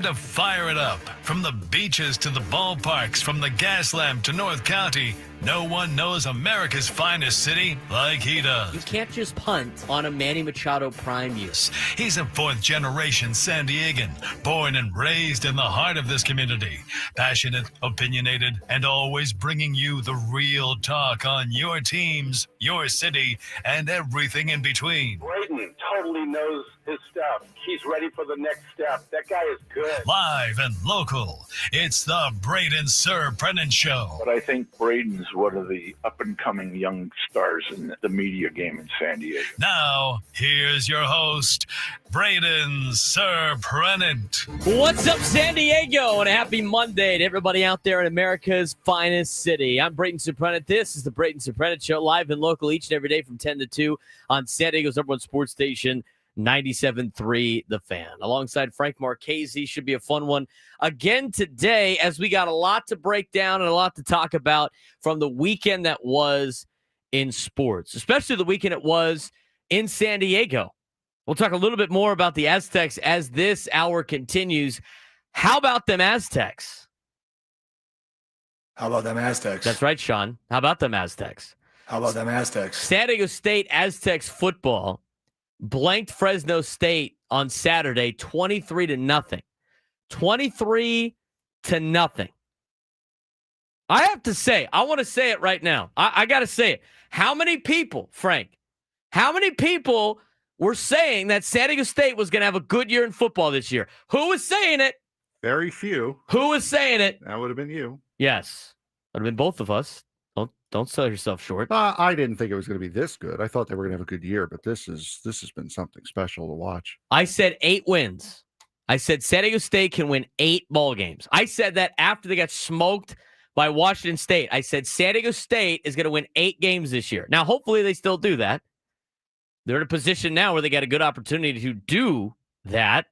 To fire it up. From the beaches to the ballparks, from the Gaslamp to North County, no one knows America's finest city like he does. You can't just punt on a Manny Machado prime use. He's a fourth-generation San Diegan, born and raised in the heart of this community. Passionate, opinionated, and always bringing you the real talk on your teams, your city, and everything in between. Braden totally knows his stuff. He's ready for the next step. That guy is good. Live and local, it's the Braden Surprenant Show. But I think Braden's one of the up-and-coming young stars in the media game in San Diego. Now, here's your host, Braden Surprenant. What's up, San Diego? And a happy Monday to everybody out there in America's finest city. I'm Braden Surprenant. This is the Braden Surprenant Show, live and local each and every day from 10 to 2 on San Diego's number one sports station, 97.3 The Fan. Alongside Frank Marchese, should be a fun one again today, as we got a lot to break down and a lot to talk about from the weekend that was in sports, especially the weekend it was in San Diego. We'll talk a little bit more about the Aztecs as this hour continues. How about them Aztecs? How about them Aztecs? That's right, Sean. How about them Aztecs? How about them Aztecs? San Diego State Aztecs football blanked Fresno State on Saturday 23-0. 23-0. I have to say, I want to say it right now. I got to say it. How many people, Frank, how many people were saying that San Diego State was going to have a good year in football this year? Who was saying it? Very few. Who was saying it? That would have been you. Yes. Would have been both of us. Don't sell yourself short. I didn't think it was going to be this good. I thought they were going to have a good year, but this has been something special to watch. I said 8 wins. I said San Diego State can win 8 ball games. I said that after they got smoked by Washington State. I said San Diego State is going to win 8 games this year. Now, hopefully they still do that. They're in a position now where they got a good opportunity to do that.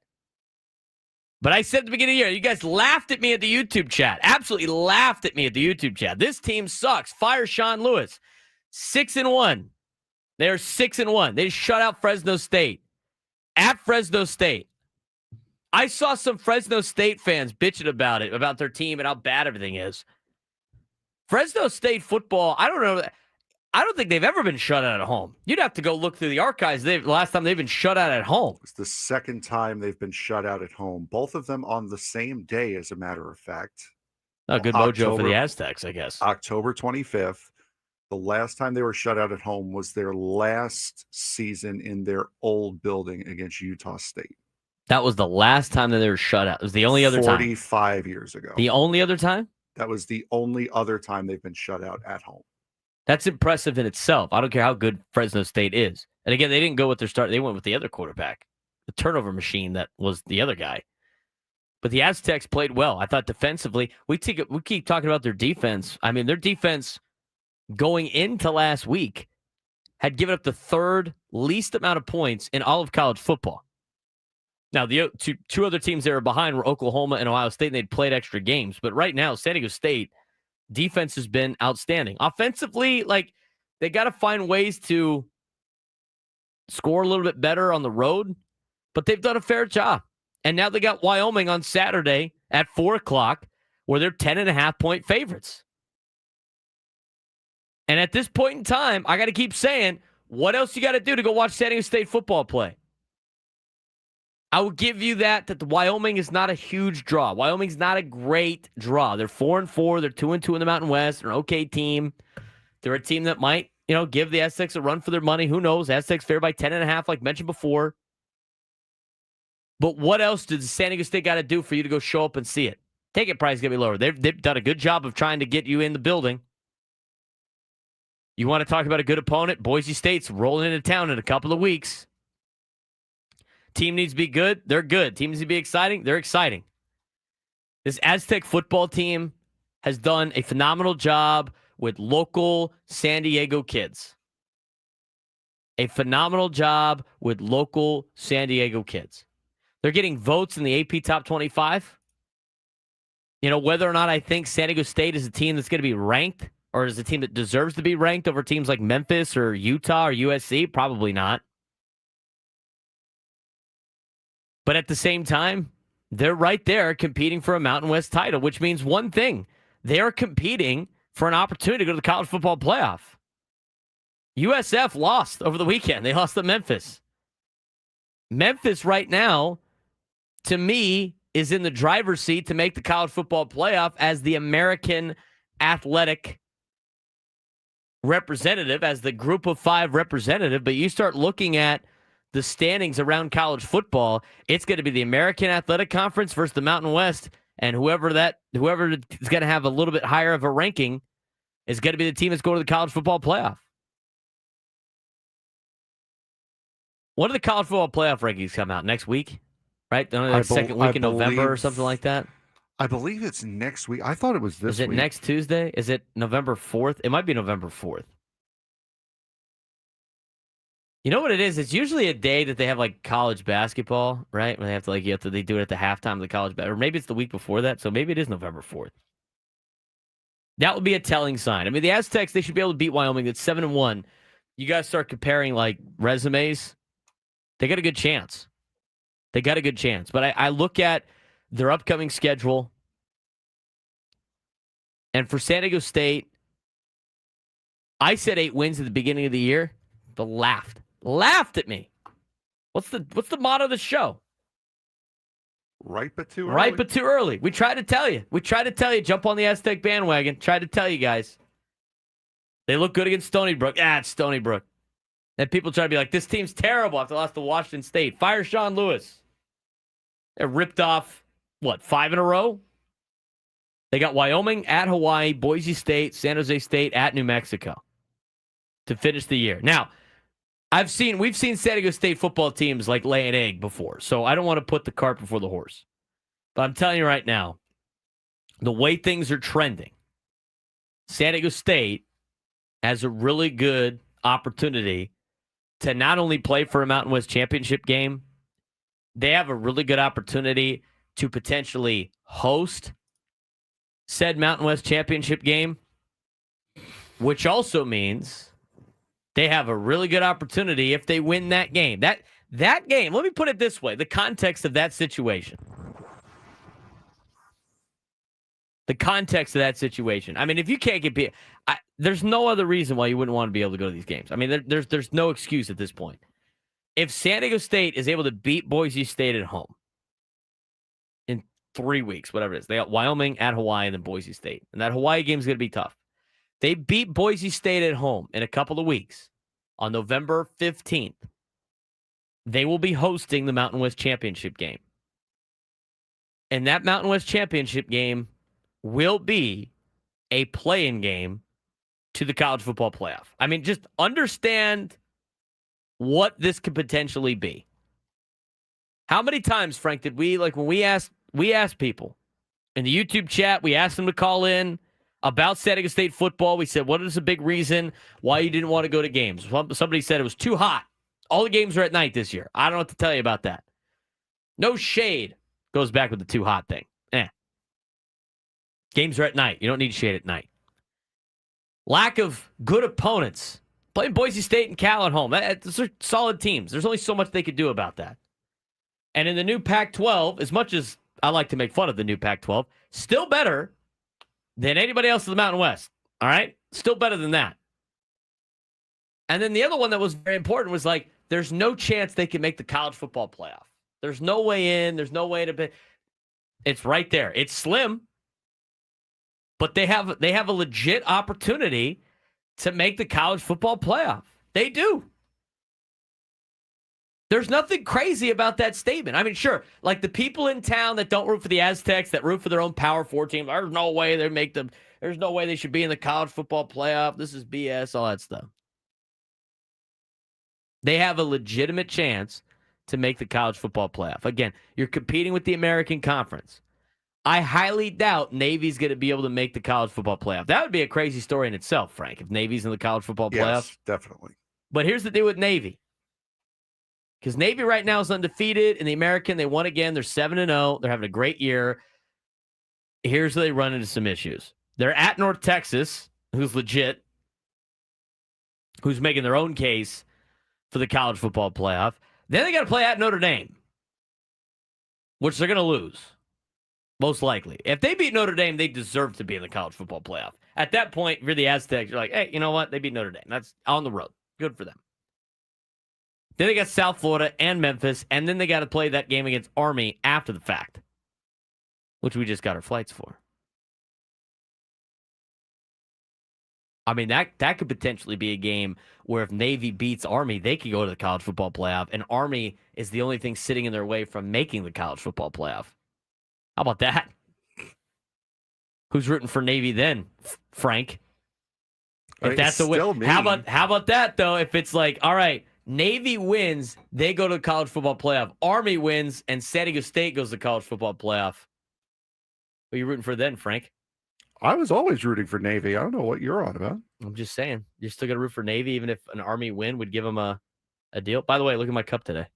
But I said at the beginning of the year, you guys laughed at me at the YouTube chat. Absolutely laughed at me at the YouTube chat. This team sucks. Fire Sean Lewis. 6-1. They're 6-1. They shut out Fresno State. At Fresno State. I saw some Fresno State fans bitching about it, about their team and how bad everything is. Fresno State football, I don't think they've ever been shut out at home. You'd have to go look through the archives. The last time they've been shut out at home. It's the second time they've been shut out at home. Both of them on the same day, as a matter of fact. A good mojo for the Aztecs, I guess. October 25th. The last time they were shut out at home was their last season in their old building against Utah State. That was the last time that they were shut out. It was the only other time. 45 years ago. The only other time? That was the only other time they've been shut out at home. That's impressive in itself. I don't care how good Fresno State is. And again, they didn't go with their start. They went with the other quarterback, the turnover machine that was the other guy. But the Aztecs played well. I thought defensively, we keep talking about their defense. I mean, their defense going into last week had given up the third least amount of points in all of college football. Now, the two other teams that were behind were Oklahoma and Ohio State, and they'd played extra games. But right now, San Diego State defense has been outstanding. Offensively, they got to find ways to score a little bit better on the road, but they've done a fair job. And now they got Wyoming on Saturday at 4 o'clock, where they're 10.5-point favorites. And at this point in time, I got to keep saying, what else you got to do to go watch San Diego State football play? I will give you that the Wyoming is not a huge draw. Wyoming's not a great draw. They're 4-4. They're 2-2 in the Mountain West. They're an okay team. They're a team that might, give the Aztecs a run for their money. Who knows? Aztecs fair by 10.5, like mentioned before. But what else does San Diego State got to do for you to go show up and see it? Ticket price is going to be lower. They've done a good job of trying to get you in the building. You want to talk about a good opponent? Boise State's rolling into town in a couple of weeks. Team needs to be good. They're good. Team needs to be exciting. They're exciting. This Aztec football team has done a phenomenal job with local San Diego kids. A phenomenal job with local San Diego kids. They're getting votes in the AP Top 25. Whether or not I think San Diego State is a team that's going to be ranked or is a team that deserves to be ranked over teams like Memphis or Utah or USC, probably not. But at the same time, They're right there competing for a Mountain West title, which means one thing. They're competing for an opportunity to go to the college football playoff. USF lost over the weekend. They lost to Memphis. Memphis right now, to me, is in the driver's seat to make the college football playoff as the American athletic representative, as the group of 5 representative. But you start looking at the standings around college football, it's going to be the American Athletic Conference versus the Mountain West, and whoever is going to have a little bit higher of a ranking is going to be the team that's going to the college football playoff. When do the college football playoff rankings come out? Next week? Right? Second week in November or something like that? I believe it's next week. I thought it was this week. Is it next Tuesday? Is it November 4th? It might be November 4th. You know what it is? It's usually a day that they have like college basketball, right? When they have to they do it at the halftime of the college basketball. Or maybe it's the week before that. So maybe it is November 4th. That would be a telling sign. I mean, the Aztecs, they should be able to beat Wyoming. It's 7-1. You guys start comparing like resumes. They got a good chance. But I look at their upcoming schedule. And for San Diego State, I said 8 wins at the beginning of the year, but laughed at me. What's the motto of the show? Right, but too early. Right, but too early. We tried to tell you. Jump on the Aztec bandwagon. Tried to tell you guys. They look good against Stony Brook. It's Stony Brook. And people try to be like, this team's terrible after they lost to Washington State. Fire Sean Lewis. They're ripped off, 5 in a row? They got Wyoming at Hawaii, Boise State, San Jose State at New Mexico to finish the year. Now, we've seen San Diego State football teams like lay an egg before, so I don't want to put the cart before the horse. But I'm telling you right now, the way things are trending, San Diego State has a really good opportunity to not only play for a Mountain West championship game, they have a really good opportunity to potentially host said Mountain West championship game, which also means they have a really good opportunity if they win that game. That game, let me put it this way, the context of that situation. I mean, if you can't get beat, there's no other reason why you wouldn't want to be able to go to these games. I mean, there's no excuse at this point. If San Diego State is able to beat Boise State at home in 3 weeks, whatever it is, they got Wyoming at Hawaii and then Boise State. And that Hawaii game is going to be tough. They beat Boise State at home in a couple of weeks on November 15th. They will be hosting the Mountain West Championship game. And that Mountain West Championship game will be a play-in game to the college football playoff. I mean, just understand what this could potentially be. How many times, Frank, did we, when we asked people in the YouTube chat, we asked them to call in about San Diego State football. We said, what is a big reason why you didn't want to go to games? Somebody said it was too hot. All the games are at night this year. I don't know what to tell you about that. No shade. Goes back with the too hot thing. Games are at night. You don't need shade at night. Lack of good opponents. Playing Boise State and Cal at home. Those are solid teams. There's only so much they could do about that. And in the new Pac-12, as much as I like to make fun of the new Pac-12, still better than anybody else in the Mountain West. All right? Still better than that. And then the other one that was very important was there's no chance they can make the college football playoff. There's no way in. There's no way to be. It's right there. It's slim. But they have a legit opportunity to make the college football playoff. They do. There's nothing crazy about that statement. I mean, sure, the people in town that don't root for the Aztecs, that root for their own Power 4 team, there's no way there's no way they should be in the college football playoff. This is BS, all that stuff. They have a legitimate chance to make the college football playoff. Again, you're competing with the American Conference. I highly doubt Navy's going to be able to make the college football playoff. That would be a crazy story in itself, Frank, if Navy's in the college football playoff. Yes, definitely. But here's the deal with Navy. Because Navy right now is undefeated in the American. They won again. They're 7-0. They're having a great year. Here's where they run into some issues. They're at North Texas, who's legit, who's making their own case for the college football playoff. Then they got to play at Notre Dame. which they're going to lose, most likely. If they beat Notre Dame, they deserve to be in the college football playoff. At that point, if you're the Aztecs, you're like, hey, you know what? They beat Notre Dame. That's on the road. Good for them. Then they got South Florida and Memphis, and then they got to play that game against Army after the fact, which we just got our flights for. I mean, that could potentially be a game where if Navy beats Army, they could go to the college football playoff, and Army is the only thing sitting in their way from making the college football playoff. How about that? Who's rooting for Navy then, Frank? If that's a win, how about that though? If it's like, all right, Navy wins, they go to the college football playoff. Army wins, and San Diego State goes to the college football playoff. Who are you rooting for then, Frank? I was always rooting for Navy. I don't know what you're on about. I'm just saying. You're still going to root for Navy, even if an Army win would give them a deal. By the way, look at my cup today.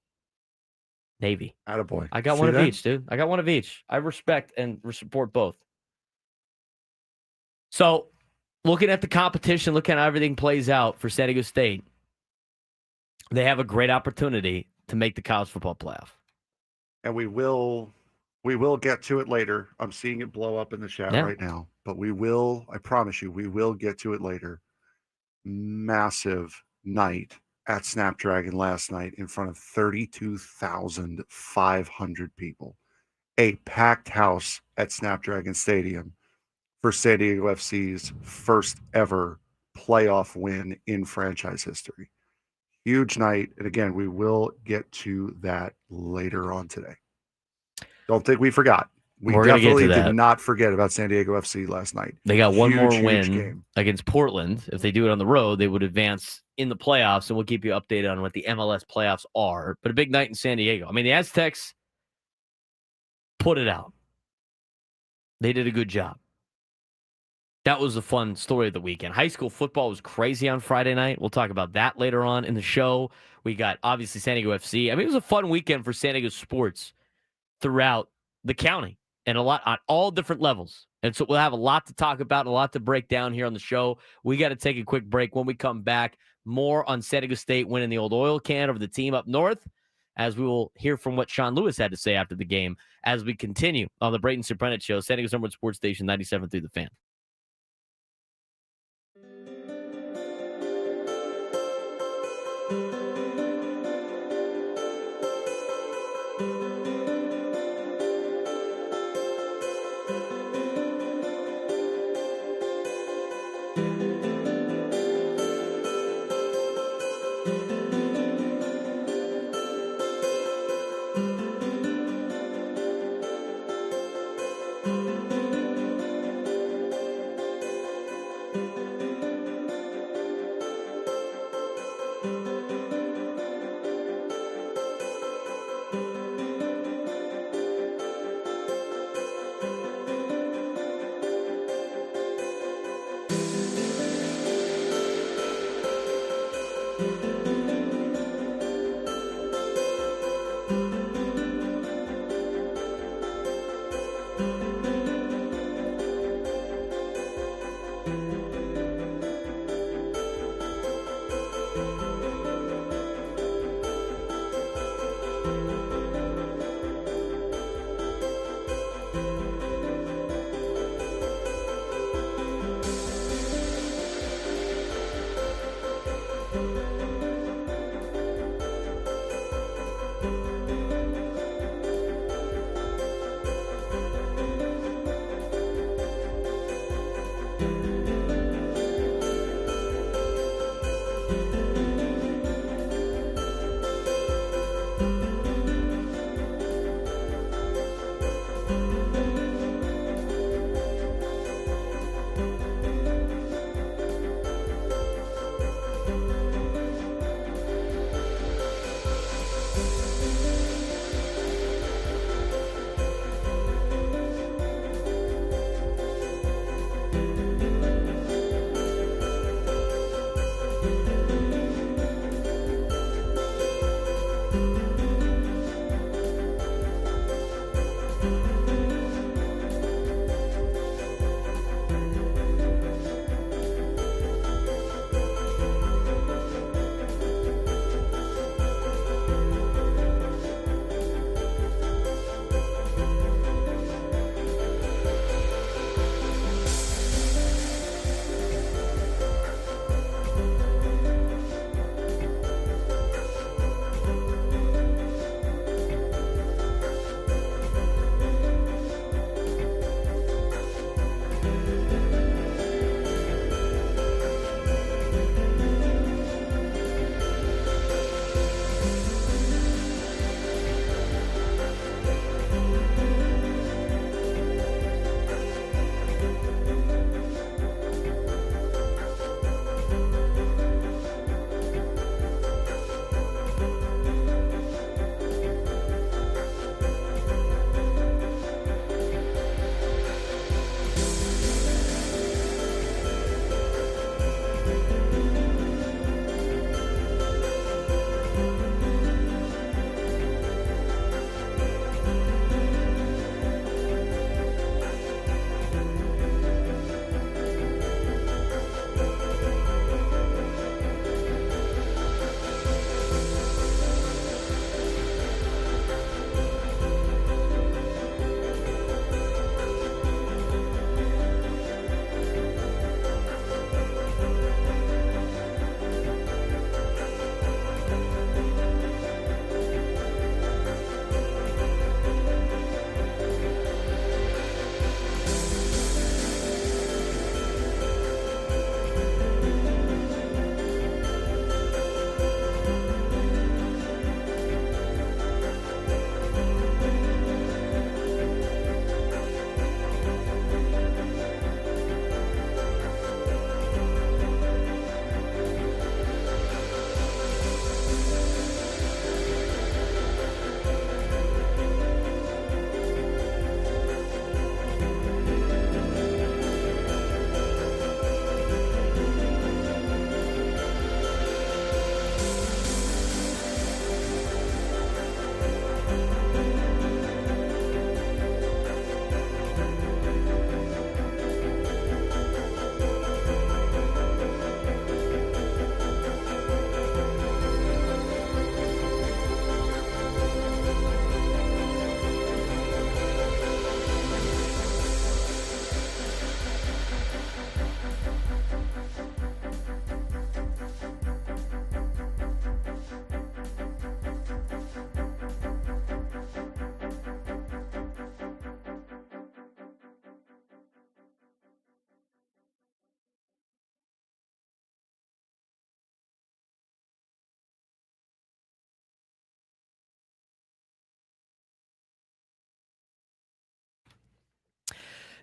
Navy. Attaboy. I got one of each, dude. I got one of each. I respect and support both. So, looking at the competition, looking at how everything plays out for San Diego State, they have a great opportunity to make the college football playoff. And we will get to it later. I'm seeing it blow up in the chat right now. But I promise you, we will get to it later. Massive night at Snapdragon last night in front of 32,500 people. A packed house at Snapdragon Stadium for San Diego FC's first ever playoff win in franchise history. Huge night. And again, we will get to that later on today. Don't think we forgot. We're definitely did not forget about San Diego FC last night. They got one more win against Portland. If they do it on the road, they would advance in the playoffs, and we'll keep you updated on what the MLS playoffs are. But a big night in San Diego. I mean, the Aztecs put it out. They did a good job. That was a fun story of the weekend. High school football was crazy on Friday night. We'll talk about that later on in the show. We got, obviously, San Diego FC. I mean, it was a fun weekend for San Diego sports throughout the county. And a lot on all different levels. And so we'll have a lot to talk about, a lot to break down here on the show. We got to take a quick break. When we come back, more on San Diego State winning the old oil can over the team up north, as we will hear from what Sean Lewis had to say after the game as we continue on the Braden Surprenant Show, San Diego's number one sports station, 97.3 The Fan.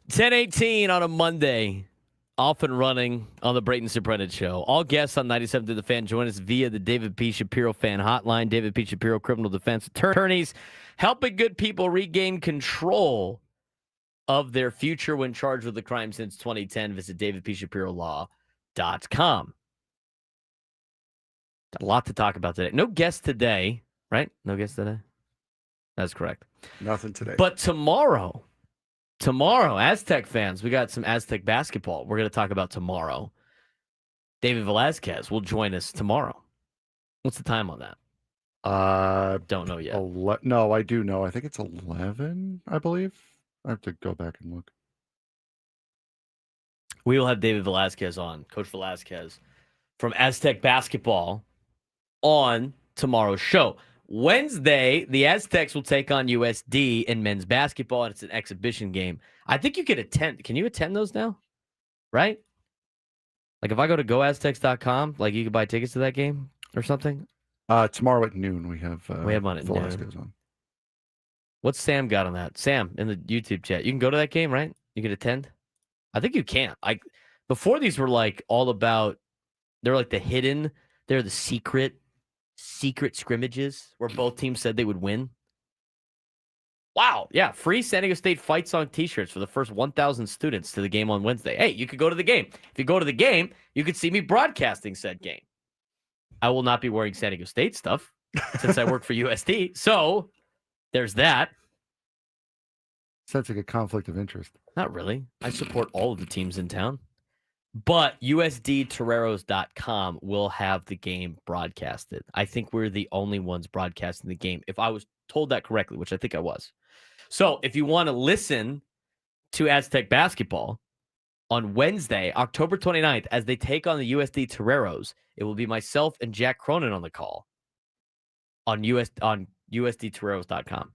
10:18 on a Monday. Off and running on the Braden Surprenant Show. All guests on 97 to the Fan join us via the David P. Shapiro Fan Hotline. David P. Shapiro, criminal defense attorneys, helping good people regain control of their future when charged with a crime since 2010. Visit davidpshapirolaw.com. Got a lot to talk about today. No guest today, right? No guest today? That's correct. Nothing today. But tomorrow, Aztec fans, we got some Aztec basketball. We're going to talk about tomorrow. David Velazquez will join us tomorrow. What's the time on that? Don't know yet. No, I do know. I think it's 11, I believe. I have to go back and look. We will have David Velazquez on, Coach Velazquez, from Aztec basketball on tomorrow's show. Wednesday, the Aztecs will take on USD in men's basketball, and it's an exhibition game. I think you could attend. Can you attend those now? Right? Like if I go to goaztecs.com, like you could buy tickets to that game or something? Tomorrow at noon, we have on at Velasquez noon. on. What's Sam got on that? Sam, in the YouTube chat. You can go to that game, right? You can attend? I think you can. Before these were like all about, they're like the hidden, they're the secret scrimmages where both teams said they would win. Wow. Yeah. Free San Diego State fight song t-shirts for the first 1,000 students to the game on Wednesday. Hey, you could go to the game. If you go to the game, you could see me broadcasting said game. I will not be wearing San Diego State stuff since I work for USD. So there's that. Sounds like a conflict of interest. Not really. I support all of the teams in town. But USDToreros.com will have the game broadcasted. I think we're the only ones broadcasting the game, if I was told that correctly, which I think I was. So if you want to listen to Aztec basketball on Wednesday, October 29th, as they take on the USD Toreros, it will be myself and Jack Cronin on the call on USDToreros.com.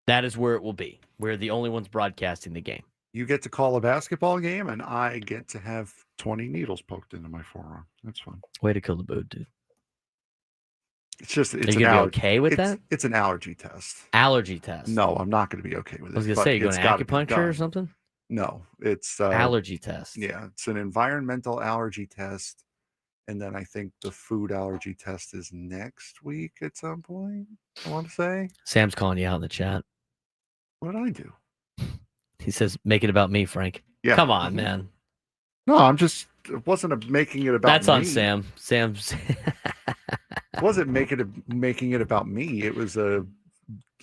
That is where it will be. We're the only ones broadcasting the game. You get to call a basketball game, and I get to have 20 needles poked into my forearm. That's fun. Way to kill the mood, dude. It's just, it's Are you going to be okay with that? It's an allergy test. Allergy test. No, I'm not going to be okay with it. I was going to say, you going to acupuncture or something? No, it's allergy test. Yeah, it's an environmental allergy test. And then I think the food allergy test is next week at some point, I want to say. Sam's calling you out in the chat. What did I do? He says, make it about me, Frank. Yeah. Come on, man. No, it wasn't making it about That's me. On Sam. Sam's. It wasn't making it about me. It was a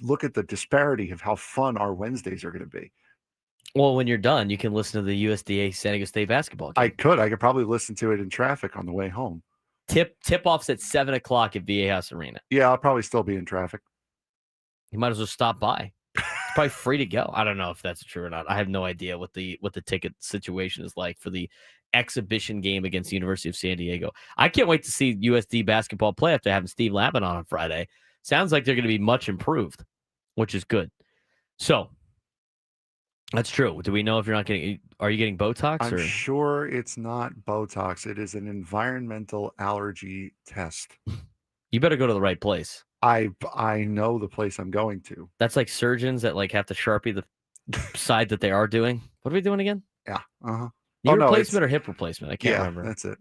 look at the disparity of how fun our Wednesdays are going to be. Well, when you're done, you can listen to the USDA San Diego State basketball game. I could probably listen to it in traffic on the way home. Tip-offs at 7 o'clock at VA House Arena. Yeah, I'll probably still be in traffic. You might as well stop by. It's probably free to go. I don't know if that's true or not. I have no idea what the ticket situation is like for the exhibition game against the University of San Diego. I can't wait to see USD basketball play after having Steve Lappin on Friday. Sounds like they're going to be much improved, which is good. So that's true. Do we know if you're not getting? Are you getting Botox? I'm sure it's not Botox. It is an environmental allergy test. You better go to the right place. I know the place I'm going to. That's like surgeons that like have to Sharpie the side that they are doing. What are we doing again? Yeah. Uh-huh. Knee replacement or hip replacement? I can't remember. That's it.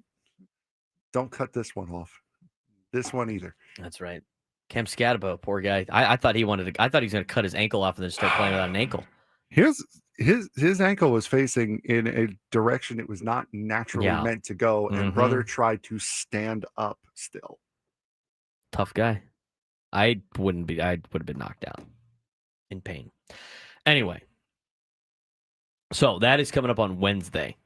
Don't cut this one off. This one either. That's right. Cam Scatabo, poor guy. I thought he wanted to. I thought he was going to cut his ankle off and then start playing without an ankle. His ankle was facing in a direction it was not naturally meant to go, and brother tried to stand up still. Tough guy. I would have been knocked out in pain. Anyway, so that is coming up on Wednesday.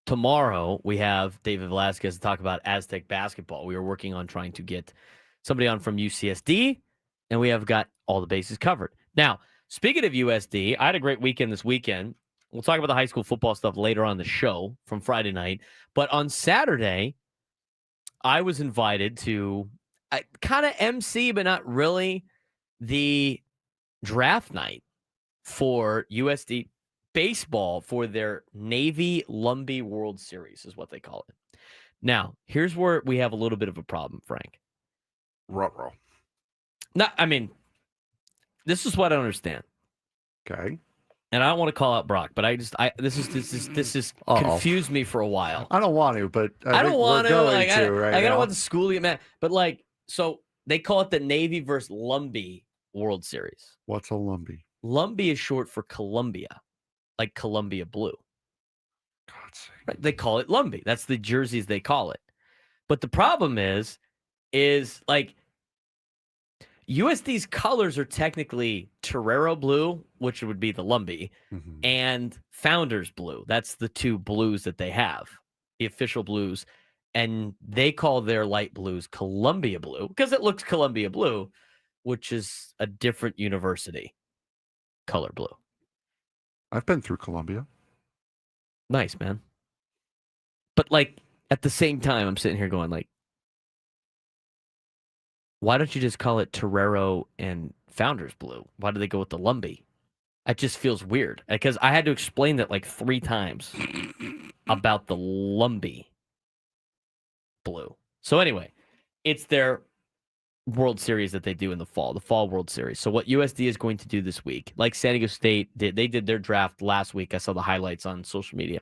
Tomorrow, we have David Velazquez to talk about Aztec basketball. We are working on trying to get somebody on from UCSD, and we have got all the bases covered. Now, speaking of USD, I had a great weekend this weekend. We'll talk about the high school football stuff later on the show from Friday night. But on Saturday, I was invited to kind of MC, but not really, the draft night for USD baseball for their Navy Lumbee World Series is what they call it. Now, here's where we have a little bit of a problem, Frank. Ruh-roh. No, I mean, this is what I don't understand. Okay. and I don't want to call out Brock, but this is confused me for a while. I don't want to, but I don't want to. Like, I now. don't want the school to get mad. But like, so they call it the Navy versus Lumbee World Series. What's a Lumbee? Lumbee is short for Columbia, like Columbia Blue. God's sake. Right? They call it Lumbee. That's the jerseys they call it. But the problem is like USD's colors are technically Torero Blue, which would be the Lumbee, and Founders Blue. That's the two blues that they have, the official blues. And they call their light blues Columbia Blue because it looks Columbia Blue, which is a different university color blue. I've been through Columbia. Nice, man. But like at the same time, I'm sitting here going like, why don't you just call it Torero and Founders Blue? Why do they go with the Lumbee? It just feels weird because I had to explain that like 3 times about the Lumbee Blue. So anyway, it's their World Series that they do in the Fall World Series. So what USD is going to do this week, like San Diego State did, they did their draft last week. I saw the highlights on social media.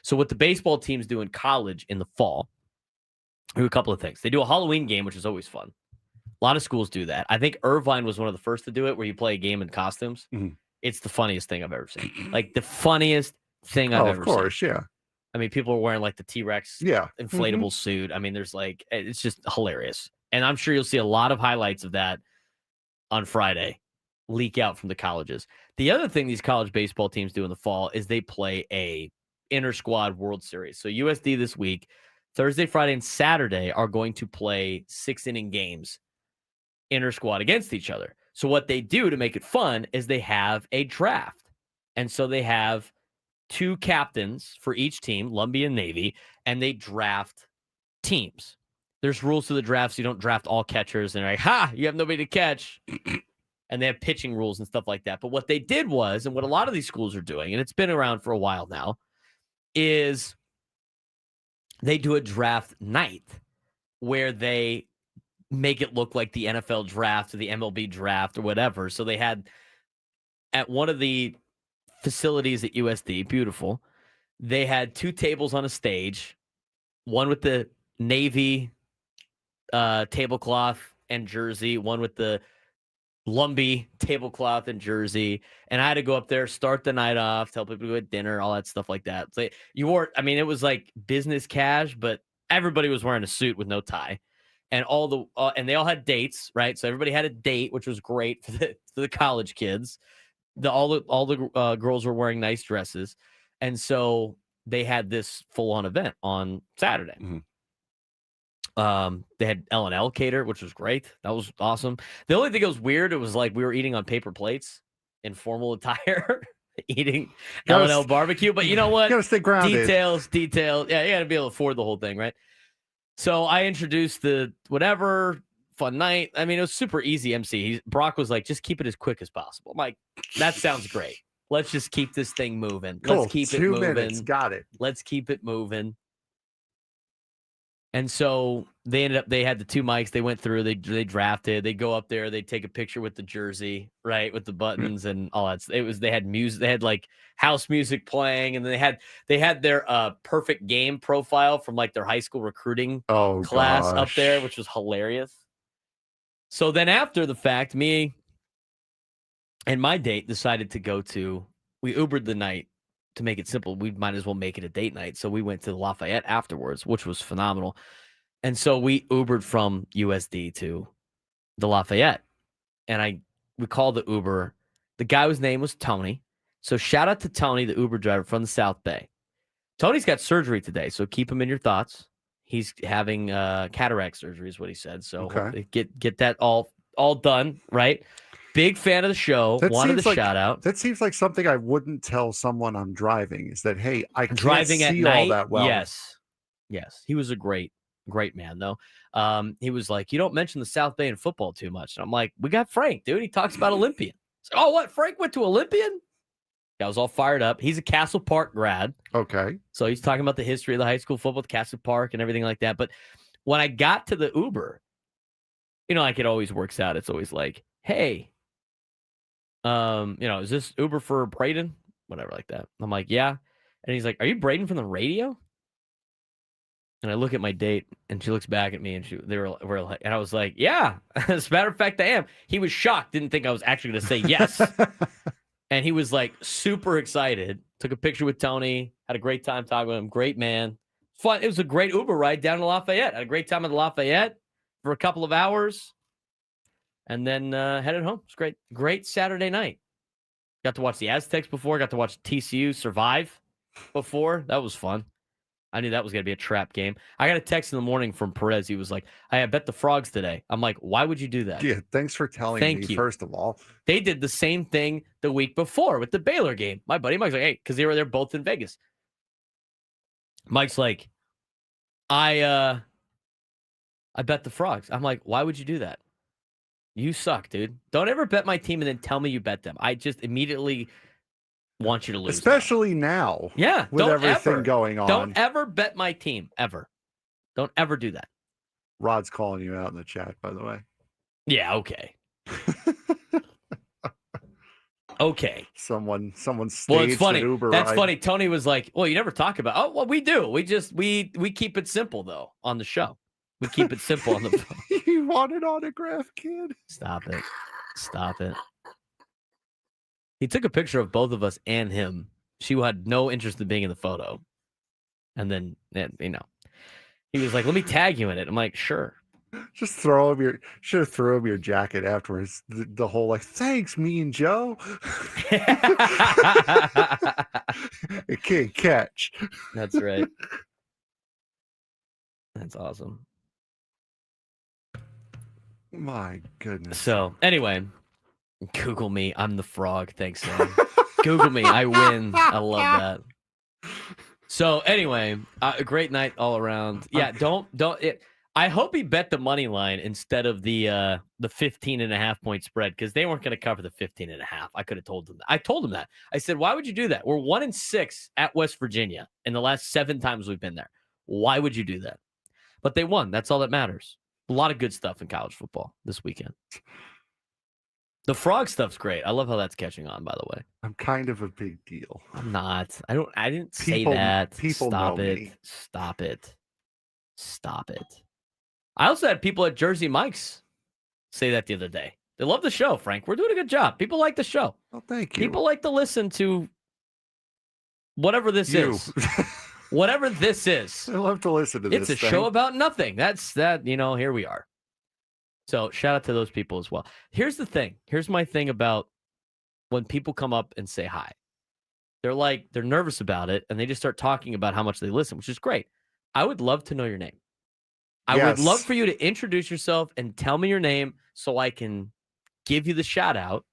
So what the baseball teams do in college in the fall, do a couple of things. They do a Halloween game, which is always fun. A lot of schools do that. I think Irvine was one of the first to do it, where you play a game in costumes. It's the funniest thing I've ever seen. Like the funniest thing I've ever seen. Of course, yeah. I mean, people are wearing like the T-Rex inflatable suit. I mean, there's like, it's just hilarious. And I'm sure you'll see a lot of highlights of that on Friday leak out from the colleges. The other thing these college baseball teams do in the fall is they play a inter-squad World Series. So USD this week, Thursday, Friday, and Saturday are going to play 6-inning games inter-squad against each other. So what they do to make it fun is they have a draft. And so they have 2 captains for each team, Lumbee and Navy, and they draft teams. There's rules to the draft, so you don't draft all catchers and like, you have nobody to catch. And they have pitching rules and stuff like that. But what they did was, and what a lot of these schools are doing, and it's been around for a while now, is they do a draft night where they make it look like the NFL draft or the MLB draft or whatever. So they had at one of the facilities at USD, beautiful, they had 2 tables on a stage, one with the Navy tablecloth and jersey, one with the Lumbee tablecloth and jersey. And I had to go up there, start the night off, tell people to go at dinner, all that stuff like that. So you wore, I mean, it was like business cash, but everybody was wearing a suit with no tie. And and they all had dates, right? So everybody had a date, which was great for the college kids. All the girls were wearing nice dresses, and so they had this full-on event on Saturday. They had L&L cater, which was great. That was awesome. The only thing that was weird, it was like we were eating on paper plates in formal attire, eating L&L barbecue. But you know what? You gotta stay grounded. Details. Yeah, you gotta be able to afford the whole thing, right? So I introduced the whatever fun night. I mean, it was super easy MC. Brock was like, just keep it as quick as possible. I'm like, that sounds great. Let's just keep this thing moving. Cool. Let's keep it 2 moving. minutes. Got it. Let's keep it moving. And so they had the 2 mics. They went through, they drafted, they go up there, they take a picture with the jersey, right, with the buttons and all that. They had music, they had like house music playing, and then they had their perfect game profile from like their high school recruiting class up there, which was hilarious. So then after the fact, me and my date decided to we Ubered the night. To make it simple, we might as well make it a date night. So we went to Lafayette afterwards, which was phenomenal. And so we Ubered from USD to the Lafayette. And we called the Uber. The guy's name was Tony. So shout out to Tony, the Uber driver from the South Bay. Tony's got surgery today, so keep him in your thoughts. He's having cataract surgery is what he said. So get that all done, right? Big fan of the show. Wanted to shout out. That seems like something I wouldn't tell someone I'm driving. Is that, hey, I can't driving see at night, all that well. Yes. He was a great man though. He was like, you don't mention the South Bay in football too much. And I'm like, we got Frank, dude. He talks about Olympian. Like, oh, what? Frank went to Olympian? I was all fired up. He's a Castle Park grad. Okay. So he's talking about the history of the high school football with Castle Park and everything like that. But when I got to the Uber, like it always works out. It's always like, hey, is this Uber for Braden? whatever like that. I'm like, yeah. And he's like, are you Braden from the radio? And I look at my date, and she looks back at me, and we're like, and I was like, yeah. As a matter of fact, I am. He was shocked, didn't think I was actually going to say yes. And he was like super excited. Took a picture with Tony. Had a great time talking with him. Great man. Fun. It was a great Uber ride down to Lafayette. Had a great time at Lafayette for a couple of hours, and then headed home. It was great. Great Saturday night. Got to watch the Aztecs before. Got to watch TCU survive before. That was fun. I knew that was going to be a trap game. I got a text in the morning from Perez. He was like, I bet the Frogs today. I'm like, why would you do that? Yeah, thanks for telling me, first of all. They did the same thing the week before with the Baylor game. My buddy Mike's like, hey, because they're both in Vegas. Mike's like, I bet the Frogs. I'm like, why would you do that? You suck, dude. Don't ever bet my team and then tell me you bet them. I just immediately want you to lose. Especially now. Yeah. With everything going on. Don't ever bet my team, ever. Don't ever do that. Rod's calling you out in the chat, by the way. Yeah, okay. Okay. Someone staged well, it's funny. an Uber That's ride. funny. Tony was like, well, you never talk about, oh, well, we do. We keep it simple, though, on the show. We keep it simple on the phone. You want an autograph, kid? Stop it. He took a picture of both of us and him. She had no interest in being in the photo. And then, he was like, let me tag you in it. I'm like, sure. Just should have thrown him your jacket afterwards. The whole like, thanks, me and Joe. It can't catch. That's right. That's awesome. My goodness. So anyway, Google me. I'm the Frog. Thanks, Sam. Google me. I win. I love that. So anyway, a great night all around. Yeah, I hope he bet the money line instead of the 15.5 point spread, because they weren't going to cover the 15.5. I could have told them that. I told him that. I said, why would you do that? We're 1-6 at West Virginia in the last 7 times we've been there. Why would you do that? But they won. That's all that matters. A lot of good stuff in college football this weekend. The Frog stuff's great. I love how that's catching on, by the way. I'm kind of a big deal. I'm not. I didn't say that. People Stop know it. me. Stop it. Stop it. I also had people at Jersey Mike's say that the other day. They love the show, Frank. We're doing a good job. People like the show. Well, thank you. People like to listen to whatever this is. Whatever this is. I love to listen to this. It's a show about nothing. That's that, here we are. So shout out to those people as well. Here's the thing. Here's my thing about when people come up and say hi. They're nervous about it, and they just start talking about how much they listen, which is great. I would love to know your name. I would love for you to introduce yourself and tell me your name so I can give you the shout out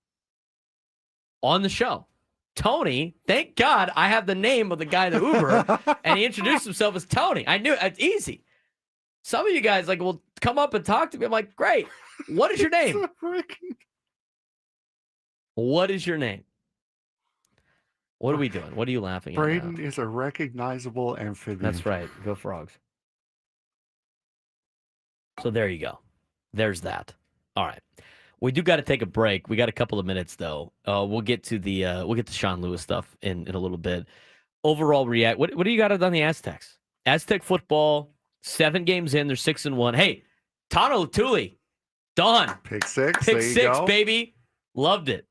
on the show. Tony, thank God I have the name of the guy in the Uber, and he introduced himself as Tony. I knew it's easy. Some of you guys will come up and talk to me. I'm like, great. What is your name? What is your name? What are we doing? What are you laughing at? Braden is a recognizable amphibian. That's right. Go Frogs. So there you go. There's that. All right. We do got to take a break. We got a couple of minutes though. We'll get to Sean Lewis stuff in a little bit. Overall react. What do you got on the Aztecs? Aztec football, 7 games in, they're 6-1. Hey, Tano Latuli, done. Pick 6. Pick there you 6, go. baby. Loved it.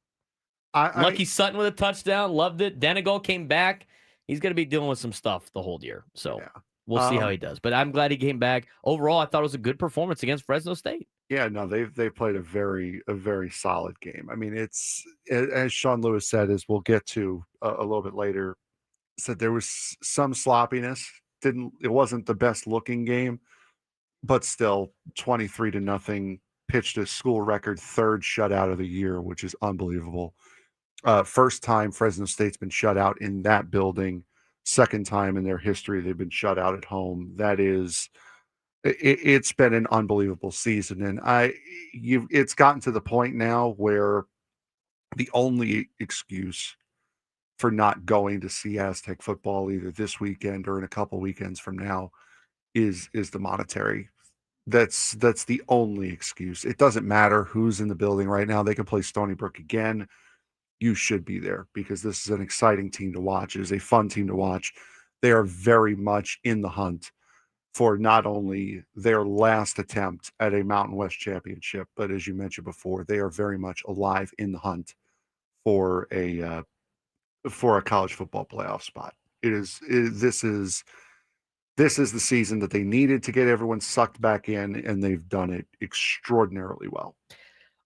Lucky Sutton with a touchdown. Loved it. Denegal came back. He's going to be dealing with some stuff the whole year. So we'll see how he does. But I'm glad he came back. Overall, I thought it was a good performance against Fresno State. Yeah, no, they played a very solid game. I mean, it's as Sean Lewis said, as we'll get to a little bit later, said there was some sloppiness. It wasn't the best looking game, but still 23-0, pitched a school record 3rd shutout of the year, which is unbelievable. First time Fresno State's been shut out in that building. Second time in their history they've been shut out at home. That is, it's been an unbelievable season, and it's gotten to the point now where the only excuse for not going to see Aztec football either this weekend or in a couple weekends from now is the monetary. That's the only excuse. It doesn't matter who's in the building right now. They can play Stony Brook again. you should be there because this is an exciting team to watch. It is a fun team to watch. They are very much in the hunt for not only their last attempt at a Mountain West championship, but as you mentioned before, they are very much alive in the hunt for a college football playoff spot. This is the season that they needed to get everyone sucked back in, and they've done it extraordinarily well.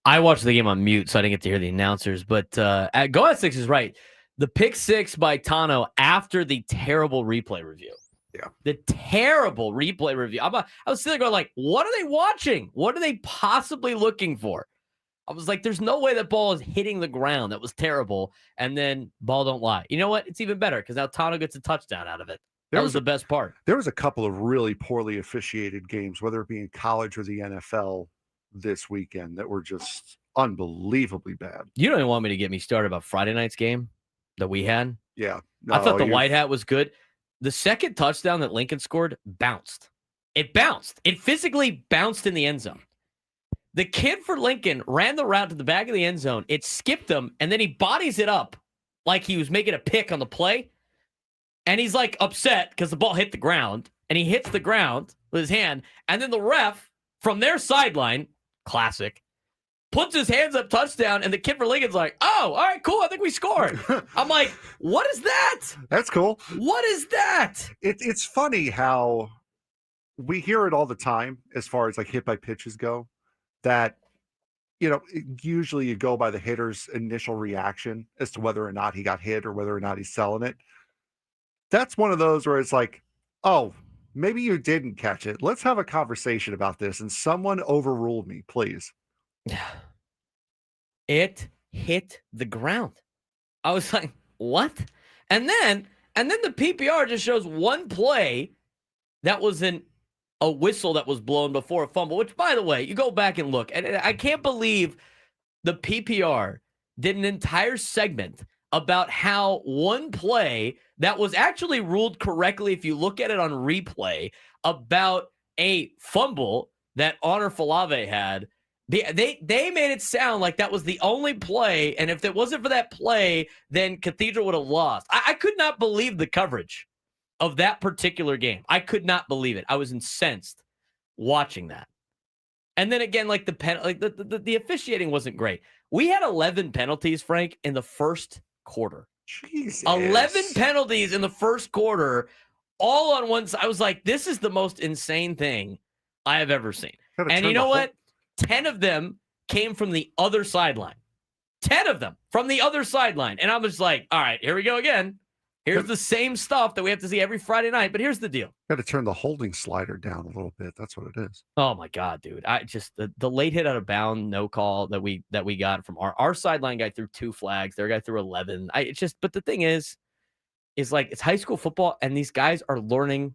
I watched the game on mute, so I didn't get to hear the announcers. But Go Aztecs is right. The pick six by Tano after the terrible replay review. Yeah. The terrible replay review. I was sitting there going, like, what are they watching? What are they possibly looking for? I was like, there's no way that ball is hitting the ground. That was terrible. And then ball don't lie. You know what? It's even better because now Tano gets a touchdown out of it. That was the best part. There was a couple of really poorly officiated games, whether it be in college or the NFL this weekend, that were just unbelievably bad. You don't even want me to get me started about Friday night's game that we had. Yeah. I thought the white hat was good. The second touchdown that Lincoln scored bounced. It bounced. It physically bounced in the end zone. The kid for Lincoln ran the route to the back of the end zone. It skipped him, and then he bodies it up like he was making a pick on the play. And he's like upset because the ball hit the ground, and he hits the ground with his hand. And then the ref from their sideline, classic, puts his hands up, touchdown, and the kid for Lincoln's like, oh, all right, cool, I think we scored. I'm like, what is that? That's cool. What is that? It's funny how we hear it all the time as far as like hit by pitches go, that, you know, usually you go by the hitter's initial reaction as to whether or not he got hit or whether or not he's selling it. That's one of those where it's like, oh, maybe you didn't catch it. Let's have a conversation about this. And someone overruled me, please. It hit the ground. I was like, what? And then the PPR just shows one play that was a whistle that was blown before a fumble, which, by the way, you go back and look, and I can't believe the PPR did an entire segment about how one play that was actually ruled correctly, if you look at it on replay, about a fumble that Honor Falave had. They made it sound like that was the only play, and if it wasn't for that play, then Cathedral would have lost. I could not believe the coverage of that particular game. I could not believe it. I was incensed watching that. And then again, like the officiating wasn't great. We had 11 penalties, Frank, in the first quarter. Jesus. 11 penalties in the first quarter, all on one side. I was like, this is the most insane thing I have ever seen. And you know what? 10 of them came from the other sideline. 10 of them from the other sideline. And I was like, all right, here we go again. Here's the same stuff that we have to see every Friday night. But here's the deal. Got to turn the holding slider down a little bit. That's what it is. Oh, my God, dude. I just the late hit out of bound, no call that we got from our sideline guy threw 2 flags. Their guy threw 11. But the thing is like it's high school football, and these guys are learning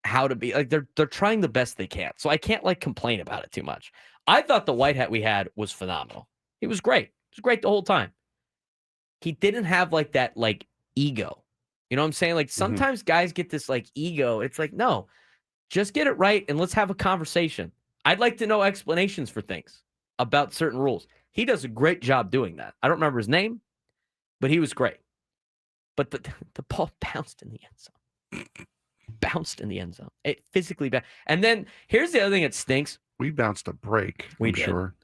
how to be like they're trying the best they can. So I can't like complain about it too much. I thought the white hat we had was phenomenal. He was great. It was great the whole time. He didn't have like that like ego. You know what I'm saying? Like sometimes guys get this like ego. It's like, no, just get it right and let's have a conversation. I'd like to know explanations for things about certain rules. He does a great job doing that. I don't remember his name, but he was great. But the ball bounced in the end zone. Bounced in the end zone. It physically bounced. And then here's the other thing that stinks. We bounced a break. I'm sure.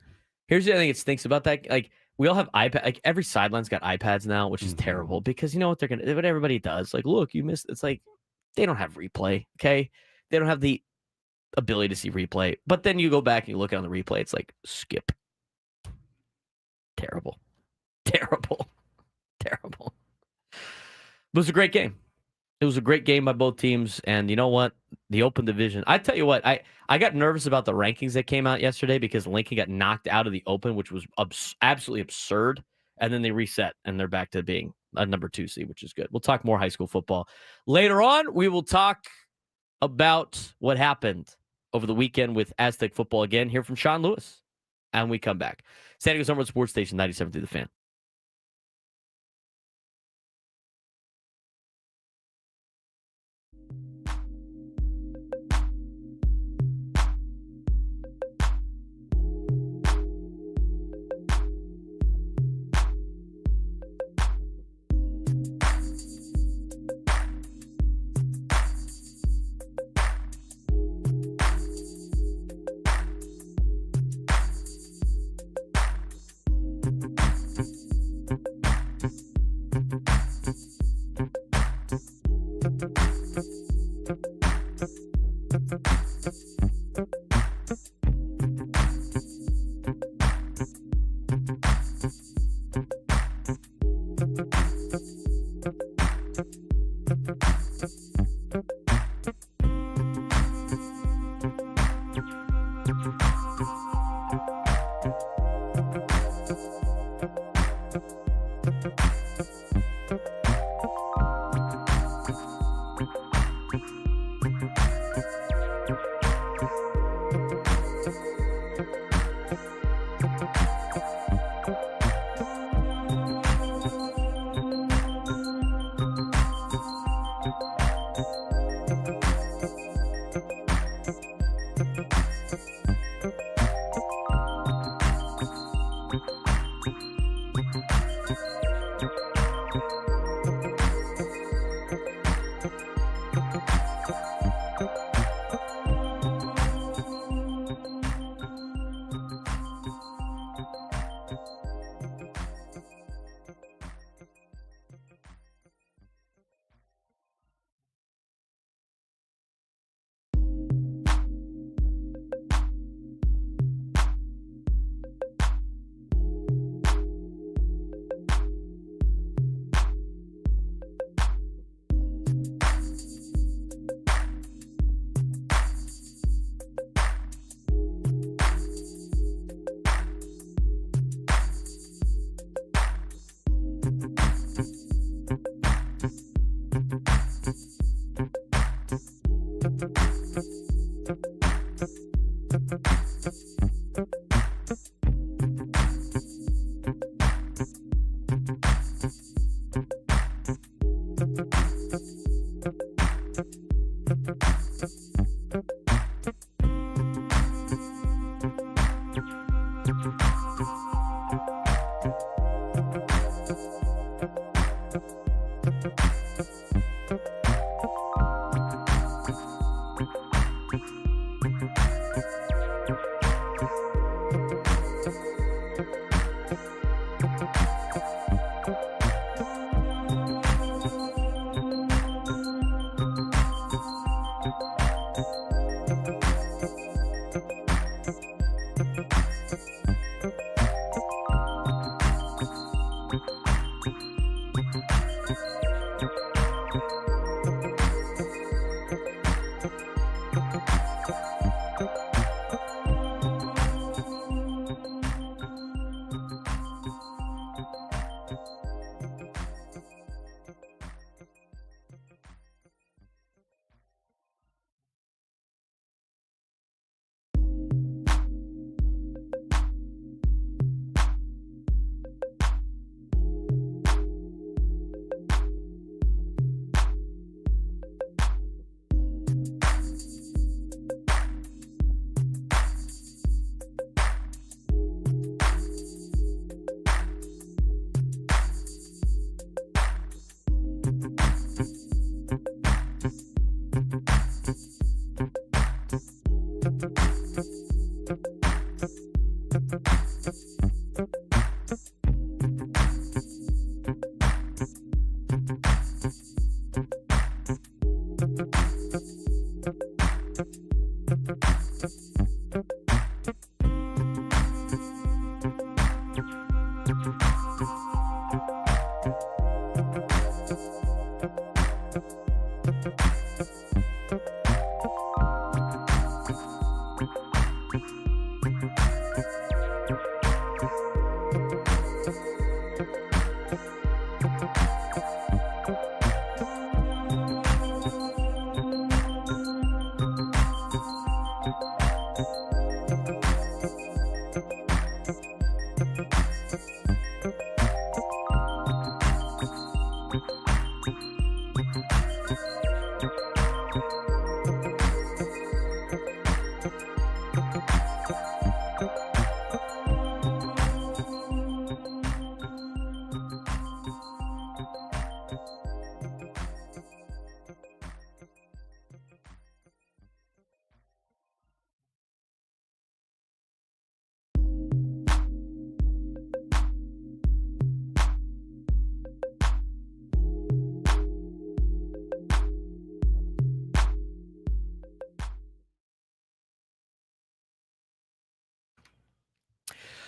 Here's the other thing that stinks about that. Like we all have iPad. Like every sideline's got iPads now, which is terrible because you know what what everybody does. Like, look, you missed. It's like they don't have replay. Okay, they don't have the ability to see replay. But then you go back and you look on the replay. It's like skip. Terrible. Terrible. Terrible. It was a great game. It was a great game by both teams. And you know what? The open division. I tell you what, I got nervous about the rankings that came out yesterday because Lincoln got knocked out of the open, which was absolutely absurd. And then they reset, and they're back to being a number 2 seed, which is good. We'll talk more high school football. Later on, we will talk about what happened over the weekend with Aztec football again. Hear from Sean Lewis. And we come back. San Diego's number 1 sports station, 97.3 The Fan.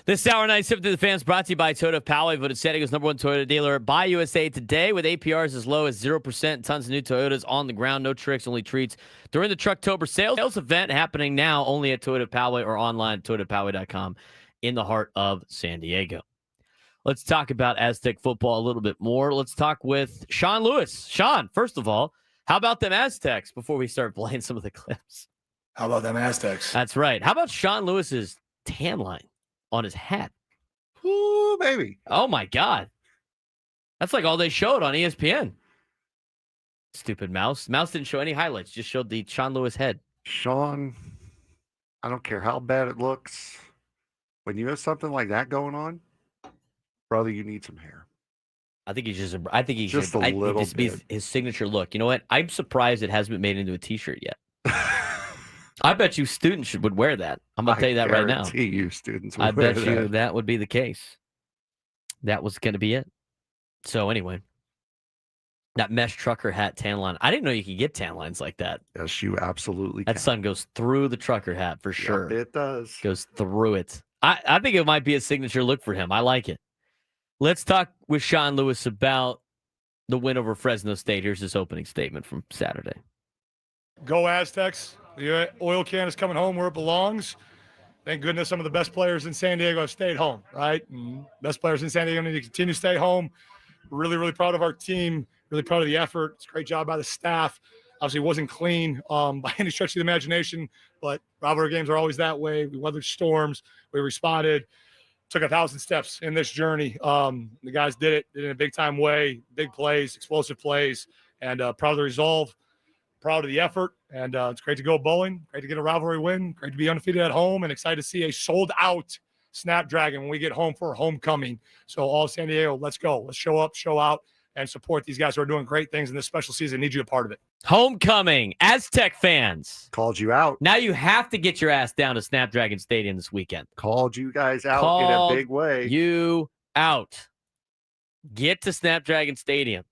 This hour 97 to the fans brought to you by Toyota of Poway, voted San Diego's #1 Toyota dealer by USA Today with APRs as low as 0%. Tons of new Toyotas on the ground. No tricks, only treats. During the Trucktober sales event happening now only at Toyota of Poway or online at toyotapoway.com in the heart of San Diego. Let's talk about Aztec football a little bit more. Let's talk with Sean Lewis. Sean, first of all, how about them Aztecs before we start playing some of the clips? How about them Aztecs? That's right. How about Sean Lewis's tan line on his hat? Ooh, baby. Oh, my God. That's like all they showed on ESPN. Stupid mouse. Mouse didn't show any highlights, just showed the Sean Lewis head. Sean, I don't care how bad it looks. When you have something like that going on, brother, you need some hair. I think he's just Just a little bit. His signature look. You know what? I'm surprised it hasn't been made into a T-shirt yet. I bet you students would wear that. I'm going to tell you that right now. I guarantee you students would I wear bet you that would be the case. That was going to be it. So anyway, that mesh trucker hat tan line. I didn't know you could get tan lines like that. Yes, you absolutely That can. sun goes through the trucker hat for sure. Yep, it does. Goes through it. I think it might be a signature look for him. I like it. Let's talk with Sean Lewis about the win over Fresno State. Here's his opening statement from Saturday. Go Aztecs. The oil can is coming home where it belongs. Thank goodness some of the best players in San Diego have stayed home, right? And best players in San Diego need to continue to stay home. Really, really proud of our team. Really proud of the effort. It's a great job by the staff. Obviously, it wasn't clean by any stretch of the imagination, but rivalry games are always that way. We weathered storms. We responded. Took 1,000 steps in this journey. The guys did it in a big-time way, big plays, explosive plays, and proud of the resolve, proud of the effort, and it's great to go bowling, great to get a rivalry win, great to be undefeated at home, and excited to see a sold-out Snapdragon when we get home for homecoming. So all San Diego, let's go. Let's show up, show out, and support these guys who are doing great things in this special season. Need you a part of it. Homecoming, Aztec fans. Called you out. Now you have to get your ass down to Snapdragon Stadium this weekend. Called you guys out in a big way. You out. Get to Snapdragon Stadium.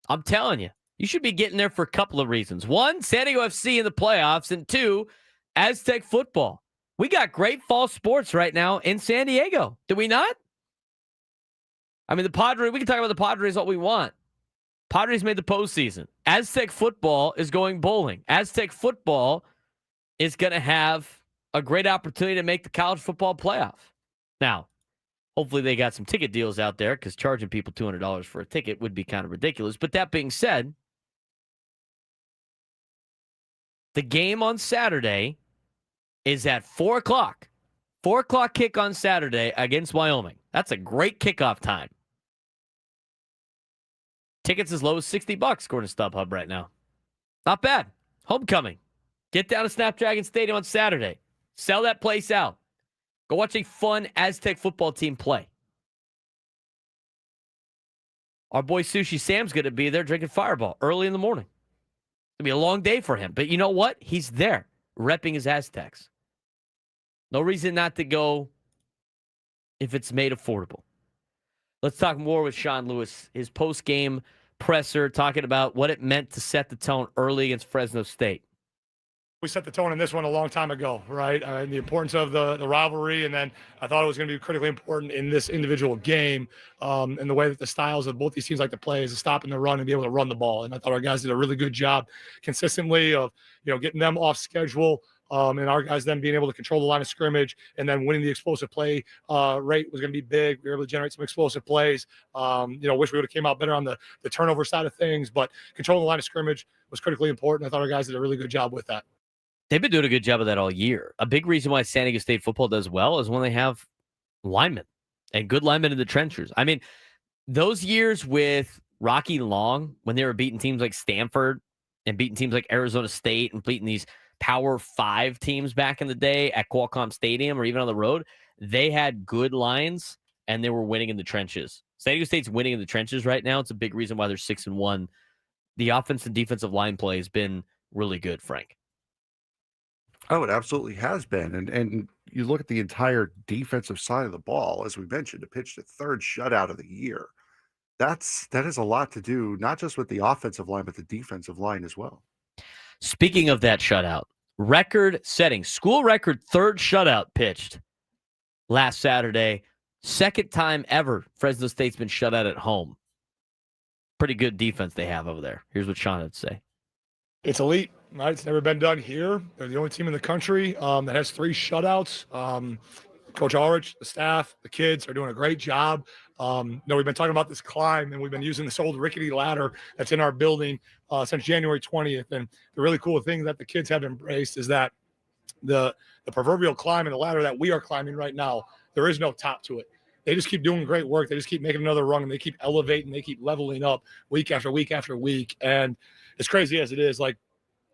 I'm telling you, you should be getting there for a couple of reasons. One, San Diego FC in the playoffs, and two, Aztec football. We got great fall sports right now in San Diego. Do we not? I mean, the Padres, we can talk about the Padres all we want. Padres made the postseason. Aztec football is going bowling. Aztec football is going to have a great opportunity to make the college football playoff. Now, hopefully they got some ticket deals out there because charging people $200 for a ticket would be kind of ridiculous. But that being said, the game on Saturday is at 4 o'clock. 4 o'clock kick on Saturday against Wyoming. That's a great kickoff time. Tickets as low as $60 according to StubHub right now. Not bad. Homecoming. Get down to Snapdragon Stadium on Saturday. Sell that place out. Go watch a fun Aztec football team play. Our boy Sushi Sam's going to be there drinking Fireball early in the morning. It'll be a long day for him. But you know what? He's there repping his Aztecs. No reason not to go if it's made affordable. Let's talk more with Sean Lewis, his post-game presser, talking about what it meant to set the tone early against Fresno State. We set the tone in this one a long time ago, right? And the importance of the rivalry, and then I thought it was going to be critically important in this individual game, and the way that the styles of both these teams like to play is to stop in the run and be able to run the ball. And I thought our guys did a really good job consistently of, getting them off schedule, and our guys then being able to control the line of scrimmage, and then winning the explosive play rate was going to be big. We were able to generate some explosive plays. Wish we would have came out better on the turnover side of things, but controlling the line of scrimmage was critically important. I thought our guys did a really good job with that. They've been doing a good job of that all year. A big reason why San Diego State football does well is when they have linemen and good linemen in the trenches. I mean, those years with Rocky Long, when they were beating teams like Stanford and beating teams like Arizona State and beating these Power 5 teams back in the day at Qualcomm Stadium or even on the road, they had good lines and they were winning in the trenches. San Diego State's winning in the trenches right now. It's a big reason why they're 6-1. The offense and defensive line play has been really good, Frank. Oh, it absolutely has been. And you look at the entire defensive side of the ball, as we mentioned, it pitched a third shutout of the year. That has a lot to do, not just with the offensive line, but the defensive line as well. Speaking of that shutout, record-setting, school record third shutout pitched last Saturday. Second time ever Fresno State's been shut out at home. Pretty good defense they have over there. Here's what Sean had to say. It's elite, right? It's never been done here. They're the only team in the country that has 3 shutouts. Coach Ulrich, the staff, the kids are doing a great job. We've been talking about this climb, and we've been using this old rickety ladder that's in our building since January 20th. And the really cool thing that the kids have embraced is that the proverbial climb and the ladder that we are climbing right now, there is no top to it. They just keep doing great work. They just keep making another rung, and they keep elevating. They keep leveling up week after week after week. And as crazy as it is, like,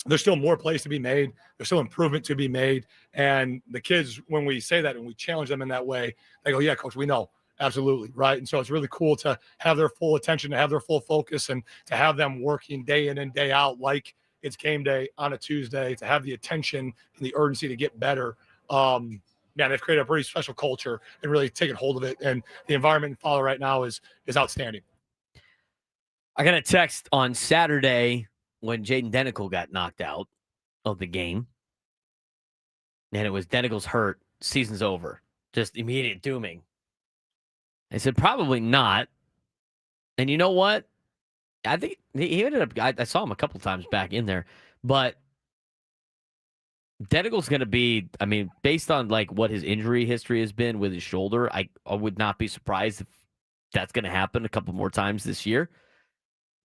there's still more plays to be made. There's still improvement to be made. And the kids, when we say that and we challenge them in that way, they go, yeah, coach, we know. Absolutely. Right. And so it's really cool to have their full attention, to have their full focus, and to have them working day in and day out like it's game day on a Tuesday, to have the attention and the urgency to get better. They've created a pretty special culture and really taken hold of it. And the environment in Fowler right now is outstanding. I got a text on Saturday when Jaden Denical got knocked out of the game. And it was Denical's hurt, season's over. Just immediate dooming. I said, probably not. And you know what? I think he ended up, I saw him a couple times back in there, but Denical's going to be, based on like what his injury history has been with his shoulder, I would not be surprised if that's going to happen a couple more times this year.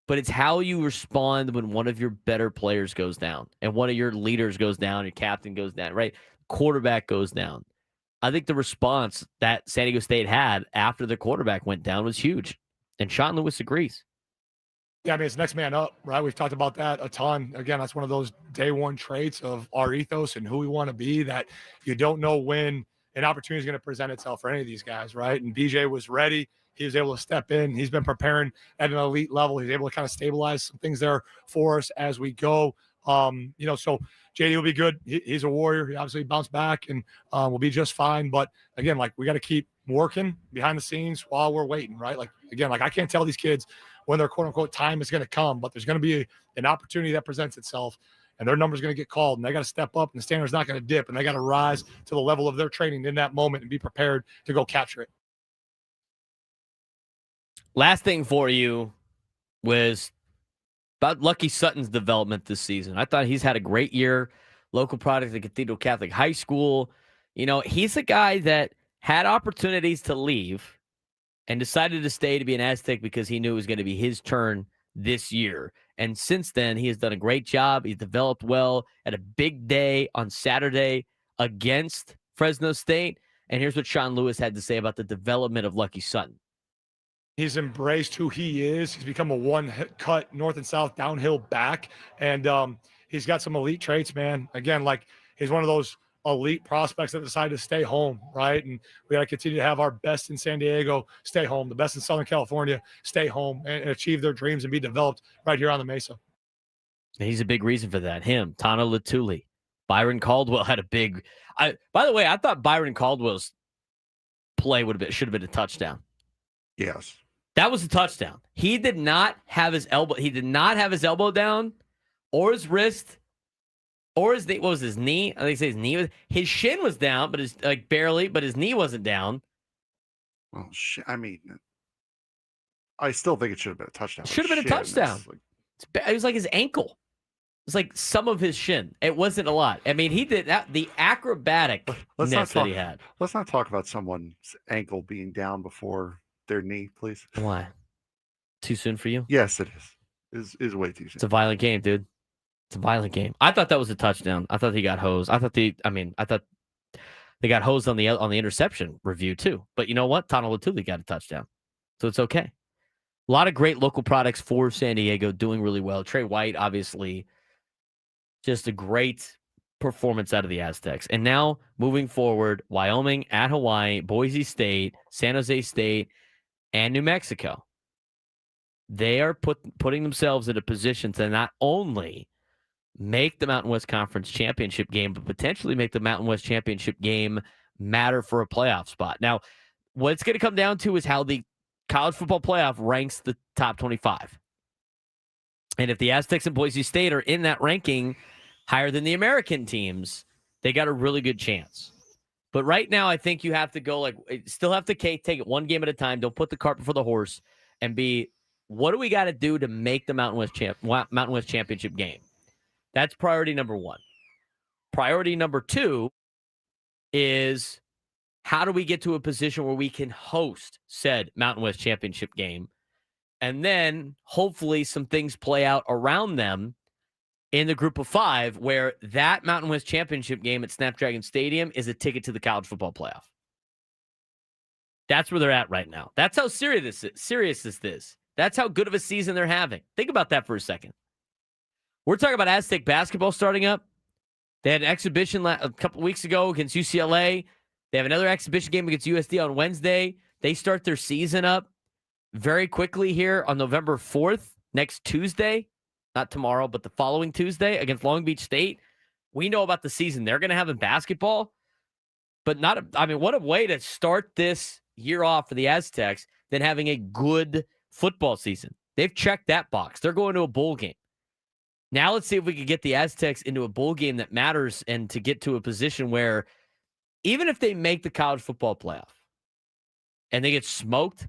But it's how you respond when one of your better players goes down and one of your leaders goes down, your captain goes down, right? Quarterback goes down. I think the response that San Diego State had after the quarterback went down was huge. And Sean Lewis agrees. Yeah, it's next man up, right? We've talked about that a ton. Again, that's one of those day one traits of our ethos and who we want to be, that you don't know when an opportunity is going to present itself for any of these guys, right? And BJ was ready. He was able to step in. He's been preparing at an elite level. He's able to kind of stabilize some things there for us as we go. So JD will be good. He's a warrior. He obviously bounced back and will be just fine. But again, like, we got to keep working behind the scenes while we're waiting, right? Like, again, like, I can't tell these kids when their quote unquote time is going to come, but there's going to be an opportunity that presents itself, and their number's going to get called, and they got to step up, and the standard's not going to dip, and they got to rise to the level of their training in that moment and be prepared to go capture it. Last thing for you was about Lucky Sutton's development this season. I thought he's had a great year. Local product at Cathedral Catholic High School. He's a guy that had opportunities to leave and decided to stay to be an Aztec because he knew it was going to be his turn this year. And since then, he has done a great job. He's developed well. Had a big day on Saturday against Fresno State. And here's what Sean Lewis had to say about the development of Lucky Sutton. He's embraced who he is. He's become a one-cut north and south downhill back. And he's got some elite traits, man. Again, like, he's one of those elite prospects that decided to stay home, right? And we got to continue to have our best in San Diego stay home, the best in Southern California stay home, and achieve their dreams and be developed right here on the Mesa. And he's a big reason for that. Him, Tana Latuli, Byron Caldwell had a big. By the way, I thought Byron Caldwell's play should have been a touchdown. Yes, that was a touchdown. He did not have his elbow. He did not have his elbow down, or his wrist. Or what was his knee? I think his knee his shin was down, but barely, but his knee wasn't down. Well, I still think it should have been a touchdown. Should have been a touchdown. It was like his ankle. It was like some of his shin. It wasn't a lot. He did that. The acrobatic-ness that he had. Let's not talk about someone's ankle being down before their knee, please. Why? Too soon for you? Yes, it is. Is way too soon. It's a violent game, dude. It's a violent game. I thought that was a touchdown. I thought he got hosed. I thought they got hosed on the interception review too. But you know what? Tana Latuli got a touchdown, so it's okay. A lot of great local products for San Diego, doing really well. Trey White, obviously, just a great performance out of the Aztecs. And now moving forward, Wyoming at Hawaii, Boise State, San Jose State, and New Mexico. They are putting themselves in a position to not only make the Mountain West Conference championship game, but potentially make the Mountain West championship game matter for a playoff spot. Now, what it's going to come down to is how the college football playoff ranks the top 25. And if the Aztecs and Boise State are in that ranking higher than the American teams, they got a really good chance. But right now, I think you have to go still have to take it one game at a time. Don't put the cart before the horse and what do we got to do to make the Mountain West Championship game? That's priority number one. Priority number two is how do we get to a position where we can host said Mountain West Championship game? And then hopefully some things play out around them in the group of 5 where that Mountain West Championship game at Snapdragon Stadium is a ticket to the college football playoff. That's where they're at right now. That's how serious this is. That's how good of a season they're having. Think about that for a second. We're talking about Aztec basketball starting up. They had an exhibition a couple of weeks ago against UCLA. They have another exhibition game against USD on Wednesday. They start their season up very quickly here on November 4th, next Tuesday. Not tomorrow, but the following Tuesday against Long Beach State. We know about the season they're going to have in basketball, but what a way to start this year off for the Aztecs than having a good football season. They've checked that box. They're going to a bowl game. Now let's see if we can get the Aztecs into a bowl game that matters and to get to a position where even if they make the college football playoff and they get smoked,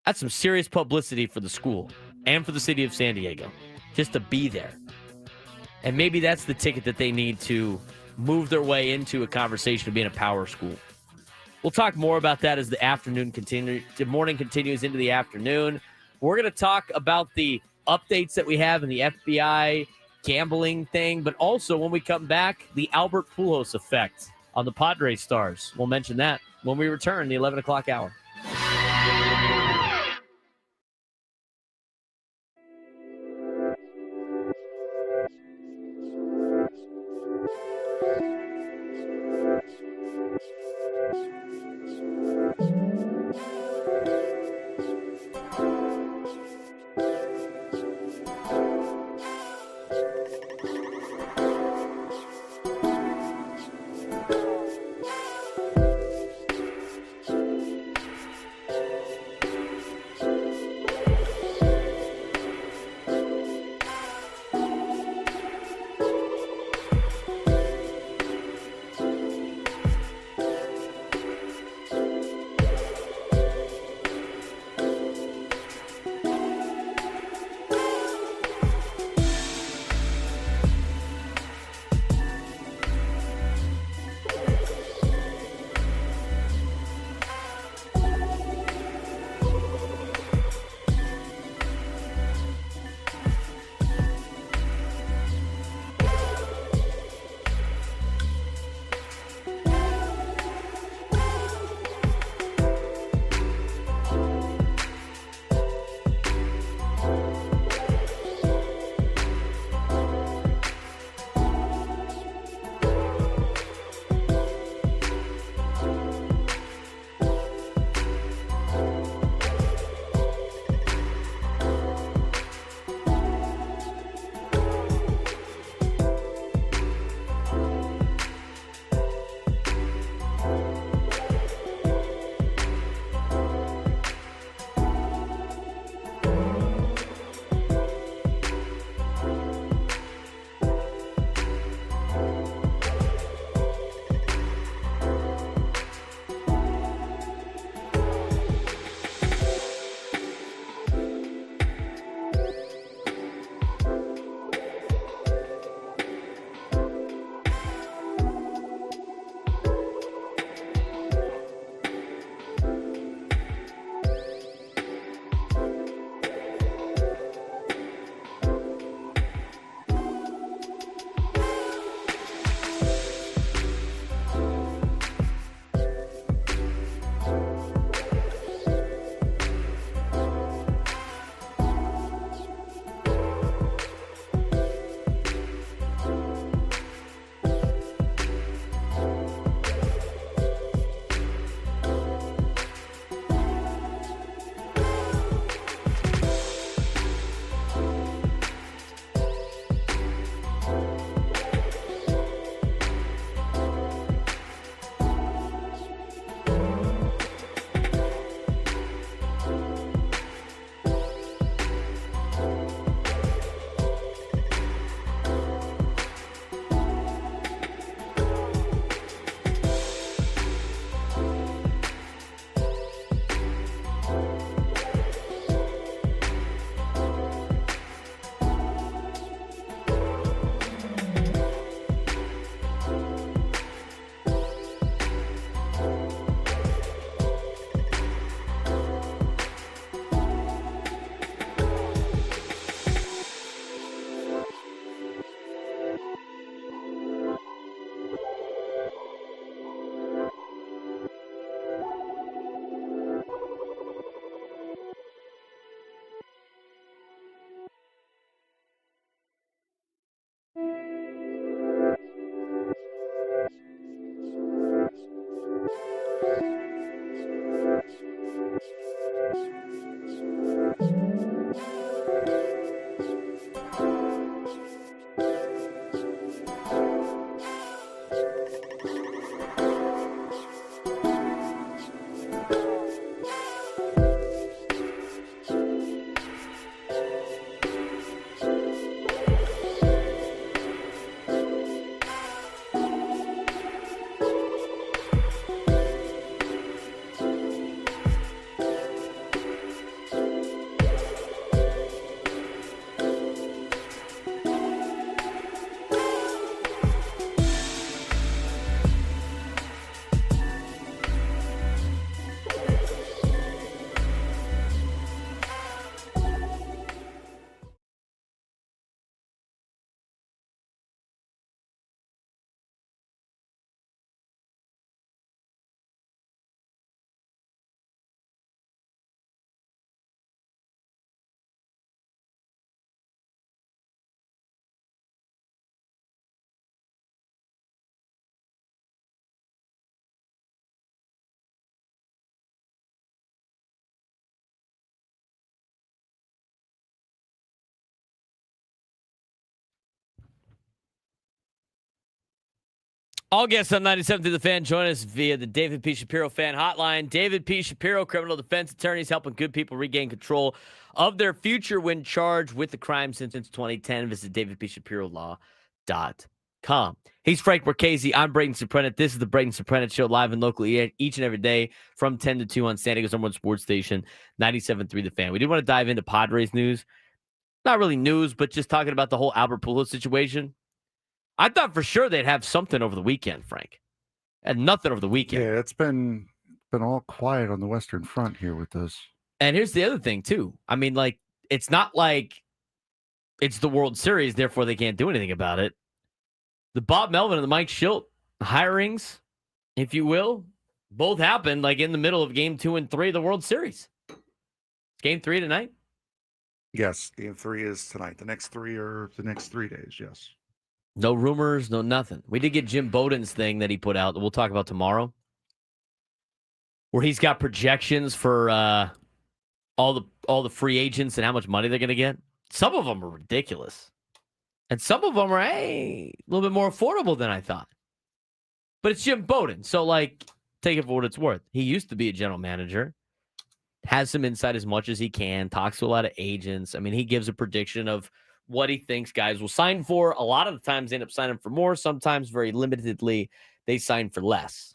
that's some serious publicity for the school and for the city of San Diego just to be there. And maybe that's the ticket that they need to move their way into a conversation of being a power school. We'll talk more about that as the morning continues into the afternoon. We're going to talk about the updates that we have in the FBI gambling thing, but also when we come back, the Albert Pujols effect on the Padres stars. We'll mention that when we return the 11 o'clock hour. All guests on 97 through the Fan join us via the David P. Shapiro Fan Hotline. David P. Shapiro, criminal defense attorneys helping good people regain control of their future when charged with the crime since 2010. Visit davidpshapiro.com. He's Frank Marchese. I'm Braden Surprenant. This is the Braden Surprenant Show, live and locally each and every day from 10 to 2 on San Diego's #1 sports station, 97.3 The Fan. We do want to dive into Padres news. Not really news, but just talking about the whole Albert Pujols situation. I thought for sure they'd have something over the weekend, Frank. And nothing over the weekend. Yeah, it's been all quiet on the Western Front here with this. And here's the other thing, too. I mean, like, it's not like it's the World Series, therefore they can't do anything about it. The Bob Melvin and the Mike Schilt hirings, if you will, both happened like in the middle of Game 2 and 3 of the World Series. Game 3 tonight? Yes, Game 3 is tonight. The next 3 are the next 3 days, yes. No rumors, no nothing. We did get Jim Bowden's thing that he put out that we'll talk about tomorrow, where he's got projections for all the free agents and how much money they're going to get. Some of them are ridiculous, and some of them are a little bit more affordable than I thought. But it's Jim Bowden, so like take it for what it's worth. He used to be a general manager, has some insight as much as he can, talks to a lot of agents. I mean, he gives a prediction of what he thinks guys will sign for. A lot of the times they end up signing for more. Sometimes very limitedly they sign for less.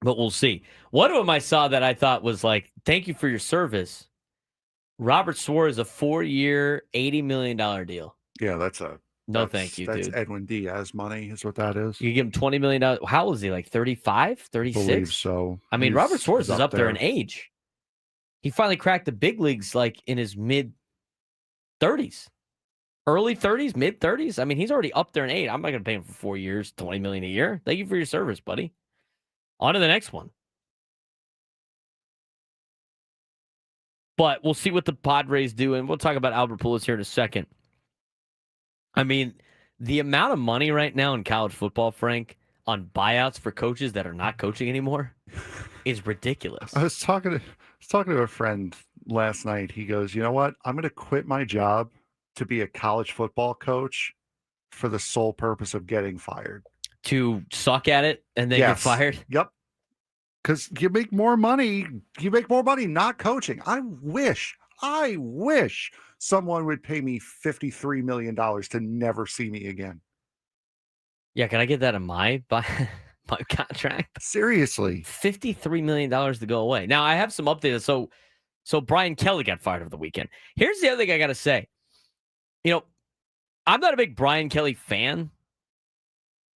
But we'll see. One of them I saw that I thought was like, thank you for your service. Robert Suarez, a 4-year, $80 million deal. Yeah, thank you, that's dude. Edwin Diaz money is what that is. You give him $20 million. How old is he? Like 35, 36? Believe so. I mean, He's Robert Suarez is up there in age. He finally cracked the big leagues like in his mid-30s. Early 30s, mid-30s. I mean, he's already up there in age. I'm not going to pay him for 4 years, $20 million a year. Thank you for your service, buddy. On to the next one. But we'll see what the Padres do, and we'll talk about Albert Pujols here in a second. I mean, the amount of money right now in college football, Frank, on buyouts for coaches that are not coaching anymore is ridiculous. I was talking to a friend last night. He goes, you know what? I'm going to quit my job to be a college football coach for the sole purpose of getting fired. To suck at it and then get fired? Yep. Because you make more money. You make more money not coaching. I wish someone would pay me $53 million to never see me again. Yeah, can I get that in my contract? Seriously. $53 million to go away. Now, I have some updates. So Brian Kelly got fired over the weekend. Here's the other thing I got to say. You know, I'm not a big Brian Kelly fan.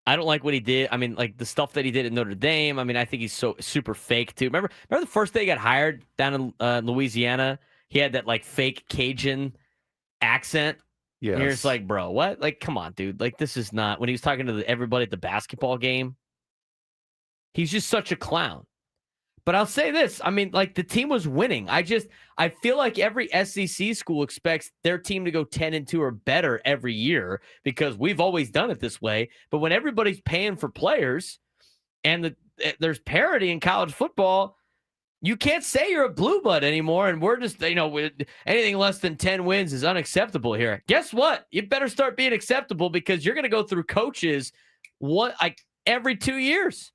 I don't like what he did. I mean, like the stuff that he did at Notre Dame. I mean, I think he's so super fake too. Remember the first day he got hired down in Louisiana? He had that like fake Cajun accent. Yeah. And you're just like, bro, what? Like, come on, dude. Like, this is not when he was talking to everybody at the basketball game. He's just such a clown. But I'll say this. I mean, like the team was winning. I feel like every SEC school expects their team to go 10-2 or better every year because we've always done it this way. But when everybody's paying for players and there's parity in college football, you can't say you're a blue blood anymore. And we're just, anything less than 10 wins is unacceptable here. Guess what? You better start being acceptable because you're going to go through coaches every 2 years.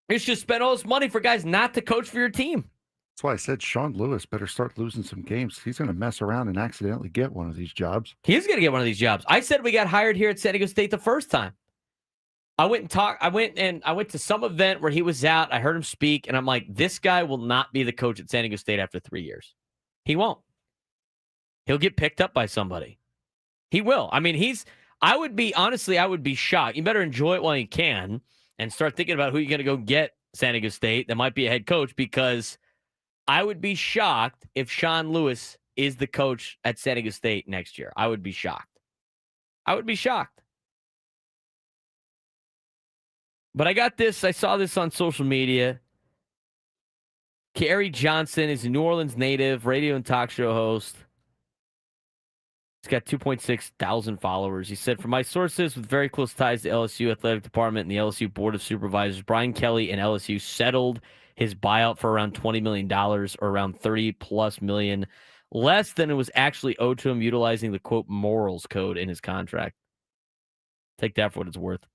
You should spend all this money for guys not to coach for your team. That's why I said Sean Lewis better start losing some games. He's going to mess around and accidentally get one of these jobs. He's going to get one of these jobs. I said we got hired here at San Diego State the first time. I went to some event where he was out. I heard him speak, and I'm like, this guy will not be the coach at San Diego State after 3 years. He won't. He'll get picked up by somebody. He will. I mean, I would be shocked. You better enjoy it while you can. And start thinking about who you're going to go get San Diego State that might be a head coach because I would be shocked if Sean Lewis is the coach at San Diego State next year. I would be shocked. But I got this. I saw this on social media. Kerry Johnson is a New Orleans native, radio and talk show host. He's got 2.6 thousand followers. He said, from my sources with very close ties to LSU athletic department and the LSU board of supervisors, Brian Kelly and LSU settled his buyout for around $20 million or around 30 plus million, less than it was actually owed to him utilizing the quote morals code in his contract. Take that for what it's worth.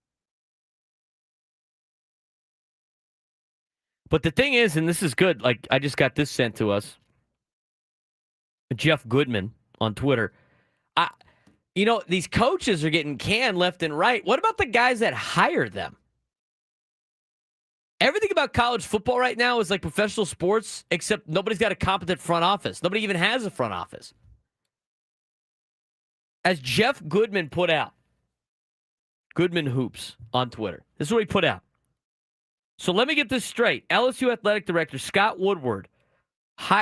But the thing is, and this is good, like I just got this sent to us. Jeff Goodman on Twitter. These coaches are getting canned left and right. What about the guys that hire them? Everything about college football right now is like professional sports, except nobody's got a competent front office. Nobody even has a front office. As Jeff Goodman put out, Goodman Hoops on Twitter. This is what he put out. So let me get this straight. LSU athletic director Scott Woodward,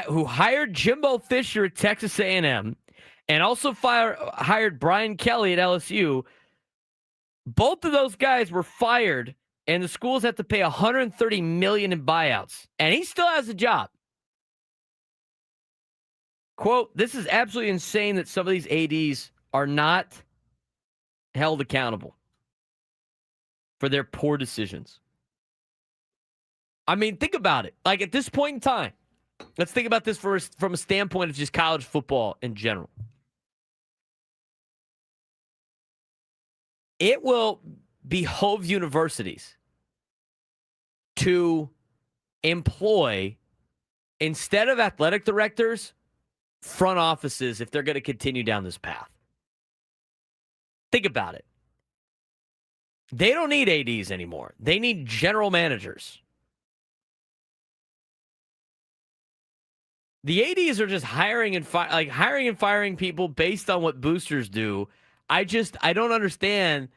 who hired Jimbo Fisher at Texas A&M and also hired Brian Kelly at LSU, both of those guys were fired, and the schools have to pay $130 million in buyouts, and he still has a job. Quote, "This is absolutely insane that some of these ADs are not held accountable for their poor decisions." I mean, think about it. Like, at this point in time, let's think about this from a standpoint of just college football in general. It will behove universities to employ, instead of athletic directors, front offices if they're going to continue down this path. Think about it. They don't need ADs anymore. They need general managers. The ADs are just hiring and firing people based on what boosters do. I don't understand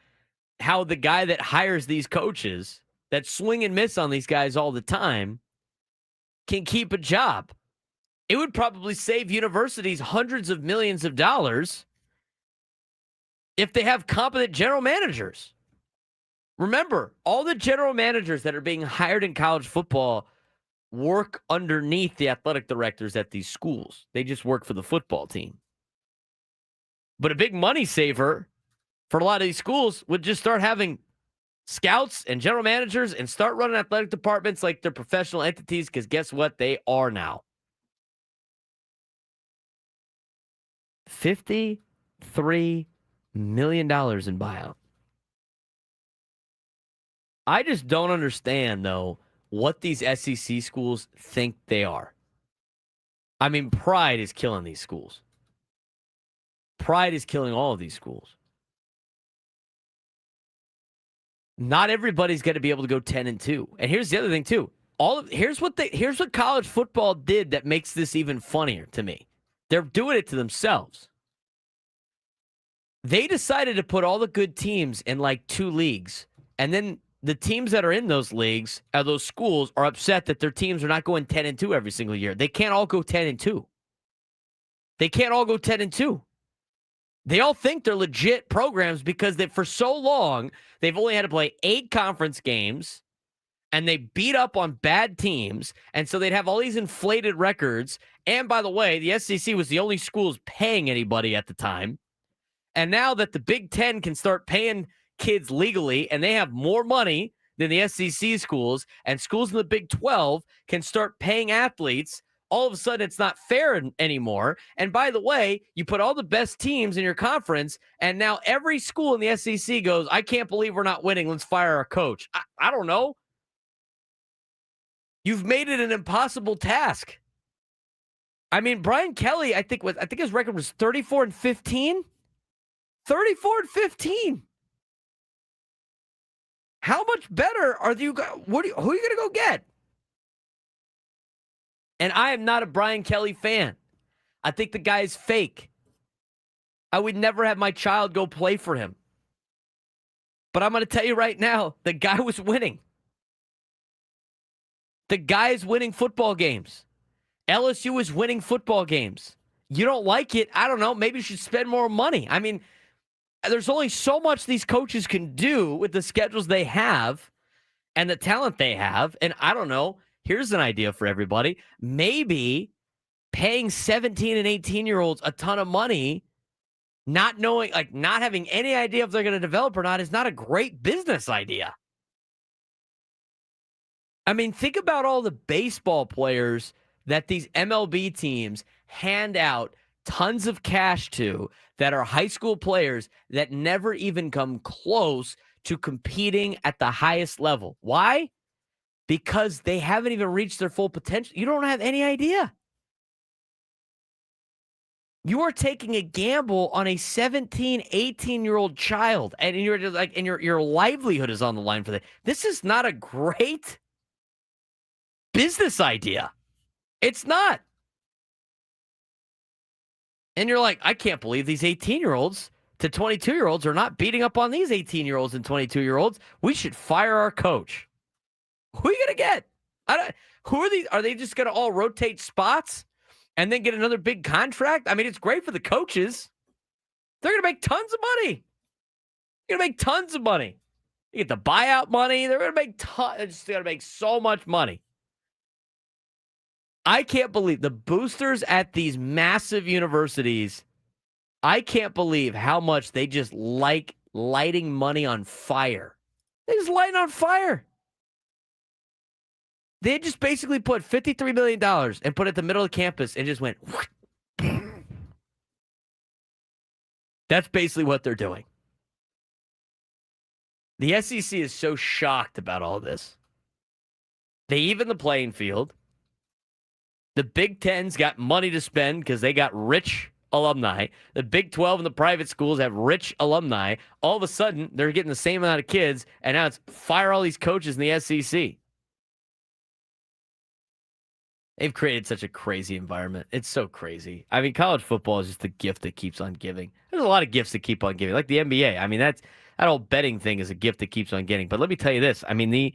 how the guy that hires these coaches that swing and miss on these guys all the time can keep a job. It would probably save universities hundreds of millions of dollars if they have competent general managers. Remember, all the general managers that are being hired in college football work underneath the athletic directors at these schools. They just work for the football team. But a big money saver for a lot of these schools would just start having scouts and general managers and start running athletic departments like they're professional entities, because guess what? They are now. $53 million in buyout. I just don't understand, though, what these SEC schools think they are. I mean, pride is killing these schools. Pride is killing all of these schools. Not everybody's going to be able to go 10-2. And here's the other thing, too. Here's what college football did that makes this even funnier to me. They're doing it to themselves. They decided to put all the good teams in like 2 leagues, and then the teams that are in those leagues, those schools, are upset that their teams are not going 10-2 every single year. They can't all go 10-2. They can't all go 10-2. They all think they're legit programs because for so long, they've only had to play 8 conference games, and they beat up on bad teams, and so they'd have all these inflated records. And by the way, the SEC was the only schools paying anybody at the time. And now that the Big Ten can start paying kids legally, and they have more money than the SEC schools, and schools in the Big 12 can start paying athletes, all of a sudden it's not fair anymore. And by the way, you put all the best teams in your conference, and now every school in the SEC goes, I can't believe we're not winning. Let's fire our coach. I don't know. You've made it an impossible task. I mean, Brian Kelly, I think his record was 34-15. 34-15. How much better are you? Who are you going to go get? And I am not a Brian Kelly fan. I think the guy is fake. I would never have my child go play for him. But I'm going to tell you right now, the guy was winning. The guy is winning football games. LSU is winning football games. You don't like it? I don't know. Maybe you should spend more money. I mean, there's only so much these coaches can do with the schedules they have and the talent they have. And I don't know. Here's an idea for everybody. Maybe paying 17 and 18-year-olds a ton of money, not knowing, like not having any idea if they're going to develop or not, is not a great business idea. I mean, think about all the baseball players that these MLB teams hand out tons of cash to that are high school players that never even come close to competing at the highest level. Why? Because they haven't even reached their full potential. You don't have any idea. You are taking a gamble on a 17, 18-year-old child, and you're just like, and your livelihood is on the line for that. This is not a great business idea. It's not. And you're like, I can't believe these 18-year-olds to 22-year-olds are not beating up on these 18-year-olds and 22-year-olds. We should fire our coach. Who are you going to get? Who are these? Are they just going to all rotate spots and then get another big contract? I mean, it's great for the coaches. They're going to make tons of money. They're going to make tons of money. You get the buyout money. They're going to make they're just going to make so much money. I can't believe the boosters at these massive universities. I can't believe how much they just like lighting money on fire. They just light it on fire. They just basically put $53 million and put it at the middle of the campus and just went. That's basically what they're doing. The SEC is so shocked about all this. They even the playing field. The Big Ten's got money to spend because they got rich alumni. The Big 12 and the private schools have rich alumni. All of a sudden, they're getting the same amount of kids, and now it's fire all these coaches in the SEC. They've created such a crazy environment. It's so crazy. I mean, college football is just the gift that keeps on giving. There's a lot of gifts that keep on giving, like the NBA. I mean, that whole betting thing is a gift that keeps on getting. But let me tell you this. I mean, the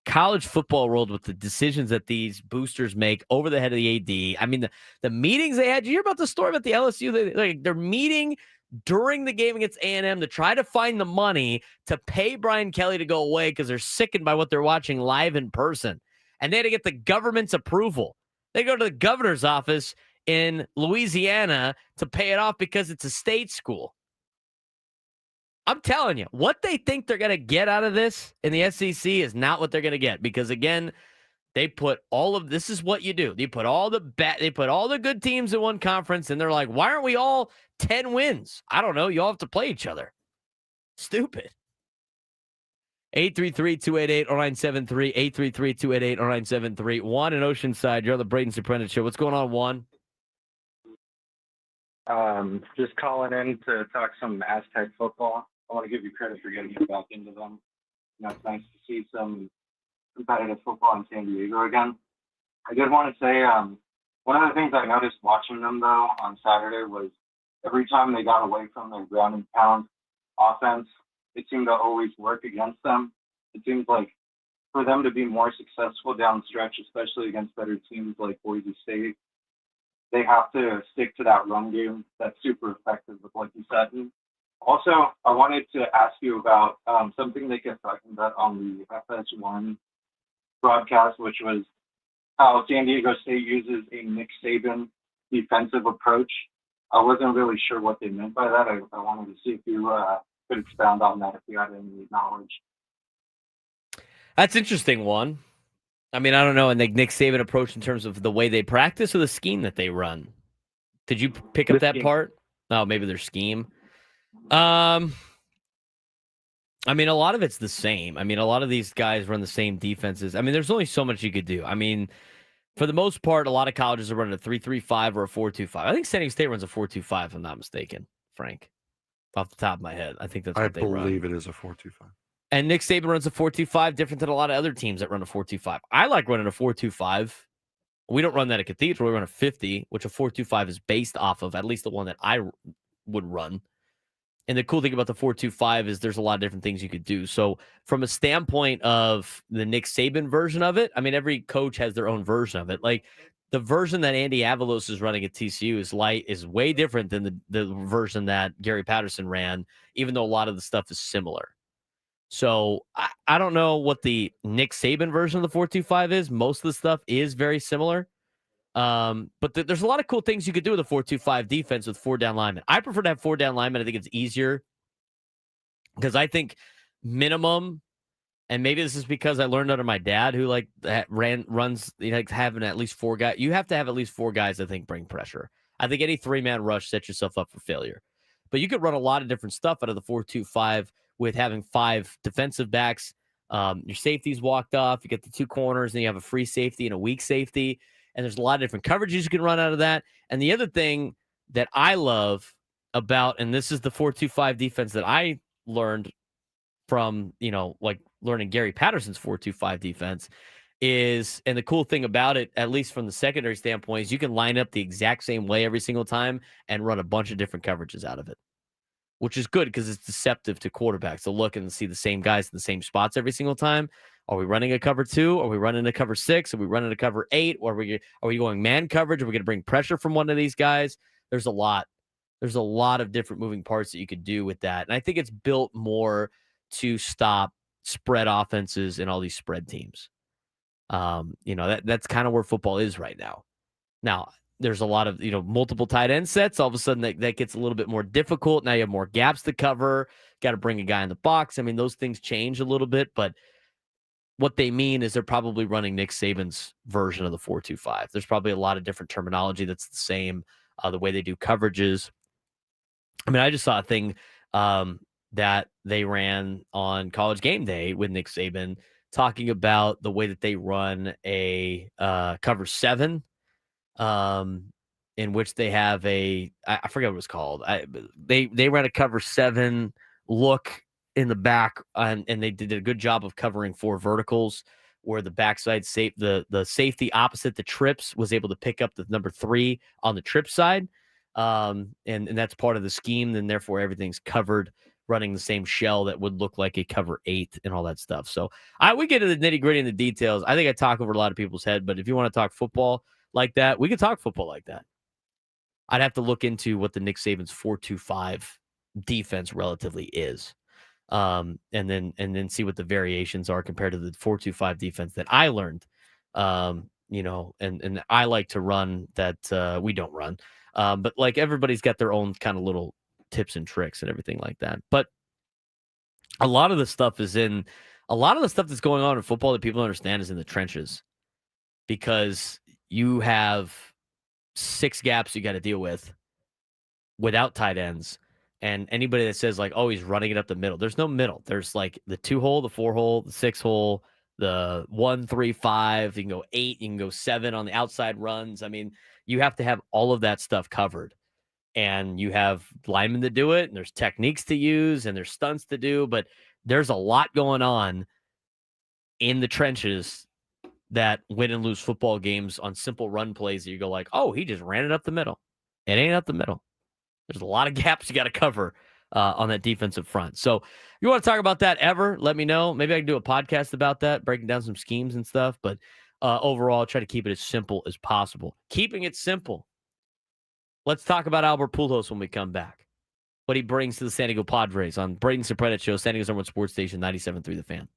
college football world with the decisions that these boosters make over the head of the AD. I mean, the meetings they had. Did you hear about the story about the LSU? They're meeting during the game against A&M to try to find the money to pay Brian Kelly to go away because they're sickened by what they're watching live in person. And they had to get the government's approval. They go to the governor's office in Louisiana to pay it off because it's a state school. I'm telling you, what they think they're going to get out of this in the SEC is not what they're going to get because, again, they put all of this is what you do. They put all the good teams in one conference, and they're like, why aren't we all 10 wins? I don't know. You all have to play each other. Stupid. 833-288-0973, 833-288-0973. Juan in Oceanside, you're on the Braden Surprenant Show. What's going on, Juan? Just calling in to talk some Aztec football. I want to give you credit for getting me back into them. You know, it's nice to see some competitive football in San Diego again. I did want to say one of the things I noticed watching them, though, on Saturday was every time they got away from their ground and pound offense, it seemed to always work against them. It seems like for them to be more successful down the stretch, especially against better teams like Boise State, they have to stick to that run game that's super effective, like you said. And also, I wanted to ask you about something they kept talking about on the FS1 broadcast, which was how San Diego State uses a Nick Saban defensive approach. I wasn't really sure what they meant by that. I wanted to see if you could expound on that if you had any knowledge. That's interesting, Juan. I mean, I don't know. And the Nick Saban approach in terms of the way they practice or the scheme that they run. Did you pick up that part? Oh, maybe their scheme. I mean, a lot of it's the same. I mean, a lot of these guys run the same defenses. I mean, there's only so much you could do. I mean, for the most part, a lot of colleges are running a 3-3-5 or a 4-2-5. I think San Diego State runs a 4-2-5, if I'm not mistaken, Frank. Off the top of my head. I think that's what they run. I believe it is a 4-2-5. And Nick Saban runs a 4-2-5, different than a lot of other teams that run a 4-2-5. I like running a 4-2-5. We don't run that at Cathedral. We run a 50, which a 4-2-5 is based off of, at least the one that I would run. And the cool thing about the 4-2-5 is there's a lot of different things you could do. So from a standpoint of the Nick Saban version of it, I mean, every coach has their own version of it. Like the version that Andy Avalos is running at TCU is way different than the version that Gary Patterson ran, even though a lot of the stuff is similar. So I don't know what the Nick Saban version of the 4-2-5 is. Most of the stuff is very similar. But there's a lot of cool things you could do with a 4-2-5 defense with 4 down linemen. I prefer to have 4 down linemen. I think it's easier because I think minimum, and maybe this is because I learned under my dad who runs having at least 4 guys. You have to have at least 4 guys, I think, bring pressure. I think any 3-man rush sets yourself up for failure. But you could run a lot of different stuff out of the 4-2-5 with having 5 defensive backs. Your safety's walked off. You get the 2 corners, then you have a free safety and a weak safety. And there's a lot of different coverages you can run out of that. And the other thing that I love about, and this is the 4-2-5 defense that I learned from, like learning Gary Patterson's 4-2-5 defense is, and the cool thing about it, at least from the secondary standpoint, is you can line up the exact same way every single time and run a bunch of different coverages out of it, which is good because it's deceptive to quarterbacks to look and see the same guys in the same spots every single time. Are we running a cover 2? Are we running a cover 6? Are we running a cover 8? Or are we going man coverage? Are we going to bring pressure from one of these guys? There's a lot of different moving parts that you could do with that. And I think it's built more to stop spread offenses and all these spread teams. That's kind of where football is right now. Now, there's a lot of, multiple tight end sets. All of a sudden that gets a little bit more difficult. Now you have more gaps to cover. Got to bring a guy in the box. I mean, those things change a little bit, but what they mean is they're probably running Nick Saban's version of the 4-2-5. There's probably a lot of different terminology that's the same, the way they do coverages. I mean, I just saw a thing that they ran on College Game Day with Nick Saban talking about the way that they run a cover 7, in which they have I forget what it was called. They ran a cover 7 look in the back, and they did a good job of covering 4 verticals, where the backside the safety opposite the trips was able to pick up the number 3 on the trip side. And that's part of the scheme. And therefore everything's covered, running the same shell that would look like a cover 8 and all that stuff. So we get to the nitty gritty and the details. I think I talk over a lot of people's head, but if you want to talk football like that, we can talk football like that. I'd have to look into what the Nick Saban's 4-2-5 defense relatively is. And then see what the variations are compared to the 4-2-5 defense that I learned. And I like to run that we don't run. But like everybody's got their own kind of little tips and tricks and everything like that. But a lot of the stuff that's going on in football that people don't understand is in the trenches, because you have 6 gaps you got to deal with without tight ends. And anybody that says like, oh, he's running it up the middle, there's no middle. There's like the 2-hole, the 4-hole, the 6-hole, the 1, 3, 5. You can go 8, you can go 7 on the outside runs. I mean, you have to have all of that stuff covered. And you have linemen to do it, and there's techniques to use, and there's stunts to do, but there's a lot going on in the trenches that win and lose football games on simple run plays that you go like, oh, he just ran it up the middle. It ain't up the middle. There's a lot of gaps you got to cover on that defensive front. So if you want to talk about that ever, let me know. Maybe I can do a podcast about that, breaking down some schemes and stuff. But overall, try to keep it as simple as possible. Keeping it simple. Let's talk about Albert Pujols when we come back. What he brings to the San Diego Padres on Braden Surprenant Show, San Diego's #1 sports station, 97.3 The Fan.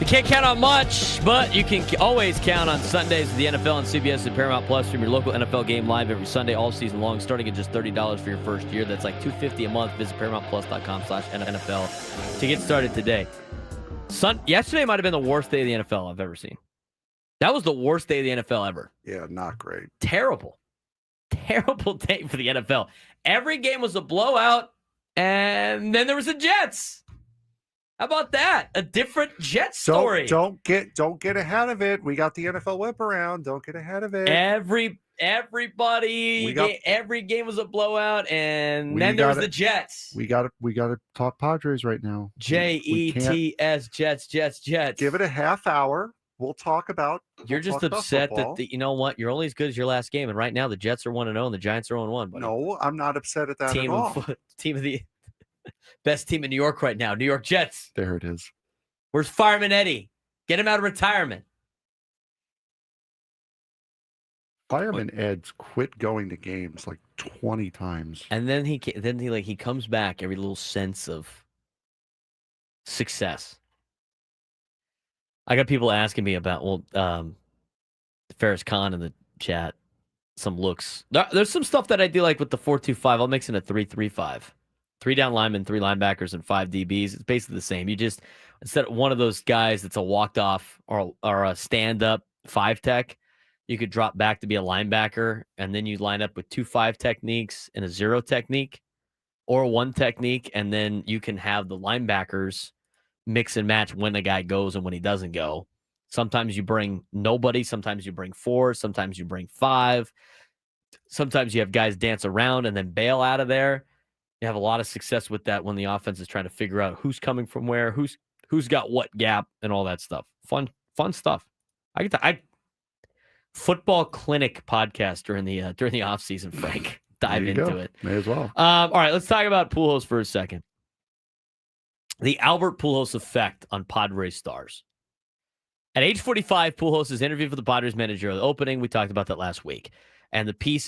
You can't count on much, but you can always count on Sundays with the NFL on CBS and Paramount Plus from your local NFL game live every Sunday all season long, starting at just $30 for your first year. That's like $250 a month. Visit ParamountPlus.com/NFL to get started today. Yesterday might have been the worst day of the NFL I've ever seen. That was the worst day of the NFL ever. Yeah, not great. Terrible. Terrible day for the NFL. Every game was a blowout, and then there was the Jets. How about that? A different Jets story. Don't get ahead of it. We got the NFL whip around. Don't get ahead of it. Every game was a blowout, and then there was the Jets. We got to talk Padres right now. Jets, Jets. Give it a half hour. We'll talk about. You're just upset that you know what? You're only as good as your last game, and right now the Jets are 1-0, and the Giants are 0-1. No, I'm not upset at that at all. Team of the best team in New York right now, New York Jets. There it is. Where's Fireman Eddie? Get him out of retirement. Fireman Ed's quit going to games like 20 times, and then he comes back every little sense of success. I got people asking me about Ferris Khan in the chat. Some looks. There's some stuff that I do like with the 4-2-5. I'll mix in a 3-3-5. 3 down linemen, 3 linebackers, and 5 DBs. It's basically the same. You just instead of one of those guys that's a walked off or a stand up 5 tech, you could drop back to be a linebacker, and then you line up with 2 5 techniques and a 0 technique, or 1 technique, and then you can have the linebackers mix and match when the guy goes and when he doesn't go. Sometimes you bring nobody. Sometimes you bring 4. Sometimes you bring 5. Sometimes you have guys dance around and then bail out of there. You have a lot of success with that when the offense is trying to figure out who's coming from where, who's got what gap, and all that stuff. Fun stuff. Football clinic podcast during the off season, Frank. Dive into it. May as well. All right, let's talk about Pujols for a second. The Albert Pujols effect on Padres stars. At age 45, Pujols is interviewed for the Padres managerial opening. We talked about that last week. And the piece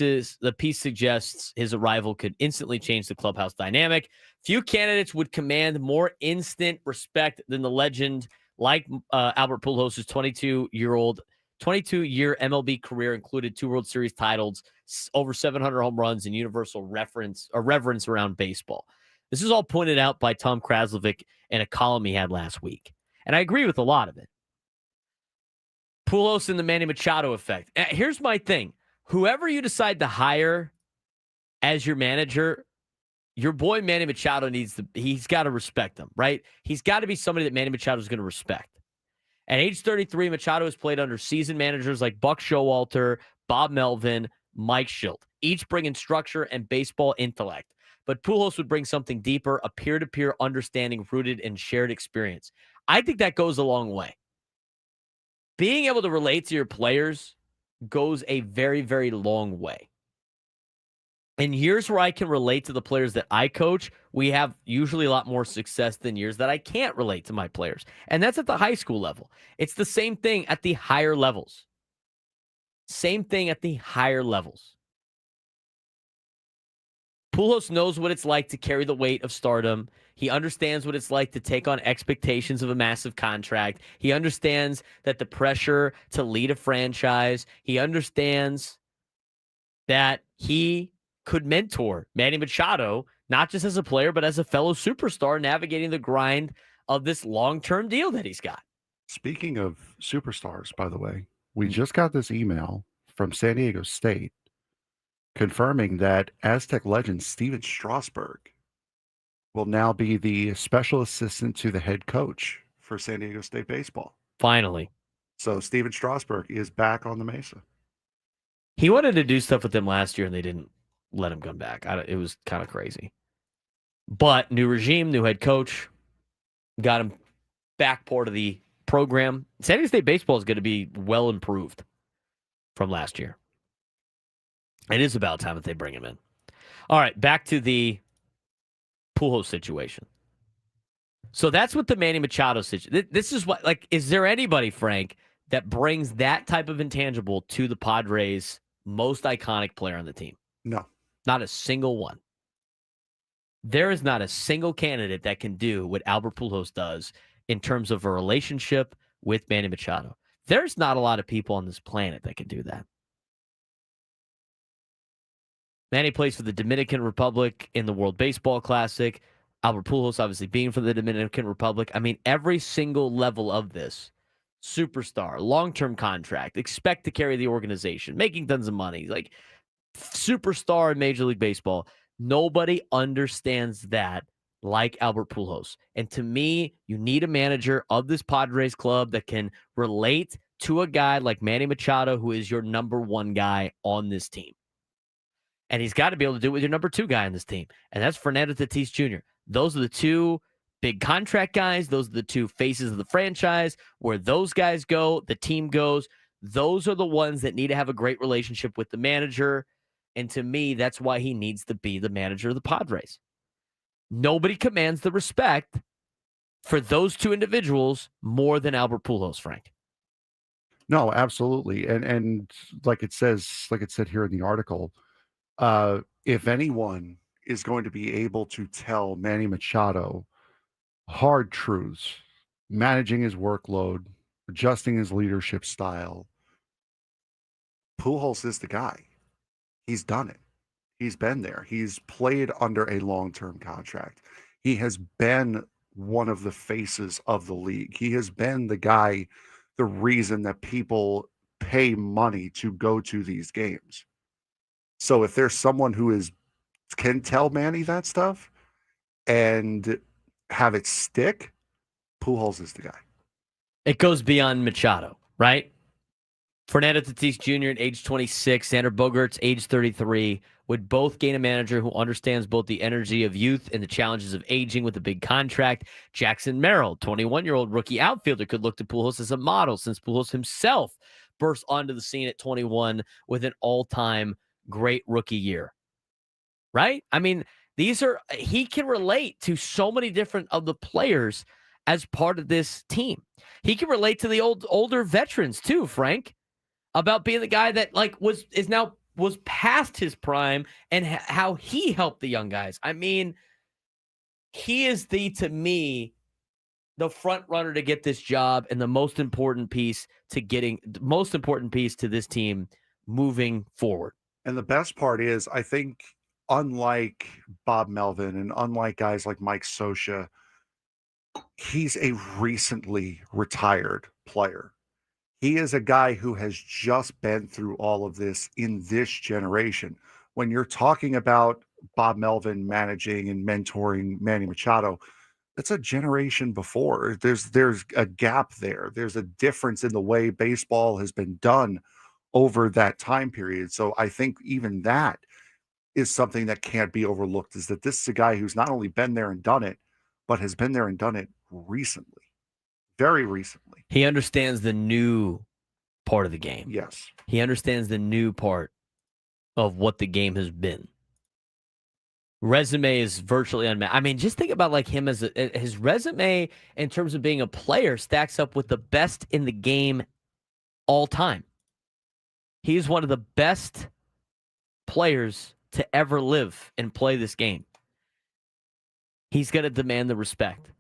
suggests his arrival could instantly change the clubhouse dynamic. Few candidates would command more instant respect than the legend like Albert Pujols' 22-year MLB career included 2 World Series titles, over 700 home runs, and universal reverence around baseball. This is all pointed out by Tom Kraslovic in a column he had last week. And I agree with a lot of it. Pujols and the Manny Machado effect. Here's my thing. Whoever you decide to hire as your manager, your boy Manny Machado he's got to respect them, right? He's got to be somebody that Manny Machado is going to respect. At age 33, Machado has played under seasoned managers like Buck Showalter, Bob Melvin, Mike Schilt, each bringing structure and baseball intellect. But Pujols would bring something deeper, a peer-to-peer understanding rooted in shared experience. I think that goes a long way. Being able to relate to your players goes a very, very long way. And years where I can relate to the players that I coach, we have usually a lot more success than years that I can't relate to my players. And that's at the high school level. It's the same thing at the higher levels. Same thing at the higher levels. Pujols knows what it's like to carry the weight of stardom. He understands what it's like to take on expectations of a massive contract. He understands that the pressure to lead a franchise. He understands that he could mentor Manny Machado, not just as a player, but as a fellow superstar navigating the grind of this long-term deal that he's got. Speaking of superstars, by the way, we just got this email from San Diego State confirming that Aztec legend Steven Strasburg will now be the special assistant to the head coach for San Diego State baseball. Finally. So Steven Strasburg is back on the Mesa. He wanted to do stuff with them last year, and they didn't let him come back. It was kind of crazy. But new regime, new head coach, got him back part of the program. San Diego State baseball is going to be well improved from last year. It is about time that they bring him in. All right, back to the Pujols situation. So that's what the Manny Machado situation. This is what, is there anybody, Frank, that brings that type of intangible to the Padres' most iconic player on the team? No. Not a single one. There is not a single candidate that can do what Albert Pujols does in terms of a relationship, with Manny Machado. There's not a lot of people on this planet that can do that. Manny plays for the Dominican Republic in the World Baseball Classic. Albert Pujols obviously being from the Dominican Republic. I mean, every single level of this, superstar, long-term contract, expect to carry the organization, making tons of money, like superstar in Major League Baseball. Nobody understands that like Albert Pujols. And to me, you need a manager of this Padres club that can relate to a guy like Manny Machado, who is your number one guy on this team. And he's got to be able to do it with your number two guy on this team. And that's Fernando Tatis Jr. Those are the two big contract guys. Those are the two faces of the franchise. Where those guys go, the team goes. Those are the ones that need to have a great relationship with the manager. And to me, that's why he needs to be the manager of the Padres. Nobody commands the respect for those two individuals more than Albert Pujols, Frank. No, absolutely. And like it said here in the article, if anyone is going to be able to tell Manny Machado hard truths, managing his workload, adjusting his leadership style, Pujols is the guy. He's done it. He's been there. He's played under a long-term contract. He has been one of the faces of the league. He has been the guy, the reason that people pay money to go to these games. So if there's someone who can tell Manny that stuff and have it stick, Pujols is the guy. It goes beyond Machado, right? Fernando Tatis Jr. at age 26, Xander Bogaerts, age 33, would both gain a manager who understands both the energy of youth and the challenges of aging with a big contract. Jackson Merrill, 21-year-old rookie outfielder, could look to Pujols as a model since Pujols himself burst onto the scene at 21 with an all-time great rookie year. Right? I mean, he can relate to so many different of the players as part of this team. He can relate to the older veterans too, Frank, about being the guy that was past his prime and how he helped the young guys. I mean, he is to me, the front runner to get this job and the most important piece to this team moving forward. And the best part is, I think, unlike Bob Melvin and unlike guys like Mike Scioscia, he's a recently retired player. He is a guy who has just been through all of this in this generation. When you're talking about Bob Melvin managing and mentoring Manny Machado, that's a generation before. There's a gap there. There's a difference in the way baseball has been done over that time period. So I think even that is something that can't be overlooked, is that this is a guy who's not only been there and done it, but has been there and done it recently, very recently. He understands the new part of the game. Yes. He understands the new part of what the game has been. Resume is virtually unmatched. I mean, just think about like him as his resume in terms of being a player stacks up with the best in the game all time. He's one of the best players to ever live and play this game. He's going to demand the respect.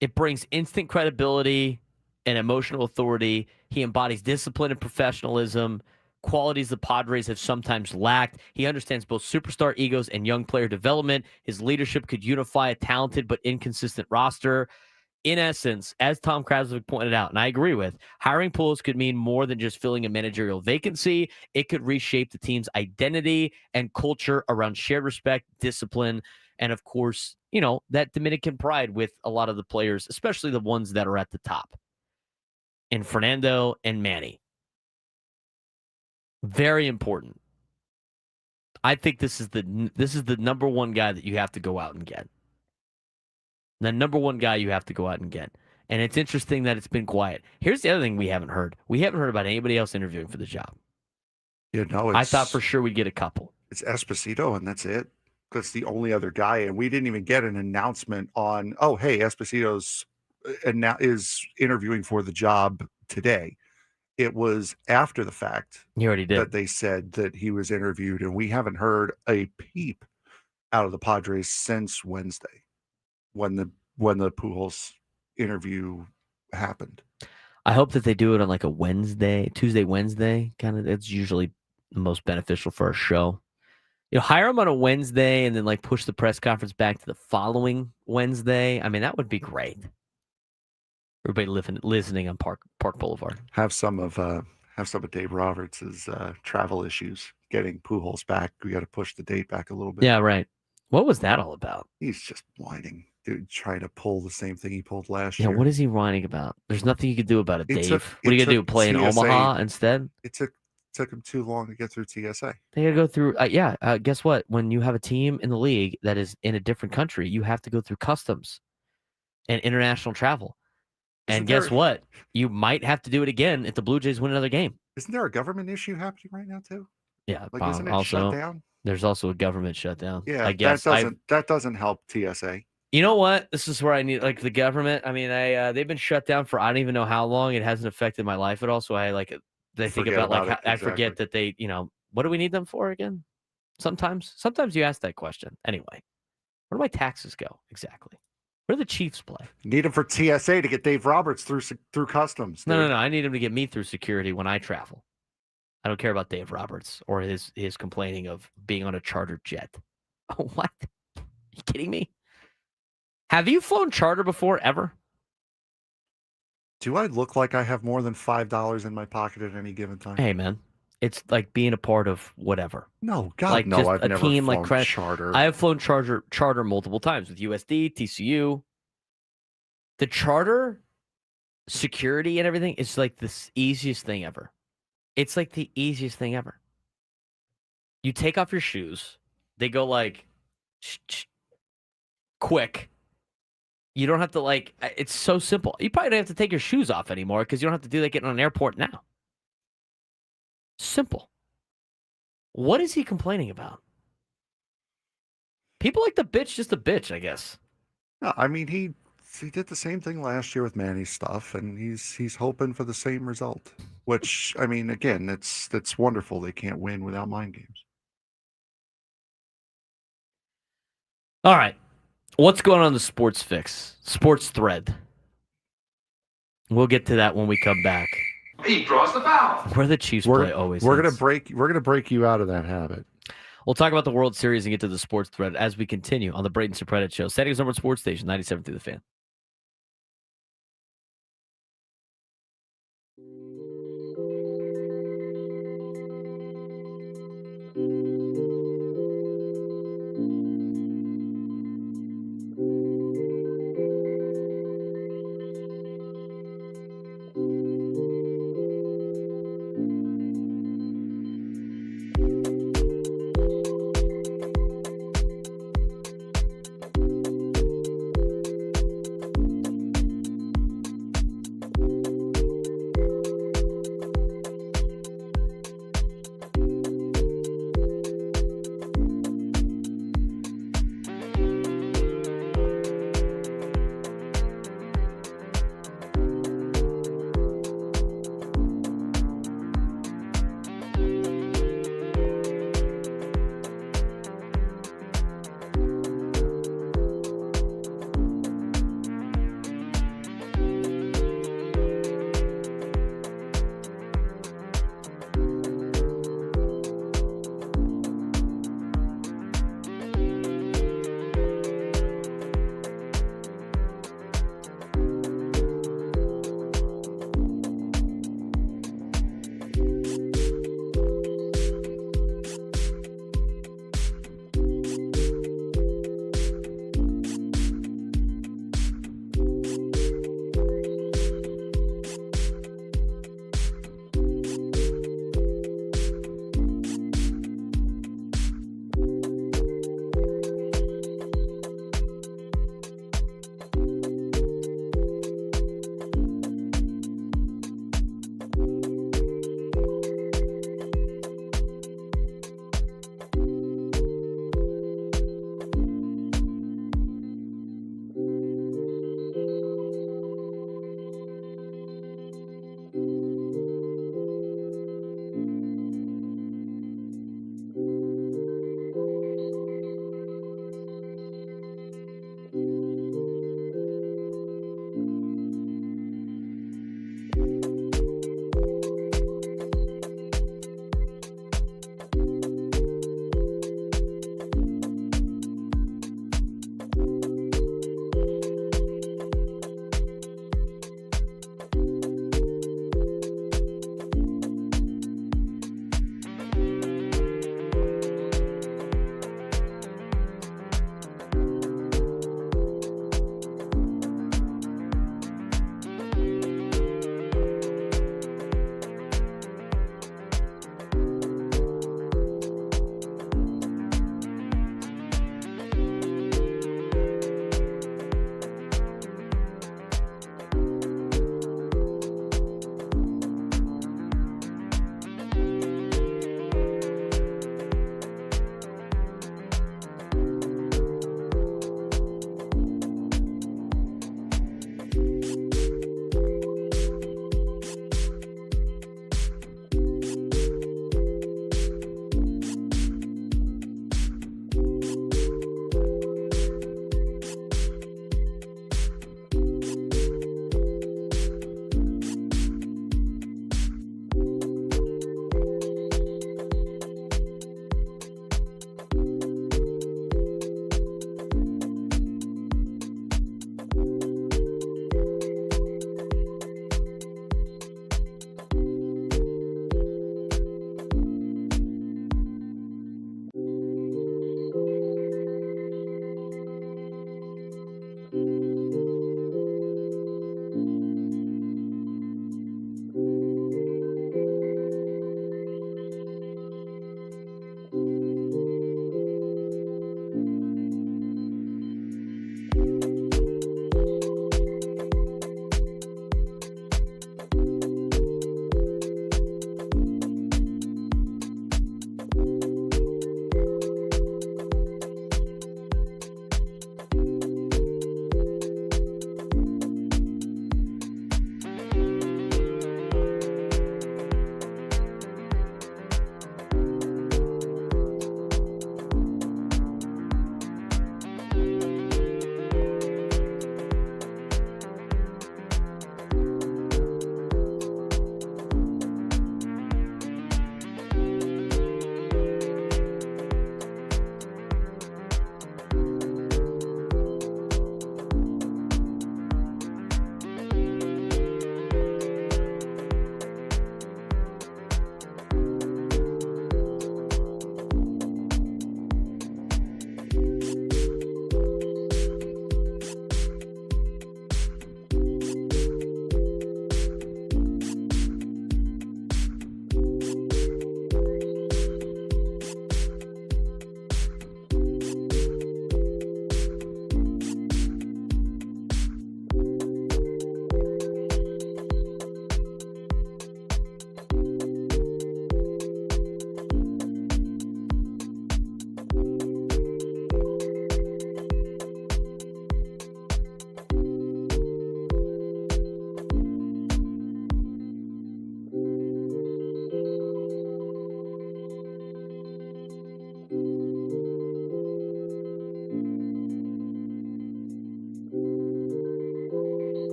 It brings instant credibility and emotional authority. He embodies discipline and professionalism, qualities the Padres have sometimes lacked. He understands both superstar egos and young player development. His leadership could unify a talented but inconsistent roster. In essence, as Tom Kraslovic pointed out, and I agree with, hiring Pujols could mean more than just filling a managerial vacancy. It could reshape the team's identity and culture around shared respect, discipline, and of course, that Dominican pride with a lot of the players, especially the ones that are at the top. In Fernando and Manny. Very important. I think this is the number one guy that you have to go out and get. The number one guy you have to go out and get. And it's interesting that it's been quiet. Here's the other thing we haven't heard. We haven't heard about anybody else interviewing for the job. I thought for sure we'd get a couple. It's Esposito, and that's it. That's the only other guy. And we didn't even get an announcement on, oh, hey, Esposito's is interviewing for the job today. It was after the fact he already did that they said that he was interviewed, and we haven't heard a peep out of the Padres since Wednesday when the Pujols interview happened. I hope that they do it on like a Tuesday, Wednesday. Kind of, it's usually the most beneficial for a show. Hire them on a Wednesday and then like push the press conference back to the following Wednesday. I mean, that would be great. Everybody listening on Park Boulevard. Have some of Dave Roberts' travel issues getting Pujols back. We got to push the date back a little bit. Yeah, right. What was that all about? He's just whining, dude, trying to pull the same thing he pulled last year. Yeah, what is he whining about? There's nothing you can do about it, It Dave. took- What are it you gonna do? took Play in TSA Omaha instead? It took him too long to get through TSA. They gotta go through. Guess what? When you have a team in the league that is in a different country, you have to go through customs and international travel. And guess what? You might have to do it again if the Blue Jays win another game. Isn't there a government issue happening right now too? Yeah, Like, isn't it also shut down? there's also a government shutdown. Yeah, I guess that doesn't help TSA. You know what? This is where I need like the government. I mean, they've been shut down for I don't even know how long. It hasn't affected my life at all. So I think Forget about like about it, I forget that they, what do we need them for again? Sometimes you ask that question. Anyway, where do my taxes go exactly? Where do the Chiefs play? Need him for TSA to get Dave Roberts through customs. No. I need him to get me through security when I travel. I don't care about Dave Roberts or his complaining of being on a charter jet. Oh, what? Are you kidding me? Have you flown charter before ever? Do I look like I have more than $5 in my pocket at any given time? Hey, man, it's like being a part of whatever. No, God, like no. just I've a never team flown like charter. I have flown charter multiple times with USD, TCU. The charter security and everything is like the easiest thing ever. It's like the easiest thing ever. You take off your shoes. They go like quick. You don't have to it's so simple. You probably don't have to take your shoes off anymore because you don't have to do that getting on an airport now. Simple. What is he complaining about? People like the bitch, just a bitch, I guess. No, I mean he did the same thing last year with Manny's stuff, and he's hoping for the same result. Which, I mean, again, that's wonderful. They can't win without mind games. All right. What's going on in the Sports Fix? Sports Thread. We'll get to that when we come back. He draws the foul. Where the Chiefs play always. We're gonna break you out of that habit. We'll talk about the World Series and get to the Sports Thread as we continue on the Braden Surprenant Show. San Diego's number one sports station, 97 through the Fan.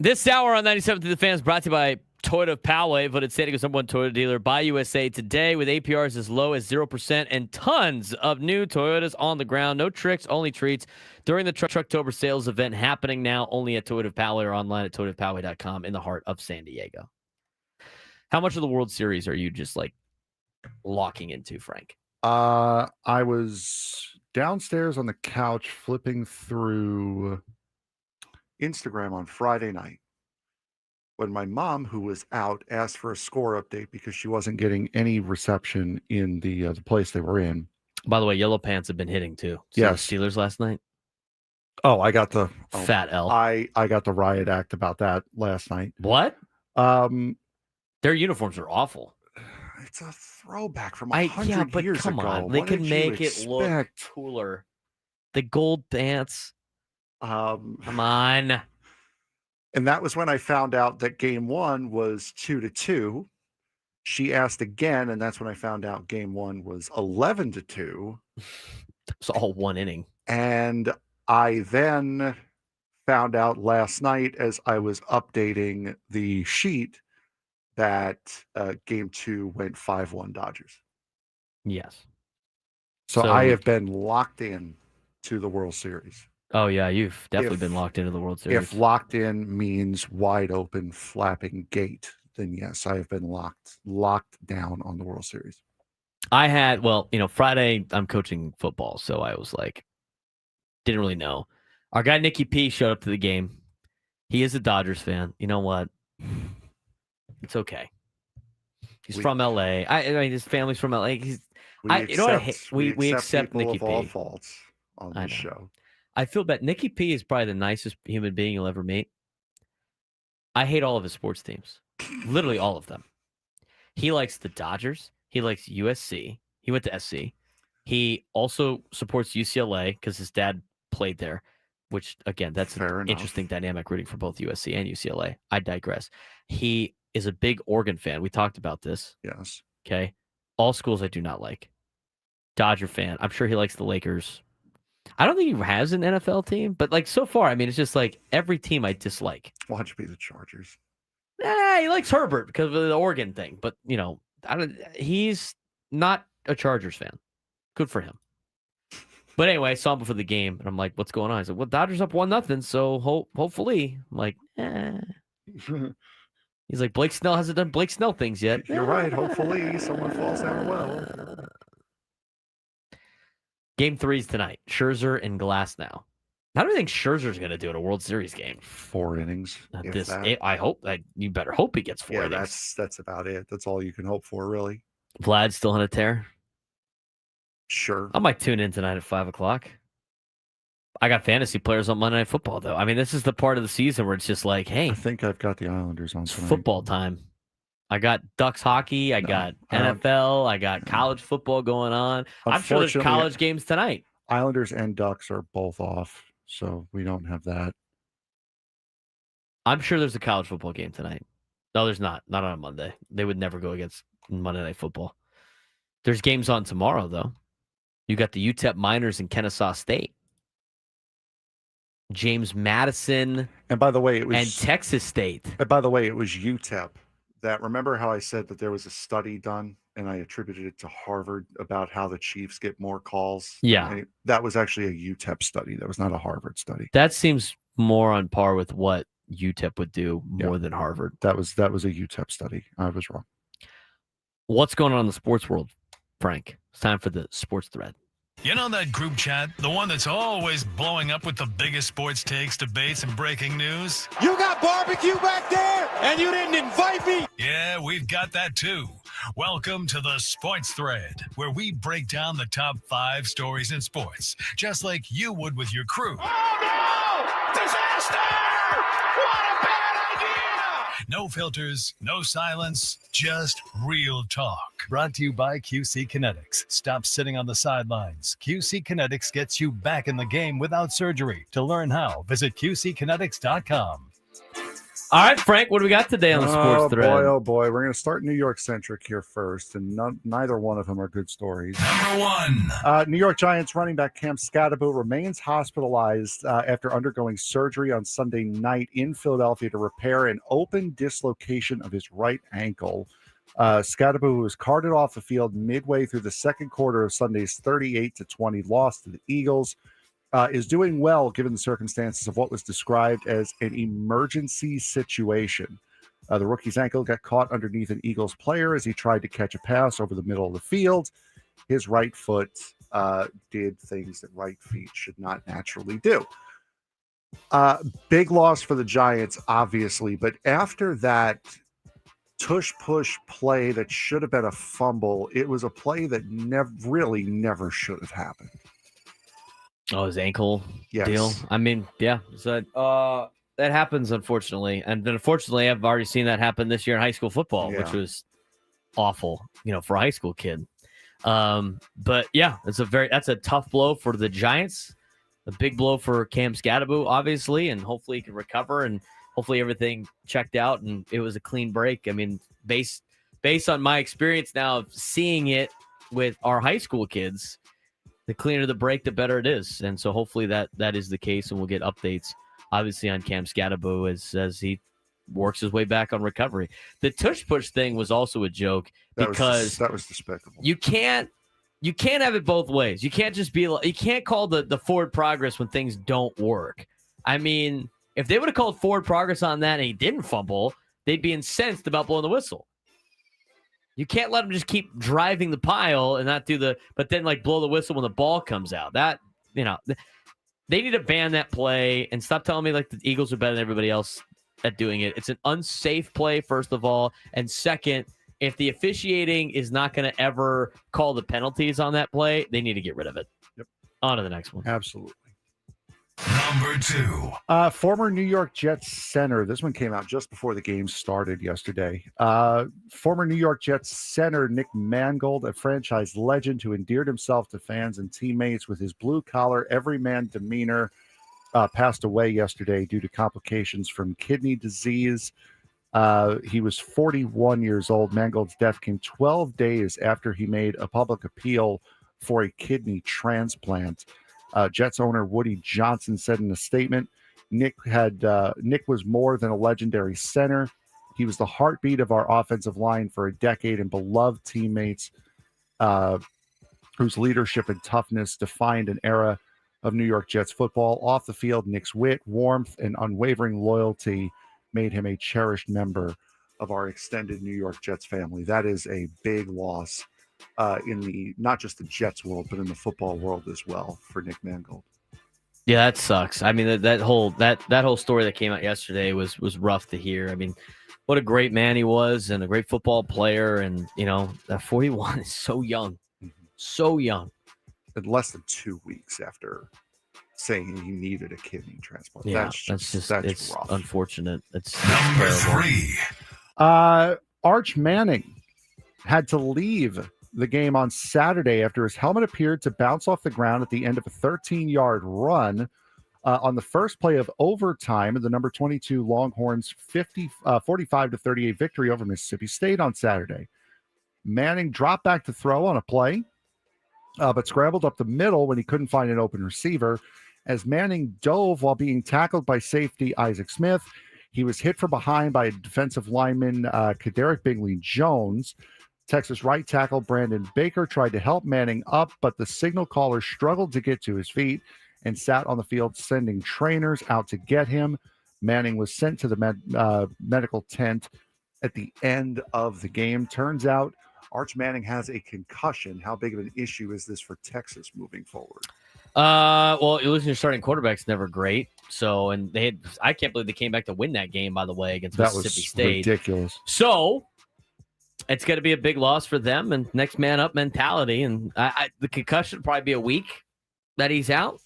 This hour on 97 to the Fans brought to you by Toyota of Poway, voted San Diego's #1 Toyota dealer by USA Today with APRs as low as 0% and tons of new Toyotas on the ground. No tricks, only treats during the Trucktober sales event happening now only at Toyota of Poway or online at toyotaofpoway.com in the heart of San Diego. How much of the World Series are you just like locking into, Frank? I was downstairs on the couch flipping through Instagram on Friday night when my mom, who was out, asked for a score update because she wasn't getting any reception in the place they were in. By the way, Yellow Pants have been hitting too. Yes. Steelers last night. Oh, I got the Fat L. I got the riot act about that last night. What? Their uniforms are awful. It's a throwback from 100 years come ago. on. They What can did make you it look expect? cooler. The gold pants. Come on. And that was when I found out that game one was 2-2. She asked again, and that's when I found out game one was 11-2. It's all one inning. And I then found out last night as I was updating the sheet that game two went 5-1 Dodgers. Yes. So I have been locked in to the World Series. Oh, yeah, you've definitely been locked into the World Series. If locked in means wide open, flapping gate, then yes, I have been locked down on the World Series. I had, Friday I'm coaching football, so I was like, didn't really know. Our guy Nicky P showed up to the game. He is a Dodgers fan. You know what? It's okay. He's from LA. I mean, his family's from LA. We accept Nicky P. All faults on this show. I feel bad. Nicky P is probably the nicest human being you'll ever meet. I hate all of his sports teams. Literally all of them. He likes the Dodgers. He likes USC. He went to SC. He also supports UCLA because his dad played there, which, again, that's an interesting dynamic rooting for both USC and UCLA. I digress. He is a big Oregon fan. We talked about this. Yes. Okay. All schools I do not like. Dodger fan. I'm sure he likes the Lakers. I don't think he has an NFL team, but like so far, I mean, it's just like every team I dislike. Why don't you be the Chargers? He likes Herbert because of the Oregon thing, but he's not a Chargers fan. Good for him. But anyway, I saw him before the game, and I'm like, "What's going on?" I said, "Well, Dodgers up 1-0, so hopefully." I'm like, He's like, Blake Snell hasn't done Blake Snell things yet. You're right. Hopefully, someone falls down well. Game 3's tonight. Scherzer and Glasnow. How do you think Scherzer's going to do in a World Series game? 4 innings. I hope that you better hope he gets 4 innings. Yeah, that's about it. That's all you can hope for, really. Vlad's still on a tear. Sure. I might tune in tonight at 5:00. I got fantasy players on Monday Night Football, though. I mean, this is the part of the season where it's just like, hey, I think I've got the Islanders on tonight. Football time. I got Ducks hockey. I got NFL. I got college football going on. I'm sure there's college games tonight. Islanders and Ducks are both off, so we don't have that. I'm sure there's a college football game tonight. No, there's not. Not on a Monday. They would never go against Monday Night Football. There's games on tomorrow, though. You got the UTEP Miners and Kennesaw State. James Madison. And by the way, it was and Texas State. And by the way, it was UTEP. Remember how I said that there was a study done and I attributed it to Harvard about how the Chiefs get more calls? Yeah. That was actually a UTEP study. That was not a Harvard study. That seems more on par with what UTEP would do more than Harvard. That was a UTEP study. I was wrong. What's going on in the sports world, Frank? It's time for the sports thread. You know that group chat? The one that's always blowing up with the biggest sports takes, debates, and breaking news? You got barbecue back there, and you didn't invite me? Yeah, we've got that too. Welcome to the Sports Thread, where we break down the top 5 stories in sports, just like you would with your crew. Oh, no! Disaster! What a bad idea! No filters, no silence, just real talk. Brought to you by QC Kinetics. Stop sitting on the sidelines. QC Kinetics gets you back in the game without surgery. To learn how, visit QCkinetics.com. All right, Frank, what do we got today on the sports thread? Oh boy. We're going to start New York centric here first, and neither one of them are good stories. Number 1. New York Giants running back Cam Scadaboo remains hospitalized after undergoing surgery on Sunday night in Philadelphia to repair an open dislocation of his right ankle. Scadaboo was carted off the field midway through the second quarter of Sunday's 38-20 loss to the Eagles. Is doing well given the circumstances of what was described as an emergency situation. The rookie's ankle got caught underneath an Eagles player as he tried to catch a pass over the middle of the field. His right foot did things that right feet should not naturally do. Big loss for the Giants, obviously, but after that tush-push play that should have been a fumble, it was a play that never should have happened. Oh, his ankle Yes. deal. I mean, yeah. So, that happens, unfortunately. And unfortunately, I've already seen that happen this year in high school football, which was awful, for a high school kid. But yeah, that's a tough blow for the Giants. A big blow for Cam Scadaboo, obviously, and hopefully he can recover and hopefully everything checked out and it was a clean break. I mean, based on my experience now of seeing it with our high school kids, the cleaner the break, the better it is. And so hopefully that is the case, and we'll get updates, obviously, on Cam Scadaboo as he works his way back on recovery. The tush-push thing was also a joke because that was despicable. You can't have it both ways. You can't just be like, you can't call the forward progress when things don't work. I mean, if they would have called forward progress on that and he didn't fumble, they'd be incensed about blowing the whistle. You can't let them just keep driving the pile and not but then blow the whistle when the ball comes out. That, they need to ban that play and stop telling me the Eagles are better than everybody else at doing it. It's an unsafe play, first of all. And second, if the officiating is not going to ever call the penalties on that play, they need to get rid of it. Yep. On to the next one. Absolutely. Number 2. Former New York Jets center. This one came out just before the game started yesterday. Former New York Jets center Nick Mangold, a franchise legend who endeared himself to fans and teammates with his blue-collar, everyman demeanor, passed away yesterday due to complications from kidney disease. He was 41 years old. Mangold's death came 12 days after he made a public appeal for a kidney transplant. Jets owner Woody Johnson said in a statement, Nick was more than a legendary center. He was the heartbeat of our offensive line for a decade and beloved teammates whose leadership and toughness defined an era of New York Jets football. Off the field, Nick's wit, warmth, and unwavering loyalty made him a cherished member of our extended New York Jets family. That is a big loss in not just the Jets world, but in the football world as well for Nick Mangold. Yeah, that sucks. I mean, that whole story that came out yesterday was rough to hear. I mean, what a great man he was and a great football player. And, that 41 is so young, so young. In less than 2 weeks after saying he needed a kidney transplant. Yeah, that's rough. Unfortunate. It's Number terrible. 3. Arch Manning had to leave the game on Saturday after his helmet appeared to bounce off the ground at the end of a 13-yard run on the first play of overtime in the number 22 Longhorns 45-38 victory over Mississippi State on Saturday. Manning dropped back to throw on a play, but scrambled up the middle when he couldn't find an open receiver. As Manning dove while being tackled by safety Isaac Smith, he was hit from behind by a defensive lineman, Kaderick Bingley-Jones. Texas right tackle Brandon Baker tried to help Manning up, but the signal caller struggled to get to his feet and sat on the field, sending trainers out to get him. Manning was sent to the medical tent at the end of the game. Turns out Arch Manning has a concussion. How big of an issue is this for Texas moving forward? Well, losing your starting quarterback's never great. So, and I can't believe they came back to win that game, by the way, against Mississippi State. Ridiculous. So it's going to be a big loss for them and next man up mentality. And the concussion will probably be a week that he's out,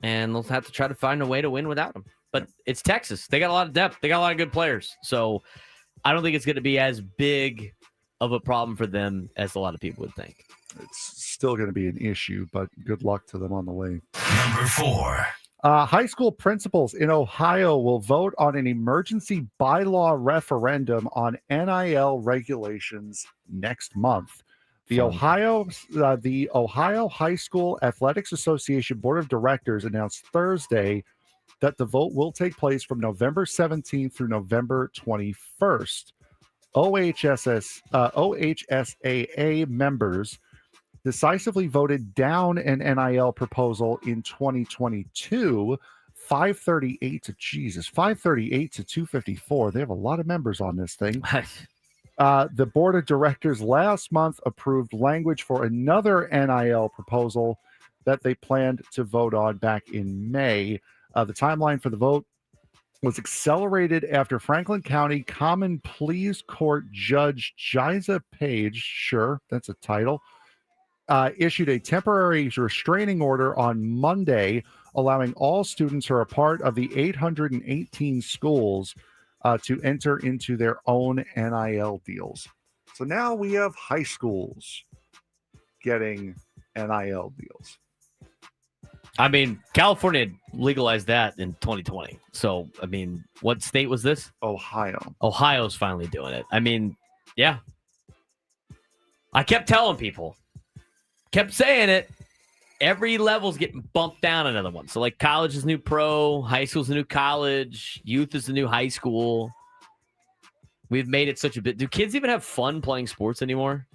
and they'll have to try to find a way to win without him. But it's Texas. They got a lot of depth. They got a lot of good players. So I don't think it's going to be as big of a problem for them as a lot of people would think. It's still going to be an issue, but good luck to them on the way. Number 4. High school principals in Ohio will vote on an emergency bylaw referendum on NIL regulations next month. The Ohio High School Athletics Association Board of Directors announced Thursday that the vote will take place from November 17th through November 21st. OHSAA members decisively voted down an NIL proposal in 2022, 538 to 254. They have a lot of members on this thing. The board of directors last month approved language for another NIL proposal that they planned to vote on back in May. The timeline for the vote was accelerated after Franklin County Common Pleas Court Judge Jiza Page, sure, that's a title, issued a temporary restraining order on Monday, allowing all students who are a part of the 818 schools to enter into their own NIL deals. So now we have high schools getting NIL deals. I mean, California legalized that in 2020. So, I mean, what state was this? Ohio. Ohio's finally doing it. I mean, yeah. I kept telling people, kept saying it. Every level's getting bumped down another one. So, like, college is the new pro, high school's the new college, youth is the new high school. We've made it such a bit. Do kids even have fun playing sports anymore?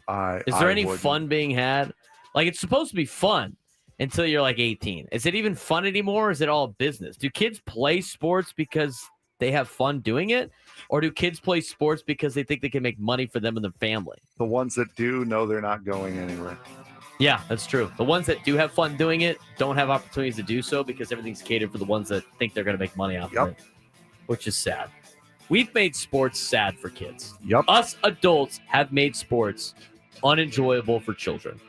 Is there any fun being had? Like, it's supposed to be fun until you're like 18. Is it even fun anymore? Or is it all business? Do kids play sports because they have fun doing it? Or do kids play sports because they think they can make money for them and their family? The ones that do know they're not going anywhere. Yeah, that's true. The ones that do have fun doing it don't have opportunities to do so because everything's catered for the ones that think they're going to make money off of it, which is sad. We've made sports sad for kids. Yep. Us adults have made sports unenjoyable for children.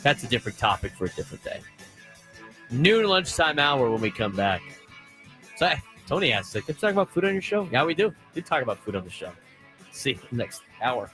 That's a different topic for a different day. Noon lunchtime hour when we come back. So, Tony asked, "Can you talk about food on your show?" Yeah, we do. We talk about food on the show. See you next hour.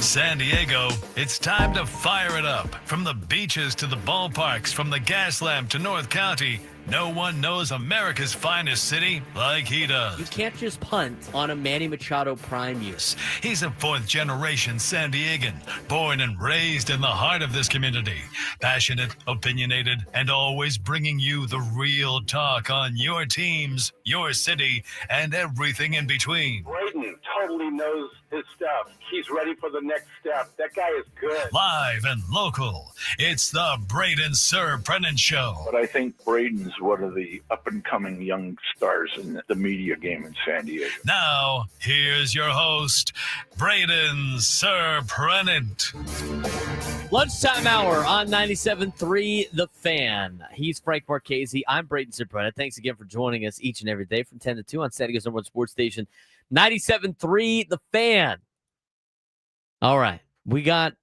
San Diego, it's time to fire it up. From the beaches to the ballparks, from the Gaslamp to North County, no one knows America's finest city like he does. You can't just punt on a Manny Machado prime year. He's a fourth-generation San Diegan, born and raised in the heart of this community. Passionate, opinionated, and always bringing you the real talk on your teams, your city, and everything in between. Braden totally knows his stuff. He's ready for the next step. That guy is good. Live and local, it's the Braden Surprenant Show. But I think Braden's one of the up-and-coming young stars in the media game in San Diego. Now, here's your host, Braden Surprenant. Lunchtime hour on 97.3 The Fan. He's Frank Marchese. I'm Braden Surprenant. Thanks again for joining us each and every day from 10 to 2 on San Diego's number one sports station, 97.3 The Fan. All right, we got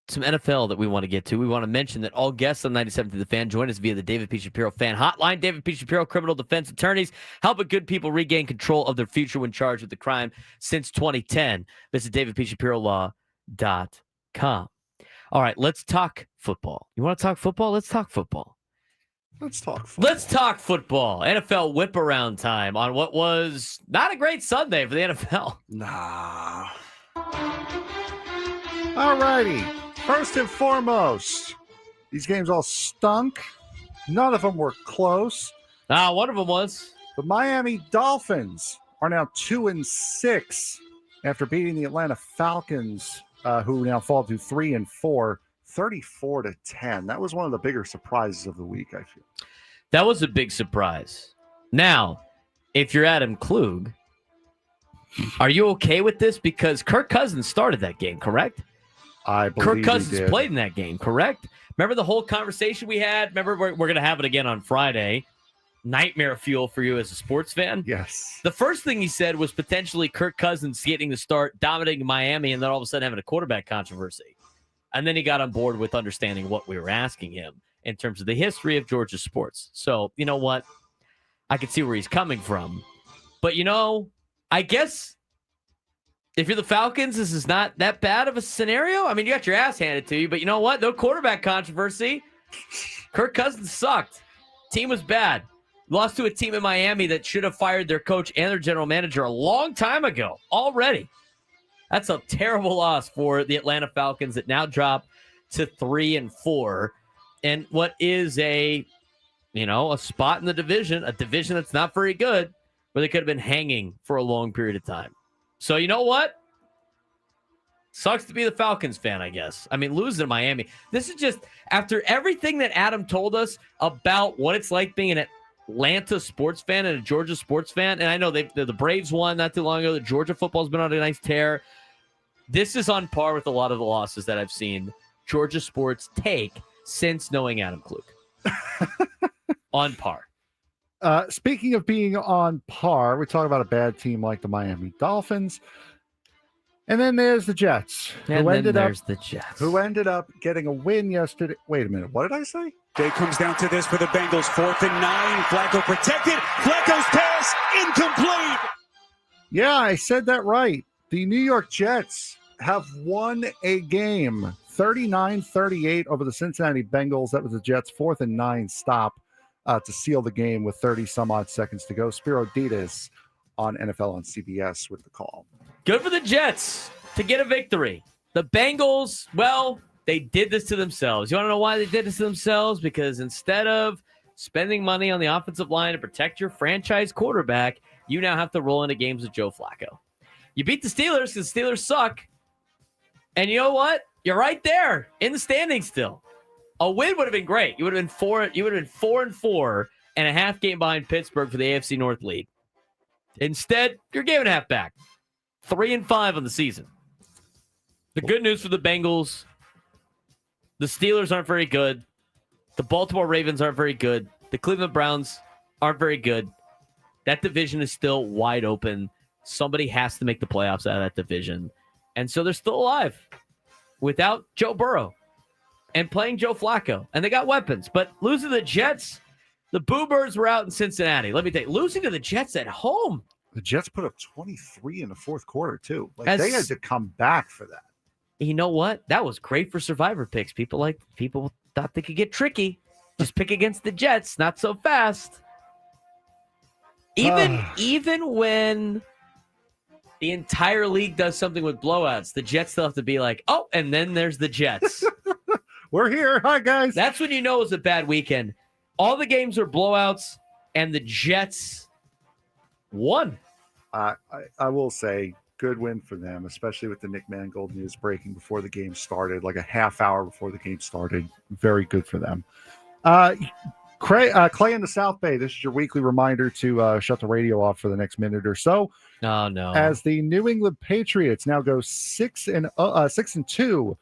some NFL that we want to get to. We want to mention that all guests on 97.3 The Fan join us via the David P. Shapiro Fan Hotline. David P. Shapiro, criminal defense attorneys, helping good people regain control of their future when charged with the crime since 2010. Visit davidpshapiro.com. All right, let's talk football. You want to talk football? Let's talk football. Let's talk football. Let's talk football. NFL whip around time on what was not a great Sunday for the NFL. Nah. All righty. First and foremost, these games all stunk. None of them were close. One of them was. The Miami Dolphins are now 2-6 after beating the Atlanta Falcons, who now fall to 3-4, 34-10. That was one of the bigger surprises of the week, I feel. That was a big surprise. Now, if you're Adam Klug, are you okay with this? Because Kirk Cousins started that game, correct? I believe Kirk Cousins played in that game, correct? Remember the whole conversation we had? Remember, we're going to have it again on Friday. Nightmare fuel for you as a sports fan? Yes. The first thing he said was potentially Kirk Cousins getting the start, dominating Miami, and then all of a sudden having a quarterback controversy. And then he got on board with understanding what we were asking him in terms of the history of Georgia sports. So, you know what? I can see where he's coming from. But, I guess if you're the Falcons, this is not that bad of a scenario. I mean, you got your ass handed to you, but you know what? No quarterback controversy. Kirk Cousins sucked. Team was bad. Lost to a team in Miami that should have fired their coach and their general manager a long time ago already. That's a terrible loss for the Atlanta Falcons that now drop to 3-4. And what is a spot in the division, a division that's not very good, where they could have been hanging for a long period of time. So you know what? Sucks to be the Falcons fan, I guess. I mean, losing to Miami. This is just, after everything that Adam told us about what it's like being an Atlanta sports fan and a Georgia sports fan, and I know the Braves won not too long ago. The Georgia football's been on a nice tear. This is on par with a lot of the losses that I've seen Georgia sports take since knowing Adam Klug. On par. Speaking of being on par, we talk about a bad team like the Miami Dolphins. And then there's the Jets. Who ended up getting a win yesterday. Wait a minute. What did I say? Day comes down to this for the Bengals. 4th and 9. Flacco protected. Flacco's pass incomplete. Yeah, I said that right. The New York Jets have won a game 39-38 over the Cincinnati Bengals. That was the Jets' 4th and 9 stop to seal the game with 30 some odd seconds to go. Spiro Ditas on NFL on CBS with the call. Good for the Jets to get a victory. The Bengals, well, they did this to themselves. You want to know why they did this to themselves? Because instead of spending money on the offensive line to protect your franchise quarterback, you now have to roll into games with Joe Flacco. You beat the Steelers because the Steelers suck. And you know what? You're right there in the standings still. A win would have been great. You would have been 4-4 and a half game behind Pittsburgh for the AFC North lead. Instead, you're a game and a half back. 3-5 on the season. The good news for the Bengals, the Steelers aren't very good. The Baltimore Ravens aren't very good. The Cleveland Browns aren't very good. That division is still wide open. Somebody has to make the playoffs out of that division. And so they're still alive without Joe Burrow and playing Joe Flacco. And they got weapons. But losing to the Jets, the Boo Birds were out in Cincinnati. Let me tell you, losing to the Jets at home. The Jets put up 23 in the fourth quarter, too. Like, As- they had to come back for that. You know what? That was great for survivor picks. People thought they could get tricky. Just pick against the Jets, not so fast. Even when the entire league does something with blowouts, the Jets still have to be like, oh, and then there's the Jets. We're here. Hi, guys. That's when you know it's a bad weekend. All the games are blowouts, and the Jets won. I will say, good win for them, especially with the Nick Mangold news breaking before the game started, like a half hour before the game started. Very good for them. Clay in the South Bay, this is your weekly reminder to shut the radio off for the next minute or so. Oh, no. As the New England Patriots now go 6-2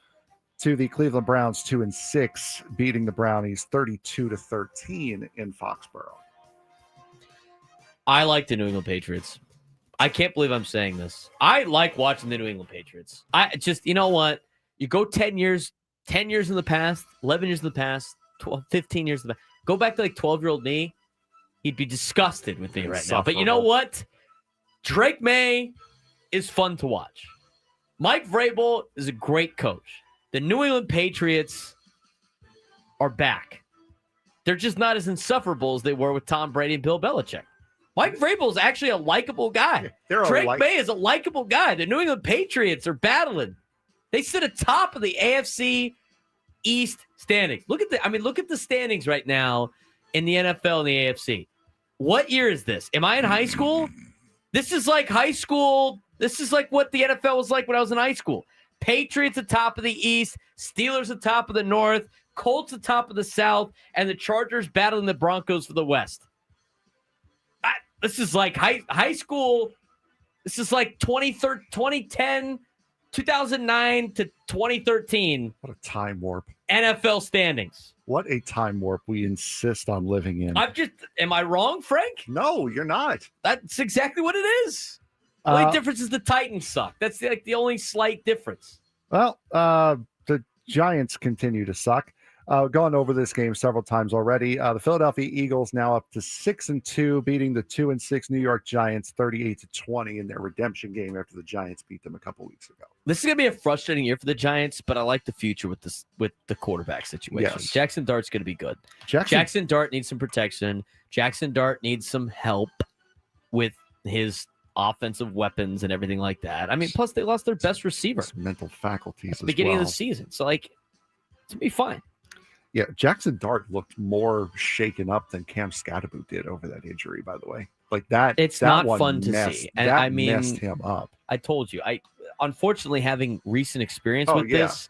to the Cleveland Browns 2-6, beating the Brownies 32-13 in Foxborough. I like the New England Patriots. I can't believe I'm saying this. I like watching the New England Patriots. I just, you know what? You go 10 years in the past, 11 years in the past, 12, 15 years in the past. Go back to like 12-year-old me. He'd be disgusted with me right now. But you know what? Drake May is fun to watch. Mike Vrabel is a great coach. The New England Patriots are back. They're just not as insufferable as they were with Tom Brady and Bill Belichick. Mike Vrabel is actually a likable guy. Drake May is a likable guy. The New England Patriots are battling. They sit atop of the AFC East standings. Look at the standings right now in the NFL and the AFC. What year is this? Am I in high school? This is like high school. This is like what the NFL was like when I was in high school. Patriots atop of the East, Steelers atop of the North, Colts atop of the South, and the Chargers battling the Broncos for the West. This is like high school. This is like 2010, 2009 to 2013. What a time warp. NFL standings. What a time warp we insist on living in. Am I wrong, Frank? No, you're not. That's exactly what it is. The only difference is the Titans suck. That's like the only slight difference. Well, the Giants continue to suck. Gone over this game several times already. The Philadelphia Eagles now up to 6-2, beating the 2-6 New York Giants 38-20 in their redemption game after the Giants beat them a couple weeks ago. This is gonna be a frustrating year for the Giants, but I like the future with the quarterback situation. Yes. Jackson Dart's gonna be good. Jackson Dart needs some protection. Jackson Dart needs some help with his offensive weapons and everything like that. I mean, plus they lost their best receiver. His mental faculties at the beginning of the season. So like, it's gonna be fine. Yeah, Jackson Dart looked more shaken up than Cam Scatterboot did over that injury, by the way. Like that. It's that not one fun to messed, see. And that I mean, messed him up. I told you, unfortunately having recent experience with this,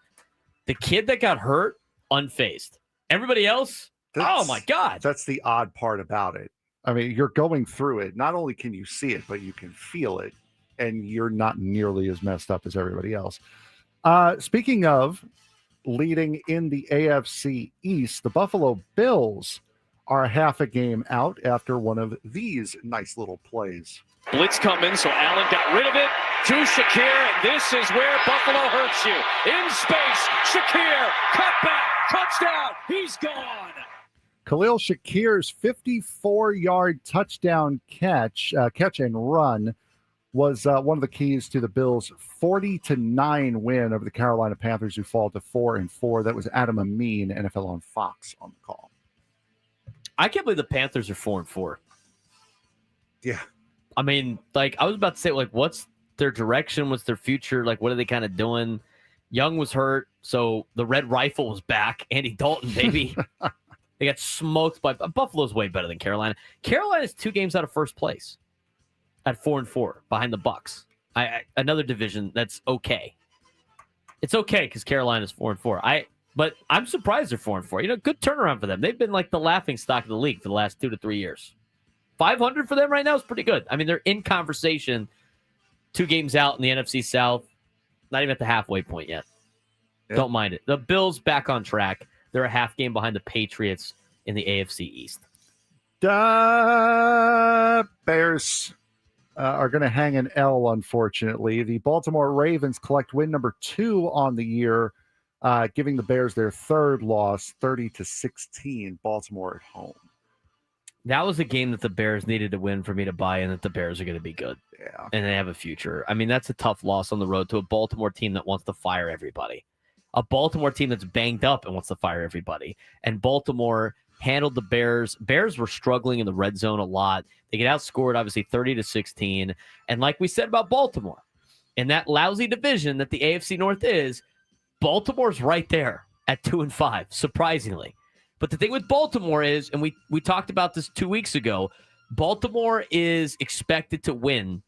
the kid that got hurt, unfazed. Everybody else, oh my God. That's the odd part about it. I mean, you're going through it. Not only can you see it, but you can feel it. And you're not nearly as messed up as everybody else. Speaking of leading in the AFC East, the Buffalo Bills are half a game out after one of these nice little plays. Blitz coming, so Allen got rid of it to Shakir, and this is where Buffalo hurts you. In space, Shakir, cut back, touchdown, he's gone. Khalil Shakir's 54-yard touchdown catch and run was one of the keys to the Bills' 40-9 win over the Carolina Panthers, who fall to 4-4. That was Adam Amin, NFL on Fox, on the call. I can't believe the Panthers are 4-4. Yeah. I mean, like, I was about to say, like, what's their direction? What's their future? Like, what are they kind of doing? Young was hurt, so the Red Rifle was back. Andy Dalton, baby. They got smoked by Buffalo's way better than Carolina. Carolina's 2 games out of first place at 4-4 behind the Bucks. Another division that's okay. It's okay because Carolina's 4-4. But I'm surprised they're 4-4. You know, good turnaround for them. They've been like the laughing stock of the league for the last 2 to 3 years. 500 for them right now is pretty good. I mean, they're in conversation. 2 games out in the NFC South. Not even at the halfway point yet. Yep. Don't mind it. The Bills back on track. They're a half game behind the Patriots in the AFC East. Bears are going to hang an L, unfortunately. The Baltimore Ravens collect win number 2 on the year, giving the Bears their 3rd loss, 30-16, Baltimore at home. That was a game that the Bears needed to win for me to buy in that the Bears are going to be good. Yeah. And they have a future. I mean, that's a tough loss on the road to a Baltimore team that wants to fire everybody. A Baltimore team that's banged up and wants to fire everybody. And Baltimore handled the Bears. Bears were struggling in the red zone a lot. They get outscored, obviously, 30-16. And like we said about Baltimore, in that lousy division that the AFC North is, Baltimore's right there at 2-5, surprisingly. But the thing with Baltimore is, and we talked about this 2 weeks ago, Baltimore is expected to win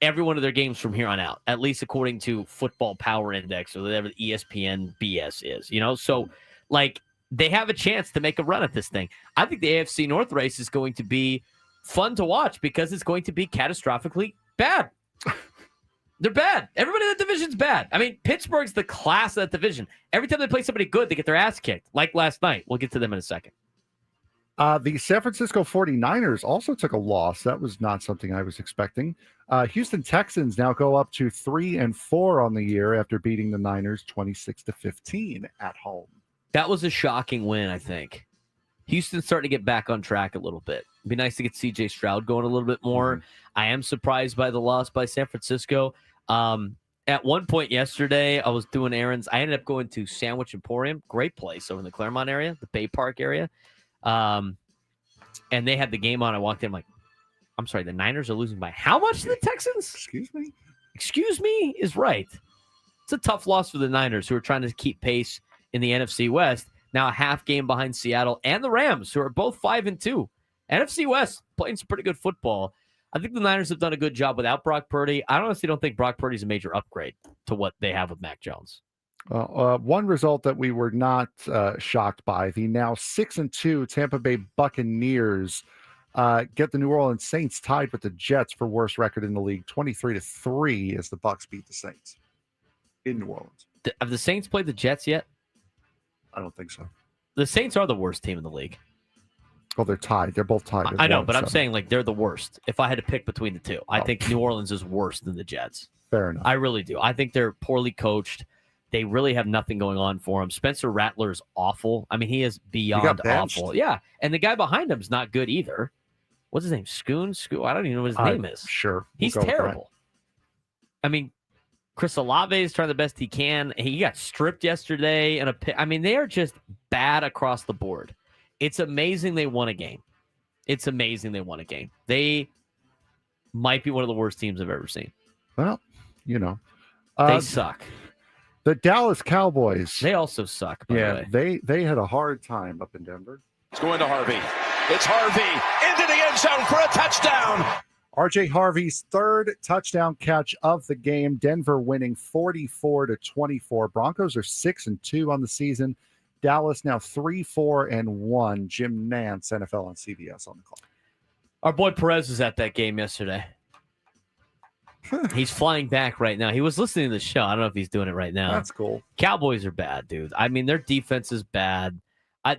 every one of their games from here on out, at least according to Football Power Index or whatever the ESPN BS is, So, like, they have a chance to make a run at this thing. I think the AFC North race is going to be fun to watch because it's going to be catastrophically bad. They're bad. Everybody in that division's bad. I mean, Pittsburgh's the class of that division. Every time they play somebody good, they get their ass kicked, like last night. We'll get to them in a second. The San Francisco 49ers also took a loss. That was not something I was expecting. Houston Texans now go up to 3-4 on the year after beating the Niners 26-15 at home. That was a shocking win, I think. Houston's starting to get back on track a little bit. It'd be nice to get C.J. Stroud going a little bit more. I am surprised by the loss by San Francisco. At one point yesterday, I was doing errands. I ended up going to Sandwich Emporium, great place over in the Claremont area, the Bay Park area. And they had the game on. I walked in, I'm like, I'm sorry, the Niners are losing by how much to the Texans? Excuse me? Excuse me is right. It's a tough loss for the Niners, who are trying to keep pace in the NFC West. Now a half game behind Seattle and the Rams, who are both 5-2. NFC West playing some pretty good football. I think the Niners have done a good job without Brock Purdy. I honestly don't think Brock Purdy's a major upgrade to what they have with Mac Jones. One result that we were not shocked by, the now 6-2 Tampa Bay Buccaneers get the New Orleans Saints tied with the Jets for worst record in the league, 23-3, as the Bucs beat the Saints in New Orleans. Have the Saints played the Jets yet? I don't think so. The Saints are the worst team in the league. Well, they're tied. They're both tied. I know, but I'm saying, like, they're the worst. If I had to pick between the two, I think New Orleans is worse than the Jets. Fair enough. I really do. I think they're poorly coached. They really have nothing going on for them. Spencer Rattler is awful. I mean, he is beyond awful. Yeah, and the guy behind him is not good either. What's his name? Schoon? I don't even know what his name is. Sure. He's terrible. I mean, Chris Olave is trying the best he can. He got stripped yesterday. I mean, they are just bad across the board. It's amazing they won a game. They might be one of the worst teams I've ever seen. Well, they suck. The Dallas Cowboys. They also suck, by the way. They had a hard time up in Denver. It's going to Harvey. It's Harvey into the end zone for a touchdown. R.J. Harvey's third touchdown catch of the game. Denver winning 44-24. Broncos are 6-2 on the season. Dallas now 3-4-1. Jim Nantz, NFL on CBS on the call. Our boy Perez was at that game yesterday. He's flying back right now. He was listening to the show. I don't know if he's doing it right now. That's cool. Cowboys are bad, dude. I mean, their defense is bad.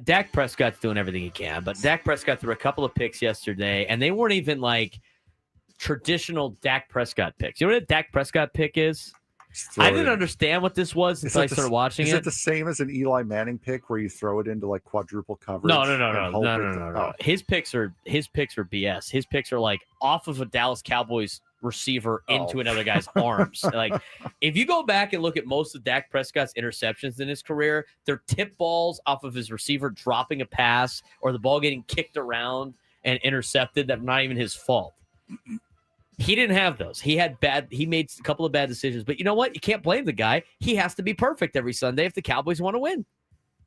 Dak Prescott's doing everything he can, but Dak Prescott threw a couple of picks yesterday, and they weren't even like traditional Dak Prescott picks. You know what a Dak Prescott pick is? I didn't understand what this was until I started watching it. Is it the same as an Eli Manning pick where you throw it into like quadruple coverage? No. His picks are BS. His picks are like off of a Dallas Cowboys receiver into another guy's arms. Like, if you go back and look at most of Dak Prescott's interceptions in his career, they're tip balls off of his receiver dropping a pass or the ball getting kicked around and intercepted that are not even his fault. He didn't have those. He made a couple of bad decisions, but you know what? You can't blame the guy. He has to be perfect every Sunday if the Cowboys want to win.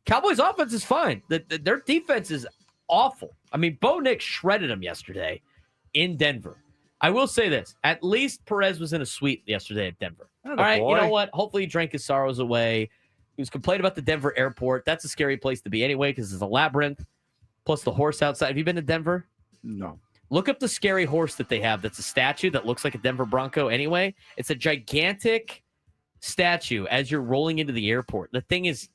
Cowboys offense is fine. Their defense is awful. I mean, Bo Nix shredded them yesterday in Denver. I will say this. At least Perez was in a suite yesterday at Denver. All right, you know what? Hopefully he drank his sorrows away. He was complaining about the Denver airport. That's a scary place to be anyway because it's a labyrinth. Plus the horse outside. Have you been to Denver? No. Look up the scary horse that they have. That's a statue that looks like a Denver Bronco anyway. It's a gigantic statue as you're rolling into the airport. The thing is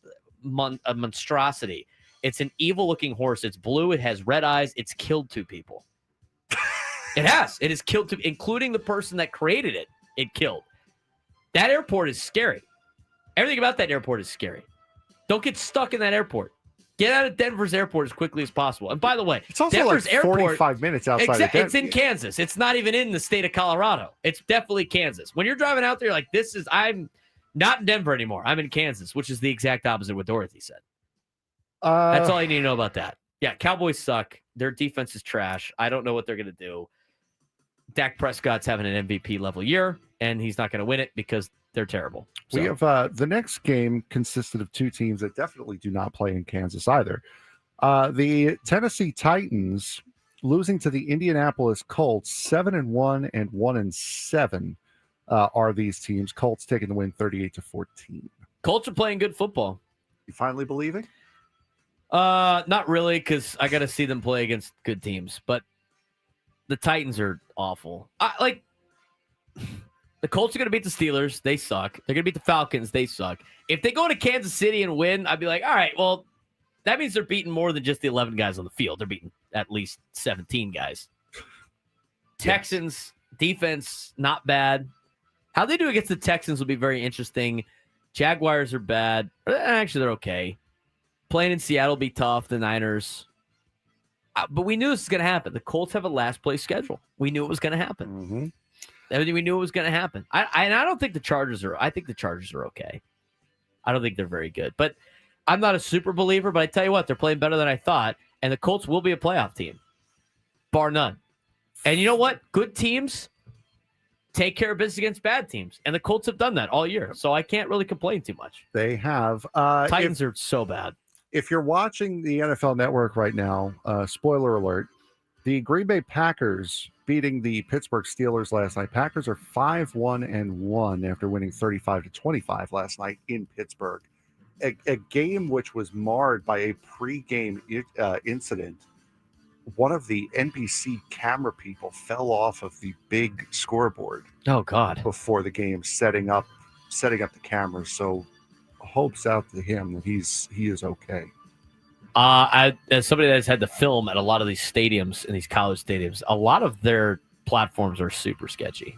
a monstrosity. It's an evil-looking horse. It's blue. It has red eyes. It's killed 2 people. It has. It has killed 2, including the person that created it. It killed. That airport is scary. Everything about that airport is scary. Don't get stuck in that airport. Get out of Denver's airport as quickly as possible. And by the way, It's also Denver's like 45 minutes outside of Denver. It's in Kansas. It's not even in the state of Colorado. It's definitely Kansas. When you're driving out there, like, I'm not in Denver anymore. I'm in Kansas, which is the exact opposite of what Dorothy said. That's all you need to know about that. Yeah, Cowboys suck. Their defense is trash. I don't know what they're going to do. Dak Prescott's having an MVP level year, and he's not going to win it because they're terrible. So. We have the next game consisted of two teams that definitely do not play in Kansas either. The Tennessee Titans losing to the Indianapolis Colts 7-1 and 1-7 are these teams. Colts taking the win 38-14. Colts are playing good football. You finally believing? Not really, because I got to see them play against good teams. But the Titans are awful. The Colts are going to beat the Steelers. They suck. They're going to beat the Falcons. They suck. If they go to Kansas City and win, I'd be like, all right, well, that means they're beating more than just the 11 guys on the field. They're beating at least 17 guys. Texans, defense, not bad. How they do against the Texans will be very interesting. Jaguars are bad. Actually, they're okay. Playing in Seattle will be tough. The Niners. But we knew this was going to happen. The Colts have a last-place schedule. We knew it was going to happen. Mm-hmm. We knew it was going to happen. I don't think the Chargers are. I think the Chargers are okay. I don't think they're very good. But I'm not a super believer. But I tell you what, they're playing better than I thought. And the Colts will be a playoff team, bar none. And you know what? Good teams take care of business against bad teams, and the Colts have done that all year. So I can't really complain too much. They have. Titans are so bad. If you're watching the NFL Network right now, spoiler alert: the Green Bay Packers beating the Pittsburgh Steelers last night. Packers are 5-1-1 after winning 35-25 last night in Pittsburgh. A game which was marred by a pre-game incident. One of the NBC camera people fell off of the big scoreboard. Oh God! Before the game, setting up the cameras. So hopes out to him that he is okay. As somebody that's had to film at a lot of these stadiums, in these college stadiums, a lot of their platforms are super sketchy.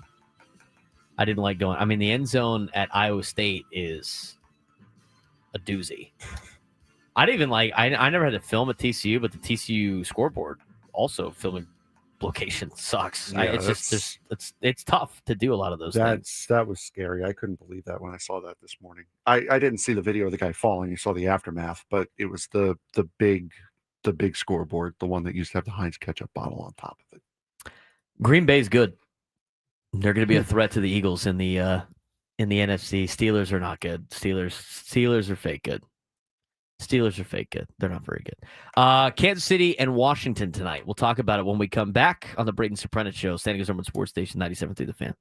I didn't like going. I mean, the end zone at Iowa State is a doozy. I didn't even like. I never had to film at TCU, but the TCU scoreboard also filming location sucks. Yeah, it's tough to do a lot of those things. That was scary. I couldn't believe that when I saw that this morning. I didn't see the video of the guy falling. You saw the aftermath, but it was the big scoreboard, the one that used to have the Heinz ketchup bottle on top of it. Green Bay's good. They're going to be a threat to the Eagles in the NFC. Steelers are not good. Steelers are fake good. Steelers are fake good. They're not very good. Kansas City and Washington tonight. We'll talk about it when we come back on the Braden Surprenant Show. San Diego's #1 sports station, 97.3 The Fan.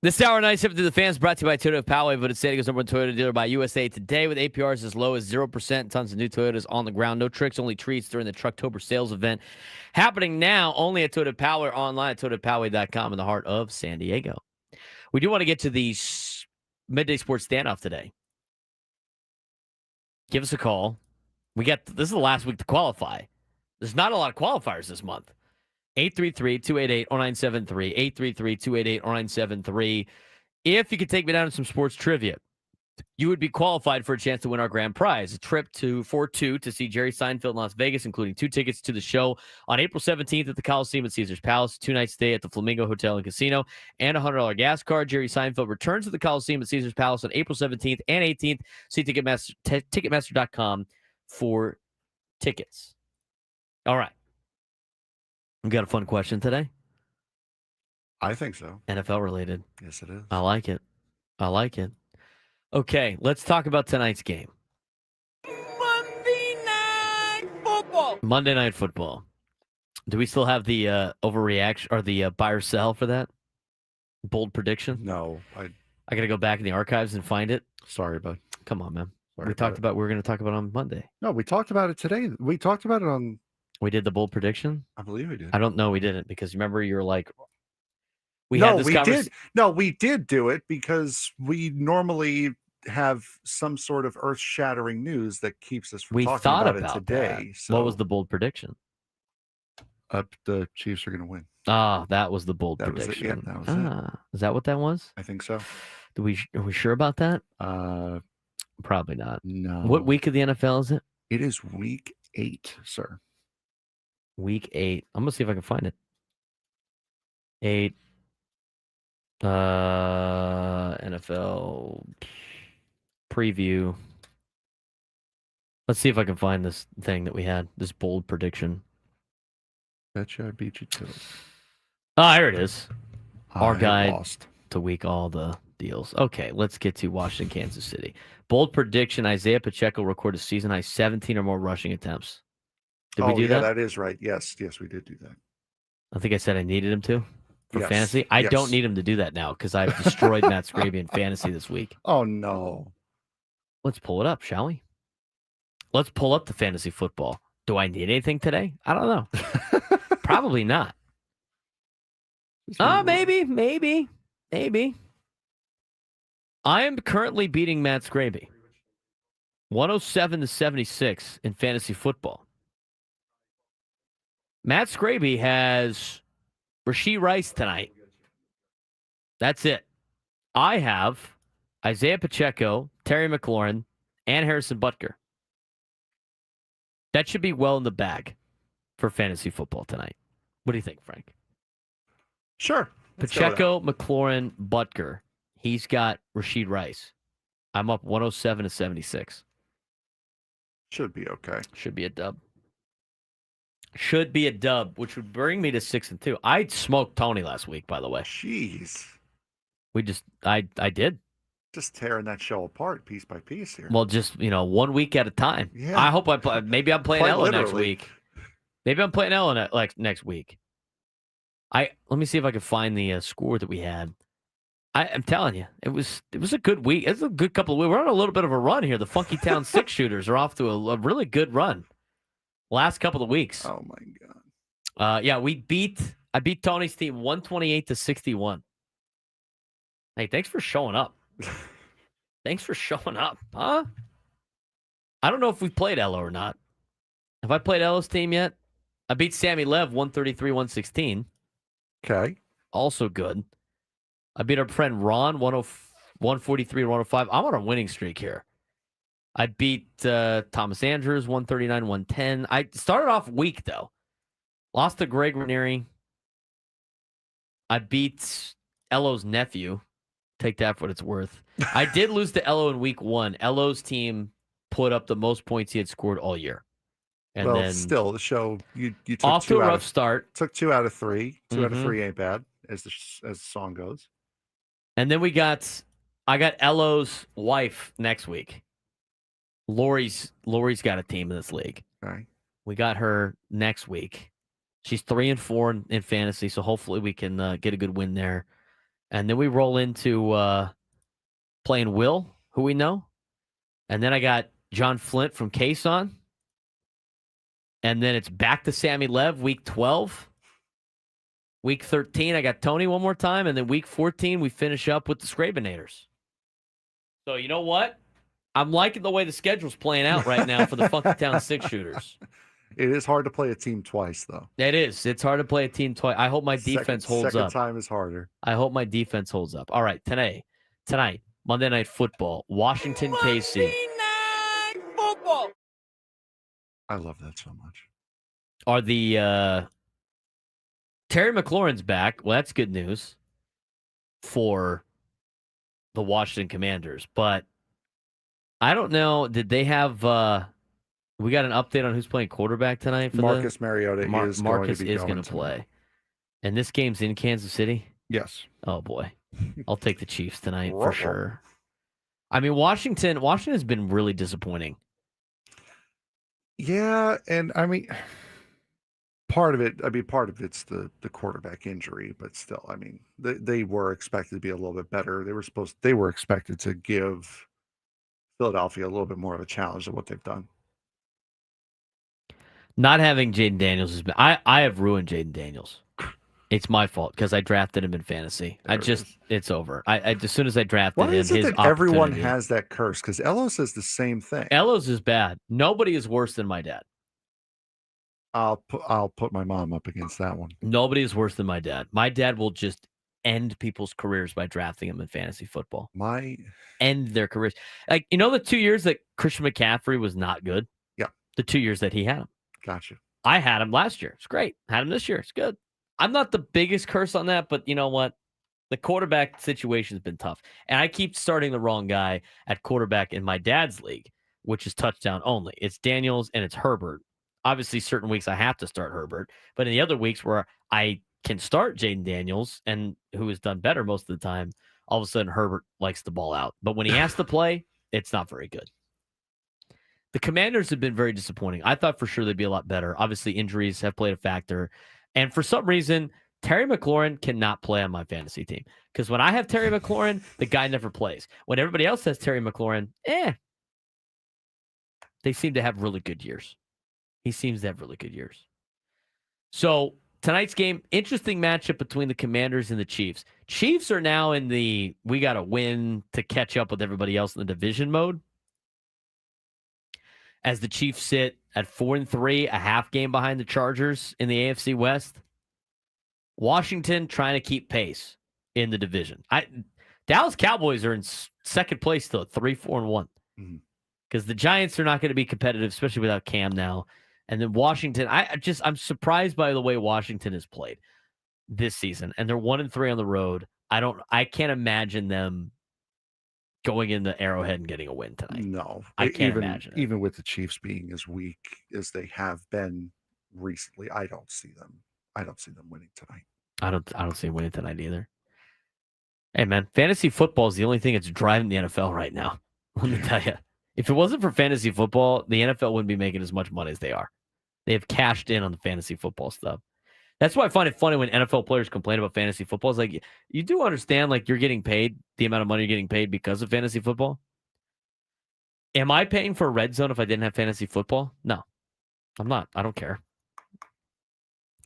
This hour, 97 to the fans, brought to you by Toyota of Poway, voted San Diego's #1 Toyota dealer by USA Today, with APRs as low as 0%. Tons of new Toyotas on the ground. No tricks, only treats during the Trucktober sales event. Happening now only at Toyota of Poway, online at toyotapoway.com in the heart of San Diego. We do want to get to the midday sports standoff today. Give us a call. This is the last week to qualify. There's not a lot of qualifiers this month. 833-288-0973, 833-288-0973. If you could take me down to some sports trivia, you would be qualified for a chance to win our grand prize, a trip for two to see Jerry Seinfeld in Las Vegas, including 2 tickets to the show on April 17th at the Coliseum at Caesars Palace, 2-night stay at the Flamingo Hotel and Casino, and a $100 gas card. Jerry Seinfeld returns to the Coliseum at Caesars Palace on April 17th and 18th. See Ticketmaster.com for tickets. All right. We got a fun question today. I think so. NFL related. Yes, it is. I like it. Okay, let's talk about tonight's game. Monday Night Football. Do we still have the overreaction or the buy or sell for that? Bold prediction? No. I got to go back in the archives and find it. Sorry, bud. Come on, man. We were going to talk about it on Monday. No, we talked about it today. We talked about it on... We did the bold prediction? I believe we did. I don't know. We didn't, because remember you were like... We did. No, we did do it because we normally have some sort of earth-shattering news that keeps us from talking about it today. So, what was the bold prediction? The Chiefs are going to win. That was the bold prediction. That was it. Is that what that was? I think so. Are we sure about that? Probably not. No. What week of the NFL is it? It is week 8, sir. Week 8. I'm going to see if I can find it. 8. NFL preview. Let's see if I can find this thing that we had, this bold prediction. Betcha I beat you to it. Here it is. Our guide lost. to week all the deals. Okay, let's get to Washington, Kansas City. Bold prediction, Isaiah Pacheco recorded season high 17 or more rushing attempts. Did we do that? That is right. Yes, we did do that. I think I said I needed him to. For Yes. fantasy? I don't need him to do that now because I've destroyed Matt Scraby in fantasy this week. Oh, no. Let's pull it up, shall we? Let's pull up the fantasy football. Do I need anything today? I don't know. Probably not. Maybe. I am currently beating Matt Scraby. 107-76 in fantasy football. Matt Scraby has Rashee Rice tonight. That's it. I have Isaiah Pacheco, Terry McLaurin, and Harrison Butker. That should be well in the bag for fantasy football tonight. What do you think, Frank? Sure. Pacheco, McLaurin, Butker. He's got Rashee Rice. I'm up 107-76. Should be okay. Should be a dub. Which would bring me to 6-2. I smoked Tony last week, by the way. Jeez. I did. Just tearing that show apart piece by piece here. Well, just, 1 week at a time. Yeah. I hope maybe I'm playing Quite Ella next literally. week. Maybe I'm playing Ella next week. Let me see if I can find the score that we had. I'm telling you, it was a good week. It's a good couple of weeks. We're on a little bit of a run here. The Funky Town Six Shooters are off to a really good run. Last couple of weeks. Oh my God. I beat Tony's team 128-61. Hey, thanks for showing up. Huh? I don't know if we've played Ella or not. Have I played Ella's team yet? I beat Sammy Lev 133-116. Okay. Also good. I beat our friend Ron 143-105. I'm on a winning streak here. I beat Thomas Andrews 139-110. I started off weak, though. Lost to Greg Ranieri. I beat Elo's nephew. Take that for what it's worth. I did lose to Elo in week 1. Elo's team put up the most points he had scored all year. And then still, the show, you took off to a rough start. Took 2 out of 3. 2 out of 3 ain't bad, as the song goes. And then I got Elo's wife next week. Lori's got a team in this league. Right. We got her next week. She's 3-4 in fantasy, so hopefully we can get a good win there. And then we roll into playing Will, who we know. And then I got John Flint from Quezon. And then it's back to Sammy Lev, week 12. Week 13, I got Tony one more time. And then week 14, we finish up with the Scravenators. So you know what? I'm liking the way the schedule's playing out right now for the Funky Town 6-shooters. It is hard to play a team twice, though. It is. It's hard to play a team twice. I hope my defense holds up. Second time is harder. I hope my defense holds up. All right, tonight, Monday Night Football, Washington, KC. Night football. I love that so much. Are the Terry McLaurin's back? Well, that's good news for the Washington Commanders. But I don't know. Did they have? We got an update on who's playing quarterback tonight for Marcus Mariota. Marcus is going to tonight. play, and this game's in Kansas City. Yes. Oh boy, I'll take the Chiefs tonight for sure. I mean, Washington has been really disappointing. Yeah, and I mean, part of it's the quarterback injury, but still, I mean, they were expected to be a little bit better. They were expected to give Philadelphia a little bit more of a challenge than what they've done. Not having Jaden Daniels has been. I have ruined Jaden Daniels. It's my fault because I drafted him in fantasy. It's over. I as soon as I drafted him, is it that everyone has that curse? Because Ello says the same thing. Ellos is bad. Nobody is worse than my dad. I'll put my mom up against that one. Nobody is worse than my dad. My dad will just end people's careers by drafting them in fantasy football. End their careers. Like, you know, the 2 years that Christian McCaffrey was not good? Yeah. The 2 years that he had him. Gotcha. I had him last year. It's great. Had him this year. It's good. I'm not the biggest curse on that, but you know what? The quarterback situation has been tough. And I keep starting the wrong guy at quarterback in my dad's league, which is touchdown only. It's Daniels and it's Herbert. Obviously, certain weeks I have to start Herbert. But in the other weeks where I can start Jaden Daniels, and who has done better most of the time, all of a sudden Herbert likes the ball out. But when he has to play, it's not very good. The Commanders have been very disappointing. I thought for sure they'd be a lot better. Obviously, injuries have played a factor. And for some reason, Terry McLaurin cannot play on my fantasy team. Because when I have Terry McLaurin, the guy never plays. When everybody else has Terry McLaurin, they seem to have really good years. He seems to have really good years. So tonight's game, interesting matchup between the Commanders and the Chiefs. Chiefs are now in the we got to win to catch up with everybody else in the division mode. As the Chiefs sit at 4-3, a half game behind the Chargers in the AFC West. Washington trying to keep pace in the division. Dallas Cowboys are in second place still at 3-4-1. Because the Giants are not going to be competitive, especially without Cam now. And then Washington, I'm surprised by the way Washington has played this season. And they're 1-3 on the road. I can't imagine them going in the Arrowhead and getting a win tonight. No, I can't imagine it. Even with the Chiefs being as weak as they have been recently, I don't see them winning tonight. I don't see them winning tonight either. Hey man, fantasy football is the only thing that's driving the NFL right now. Let me tell you, if it wasn't for fantasy football, the NFL wouldn't be making as much money as they are. They have cashed in on the fantasy football stuff. That's why I find it funny when NFL players complain about fantasy football. It's like, you do understand, like, you're getting paid the amount of money you're getting paid because of fantasy football? Am I paying for a red zone if I didn't have fantasy football? No, I'm not. I don't care.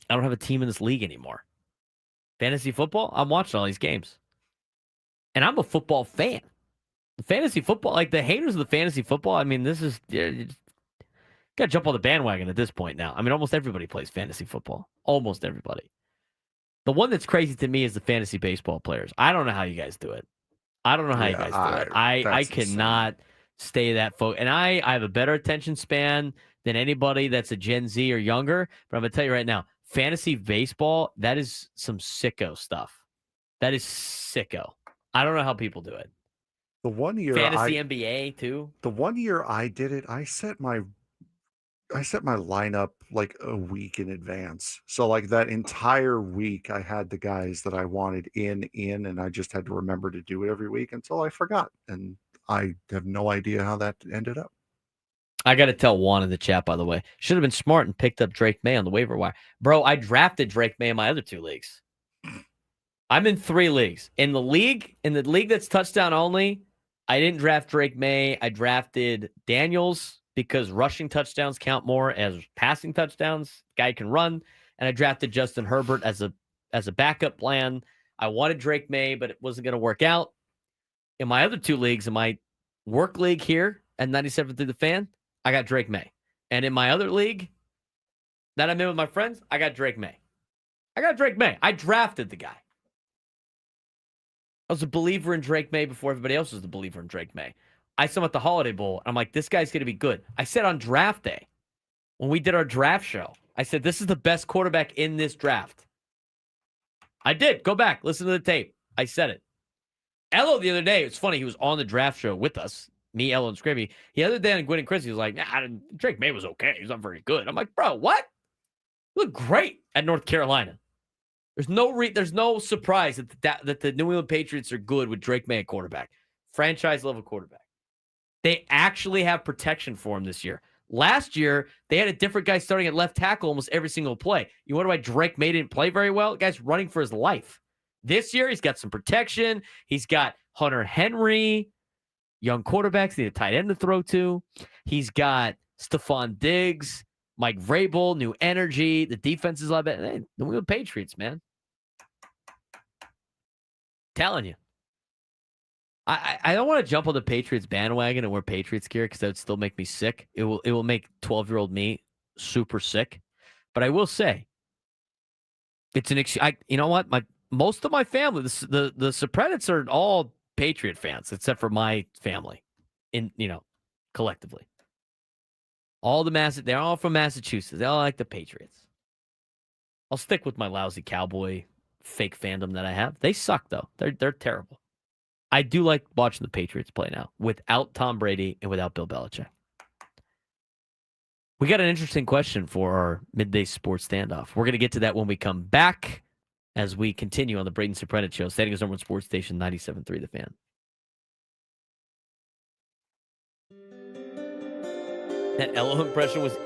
I don't have a team in this league anymore. Fantasy football, I'm watching all these games. And I'm a football fan. The fantasy football, like the haters of the fantasy football, I mean, this is, you got to jump on the bandwagon at this point now. I mean, almost everybody plays fantasy football. Almost everybody. The one that's crazy to me is the fantasy baseball players. I don't know how you guys do it. I don't know how you guys do it. I cannot stay that focused. And I have a better attention span than anybody that's a Gen Z or younger. But I'm going to tell you right now, fantasy baseball, that is some sicko stuff. That is sicko. I don't know how people do it. The one year fantasy NBA too. The one year I did it, I set my lineup like a week in advance. So like that entire week I had the guys that I wanted in, and I just had to remember to do it every week until I forgot. And I have no idea how that ended up. I got to tell Juan in the chat, by the way, should have been smart and picked up Drake May on the waiver wire. Bro, I drafted Drake May in my other two leagues. I'm in 3 leagues. In the league that's touchdown only, I didn't draft Drake May. I drafted Daniels because rushing touchdowns count more as passing touchdowns. Guy can run. And I drafted Justin Herbert as a backup plan. I wanted Drake May, but it wasn't going to work out. In my other 2 leagues, in my work league here at 97 through the fan, I got Drake May. And in my other league that I'm in with my friends, I got Drake May. I drafted the guy. I was a believer in Drake May before everybody else was a believer in Drake May. I saw him at the Holiday Bowl, and I'm like, this guy's going to be good. I said on draft day, when we did our draft show, I said, this is the best quarterback in this draft. I did. Go back. Listen to the tape. I said it. Ello the other day, it's funny, he was on the draft show with us, me, Ello, and Scrimmy. The other day on Gwynn and Chris, he was like, nah, Drake May was okay. He's not very good. I'm like, bro, what? You look great at North Carolina. There's no surprise that the New England Patriots are good with Drake May at quarterback. Franchise-level quarterback. They actually have protection for him this year. Last year, they had a different guy starting at left tackle almost every single play. You wonder why Drake May didn't play very well? The guy's running for his life. This year, he's got some protection. He's got Hunter Henry, young quarterbacks, need a tight end to throw to. He's got Stephon Diggs, Mike Vrabel, new energy. The defense is a lot better. Hey, New England Patriots, man. Telling you. I don't want to jump on the Patriots bandwagon and wear Patriots gear because that would still make me sick. It will make 12-year-old me super sick. But I will say, it's you know what? Most of my family, the Surprenants are all Patriot fans, except for my family, collectively. They're all from Massachusetts. They all like the Patriots. I'll stick with my lousy Cowboy fake fandom that I have. They suck though. They're terrible. I do like watching the Patriots play now without Tom Brady and without Bill Belichick. We got an interesting question for our midday sports standoff. We're going to get to that when we come back as we continue on the Braden Surprenant Show, San Diego's number 1 sports station, 97.3 The Fan. That Elo impression was...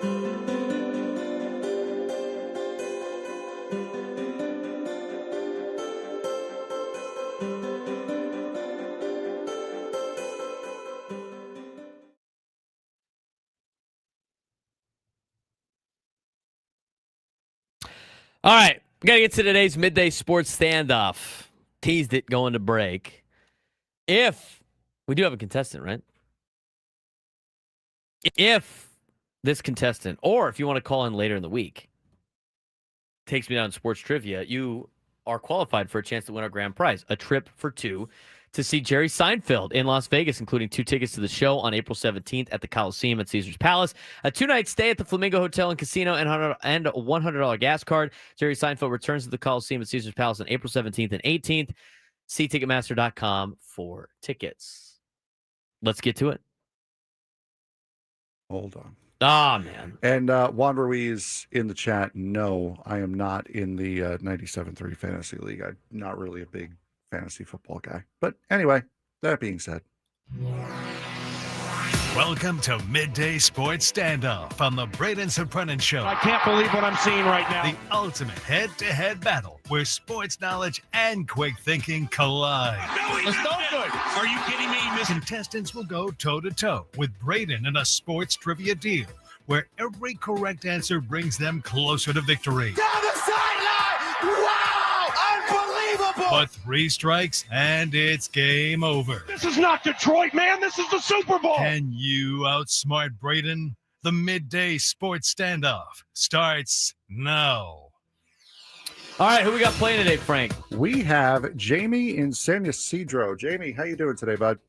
All right, we got to get to today's midday sports standoff. Teased it going to break. If we do have a contestant, right? If this contestant, or if you want to call in later in the week, takes me down in sports trivia, you are qualified for a chance to win our grand prize, a trip for two to see Jerry Seinfeld in Las Vegas, including 2 tickets to the show on April 17th at the Coliseum at Caesars Palace, a 2-night stay at the Flamingo Hotel and Casino, and a $100 gas card. Jerry Seinfeld returns to the Coliseum at Caesars Palace on April 17th and 18th. See Ticketmaster.com for tickets. Let's get to it. Hold on. Ah, man. And Juan Ruiz in the chat, no, I am not in the 97.3 Fantasy League. I'm not really a big fantasy football guy. But anyway, that being said. Welcome to Midday Sports Standoff on the Braden Surprenant Show. I can't believe what I'm seeing right now. The ultimate head-to-head battle where sports knowledge and quick thinking collide. No, it's no good. Are you kidding me? Contestants will go toe-to-toe with Braden in a sports trivia deal where every correct answer brings them closer to victory. Down the sideline! Wow! Unbelievable! But 3 strikes and it's game over. This is not Detroit, man. This is the Super Bowl. Can you outsmart Braden? The Midday Sports Standoff starts now. All right, who we got playing today, Frank? We have Jamie in San Ysidro. Jamie, how you doing today, bud?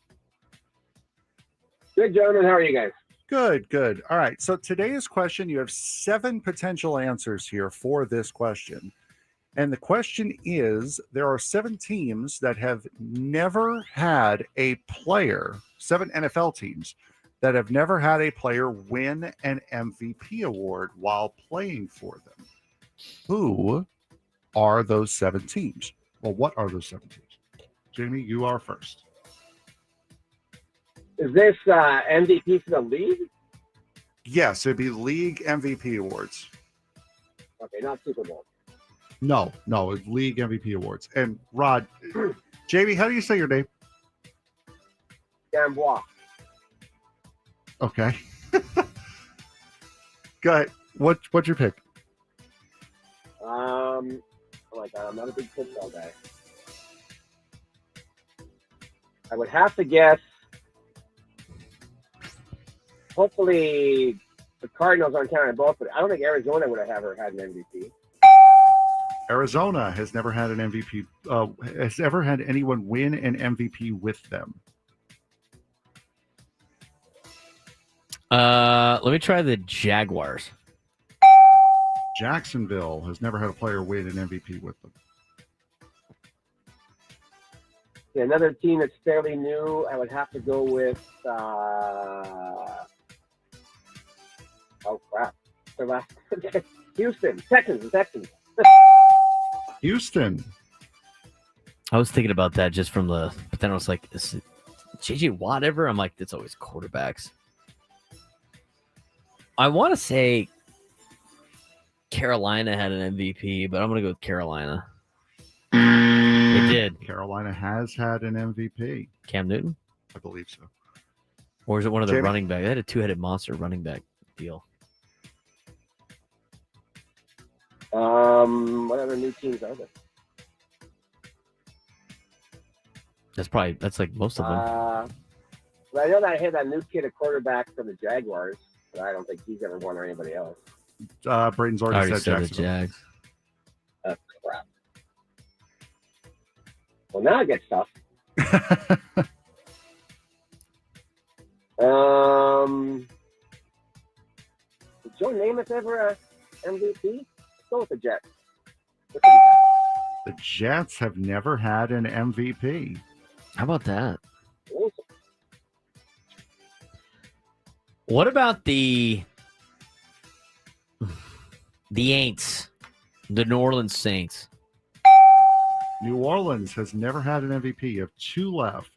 Good, gentlemen. How are you guys? Good, good. All right. So today's question, you have 7 potential answers here for this question. And the question is, there are 7 teams that have never had a player, 7 NFL teams that have never had a player win an MVP award while playing for them. Who are those 7 teams? Well, what are those 7 teams? Jamie, you are first. Is this MVP for the league? Yes, it'd be league MVP awards. Okay, not Super Bowl. No, it's league MVP awards. And Rod, Jamie, how do you say your name? Gambois. Okay. Go ahead. What's your pick? Oh my God, I'm not a big football guy. I would have to guess. Hopefully, the Cardinals aren't counting both, but I don't think Arizona would have ever had an MVP. Arizona has never had an MVP. Has ever had anyone win an MVP with them. Let me try the Jaguars. Jacksonville has never had a player win an MVP with them. Yeah, another team that's fairly new, I would have to go with. Oh crap! The last Houston Texans. Houston. I was thinking about that just from but then I was like, is it J.J. Watt ever? I'm like, it's always quarterbacks. I want to say Carolina had an MVP, but I'm going to go with Carolina. They did. Carolina has had an MVP. Cam Newton? I believe so. Or is it one of the Jamie? running back? They had a 2-headed monster running back deal. What other new teams are there? That's like most of them. Well, I know that I had that new kid at quarterback for the Jaguars, but I don't think he's ever won or anybody else. Braden's already said the Jacksonville. Jags. That's crap. Well, now it gets tough. Did Joe Namath ever a MVP? Let's go with the Jets. The Jets have never had an MVP. How about that? Awesome. What about the Aints, the New Orleans Saints? New Orleans has never had an MVP. You have 2 left.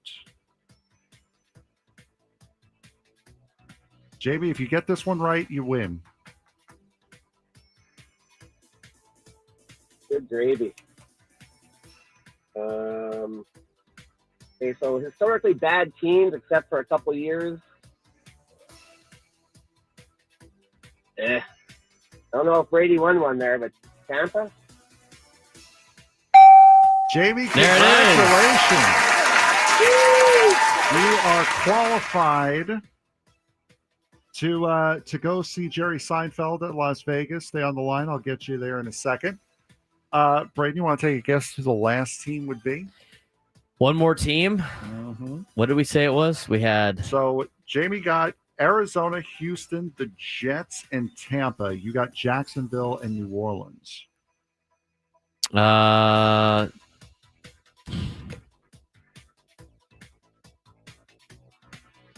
JB, if you get this one right, you win. Good gravy. Okay, so historically bad teams, except for a couple years. I don't know if Brady won one there, but Tampa? Jamie, There it congratulations. You are qualified to go see Jerry Seinfeld at Las Vegas. Stay on the line. I'll get you there in a second. Braden, you want to take a guess who the last team would be? One more team. Mm-hmm. What did we say it was? We had. So Jamie got Arizona, Houston, the Jets, and Tampa. You got Jacksonville and New Orleans.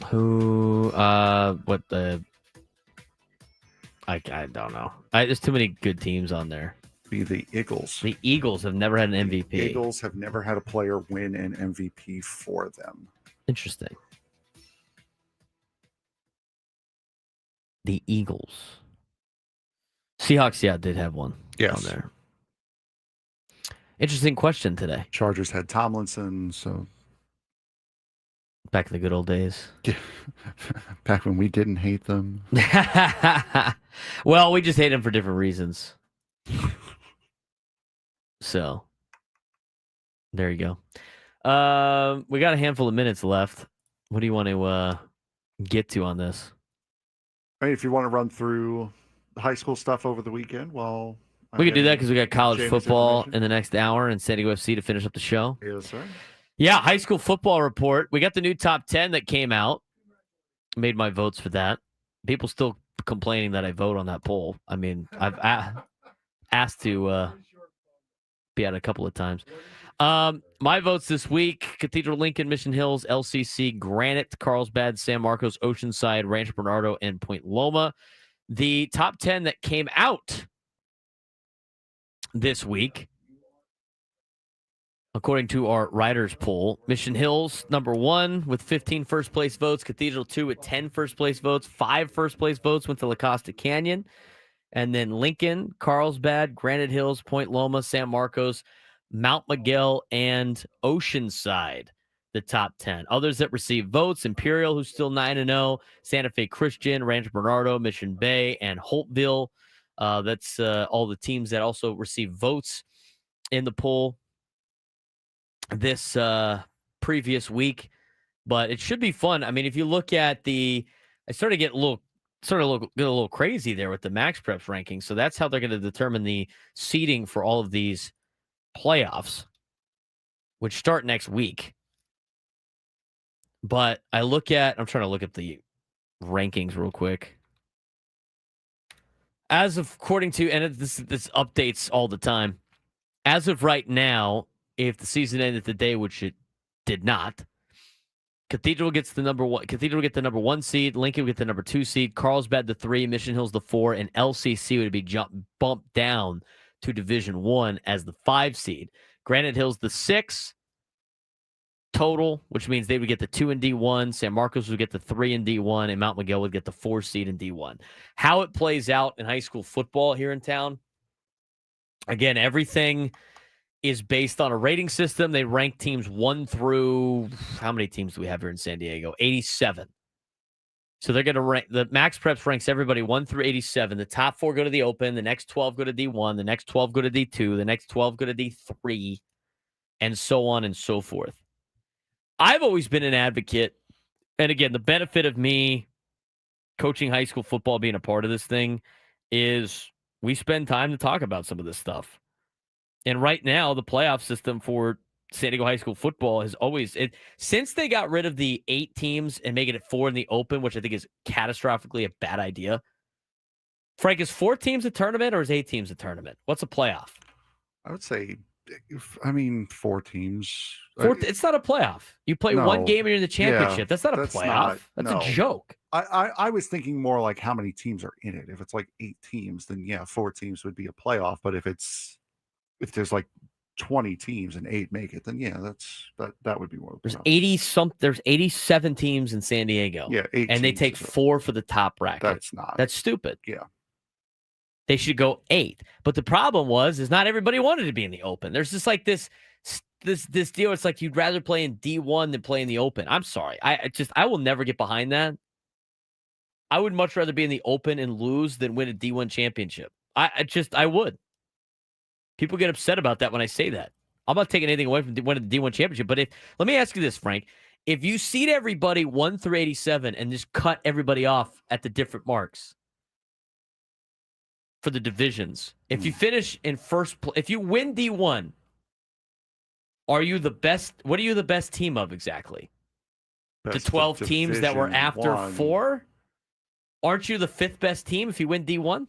Who? What the? I don't know. There's too many good teams on there. Be the Eagles. The Eagles have never had an MVP. The Eagles have never had a player win an MVP for them. Interesting. The Eagles. Seahawks, yeah, did have one on there. Interesting question today. Chargers had Tomlinson, so back in the good old days. Back when we didn't hate them. Well, we just hate them for different reasons. So, there you go. We got a handful of minutes left. What do you want to get to on this? I mean, if you want to run through the high school stuff over the weekend, well, we could do that because we got college James football information. in the next hour and San Diego FC to finish up the show. Yes, sir. Yeah, high school football report. We got the new top 10 that came out. Made my votes for that. People still complaining that I vote on that poll. I mean, I've asked to be at a couple of times. My votes this week: Cathedral, Lincoln, Mission Hills, LCC, Granite, Carlsbad, San Marcos, Oceanside, Rancho Bernardo, and Point Loma. The top 10 that came out this week, according to our writers poll: Mission Hills, number 1 with 15 first place votes. Cathedral 2 with 10 first place votes. 5 first place votes went to La Costa Canyon. And then Lincoln, Carlsbad, Granite Hills, Point Loma, San Marcos, Mount Miguel, and Oceanside, the top 10. Others that received votes: Imperial, who's still 9-0, Santa Fe Christian, Rancho Bernardo, Mission Bay, and Holtville. That's all the teams that also received votes in the poll this previous week. But it should be fun. I mean, if you look at I started to get a little crazy there with the Max Preps rankings. So that's how they're going to determine the seeding for all of these playoffs, which start next week. But I'm trying to look at the rankings real quick. According to, and this updates all the time. As of right now, if the season ended today, which it did not, Cathedral gets the number 1. Cathedral get the number 1 seed. Lincoln would get the number 2 seed. Carlsbad the 3. Mission Hills the 4, and LCC would be bumped down to Division 1 as the 5 seed. Granite Hills the 6 total, which means they would get the 2 in D1. San Marcos would get the 3 in D1, and Mount Miguel would get the 4 seed in D1. How it plays out in high school football here in town, again, everything is based on a rating system. They rank teams 1 through, how many teams do we have here in San Diego? 87. So they're going to rank, the Max Preps ranks everybody 1 through 87. The top 4 go to the Open. The next 12 go to D1. The next 12 go to D2. The next 12 go to D3, and so on and so forth. I've always been an advocate. And again, the benefit of me coaching high school football, being a part of this thing, is we spend time to talk about some of this stuff. And right now, the playoff system for San Diego high school football has always, since they got rid of the 8 teams and making it 4 in the Open, which I think is catastrophically a bad idea. Frank, is 4 teams a tournament or is 8 teams a tournament? What's a playoff? I would say, 4 teams. It's not a playoff. You play one game and you're in the championship. Yeah, that's not a playoff. That's a joke. I was thinking more like how many teams are in it. If it's like 8 teams, then yeah, 4 teams would be a playoff. But if there's like 20 teams and 8 make it, then yeah, that would be more. There's 87 teams in San Diego. Yeah, 8 and they take 4 for the top bracket. That's That's stupid. Yeah. They should go 8. But the problem is not everybody wanted to be in the Open. There's just like this deal. It's like you'd rather play in D1 than play in the Open. I'm sorry. I will never get behind that. I would much rather be in the Open and lose than win a D1 championship. I would. People get upset about that when I say that. I'm not taking anything away from winning the D1 championship. But let me ask you this, Frank. If you seed everybody 1 through 87 and just cut everybody off at the different marks for the divisions, if you finish in first place, if you win D1, are you the best? What are you the best team of exactly? The 12 teams that were after 4? Aren't you the 5th best team if you win D1?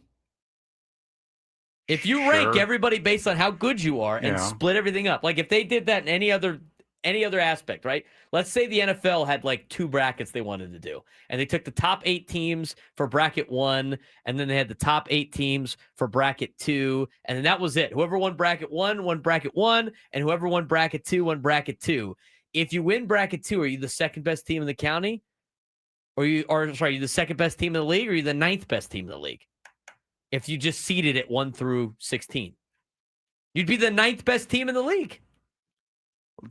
If you rank everybody based on how good you are and split everything up, like if they did that in any other aspect, right? Let's say the NFL had like 2 brackets they wanted to do, and they took the top 8 teams for bracket 1, and then they had the top 8 teams for bracket 2, and then that was it. Whoever won bracket 1 won bracket 1, and whoever won bracket 2 won bracket 2. If you win bracket 2, are you the 2nd best team in the county? Or you the 2nd best team in the league, or are you the 9th best team in the league? If you just seeded it 1 through 16, you'd be the 9th best team in the league.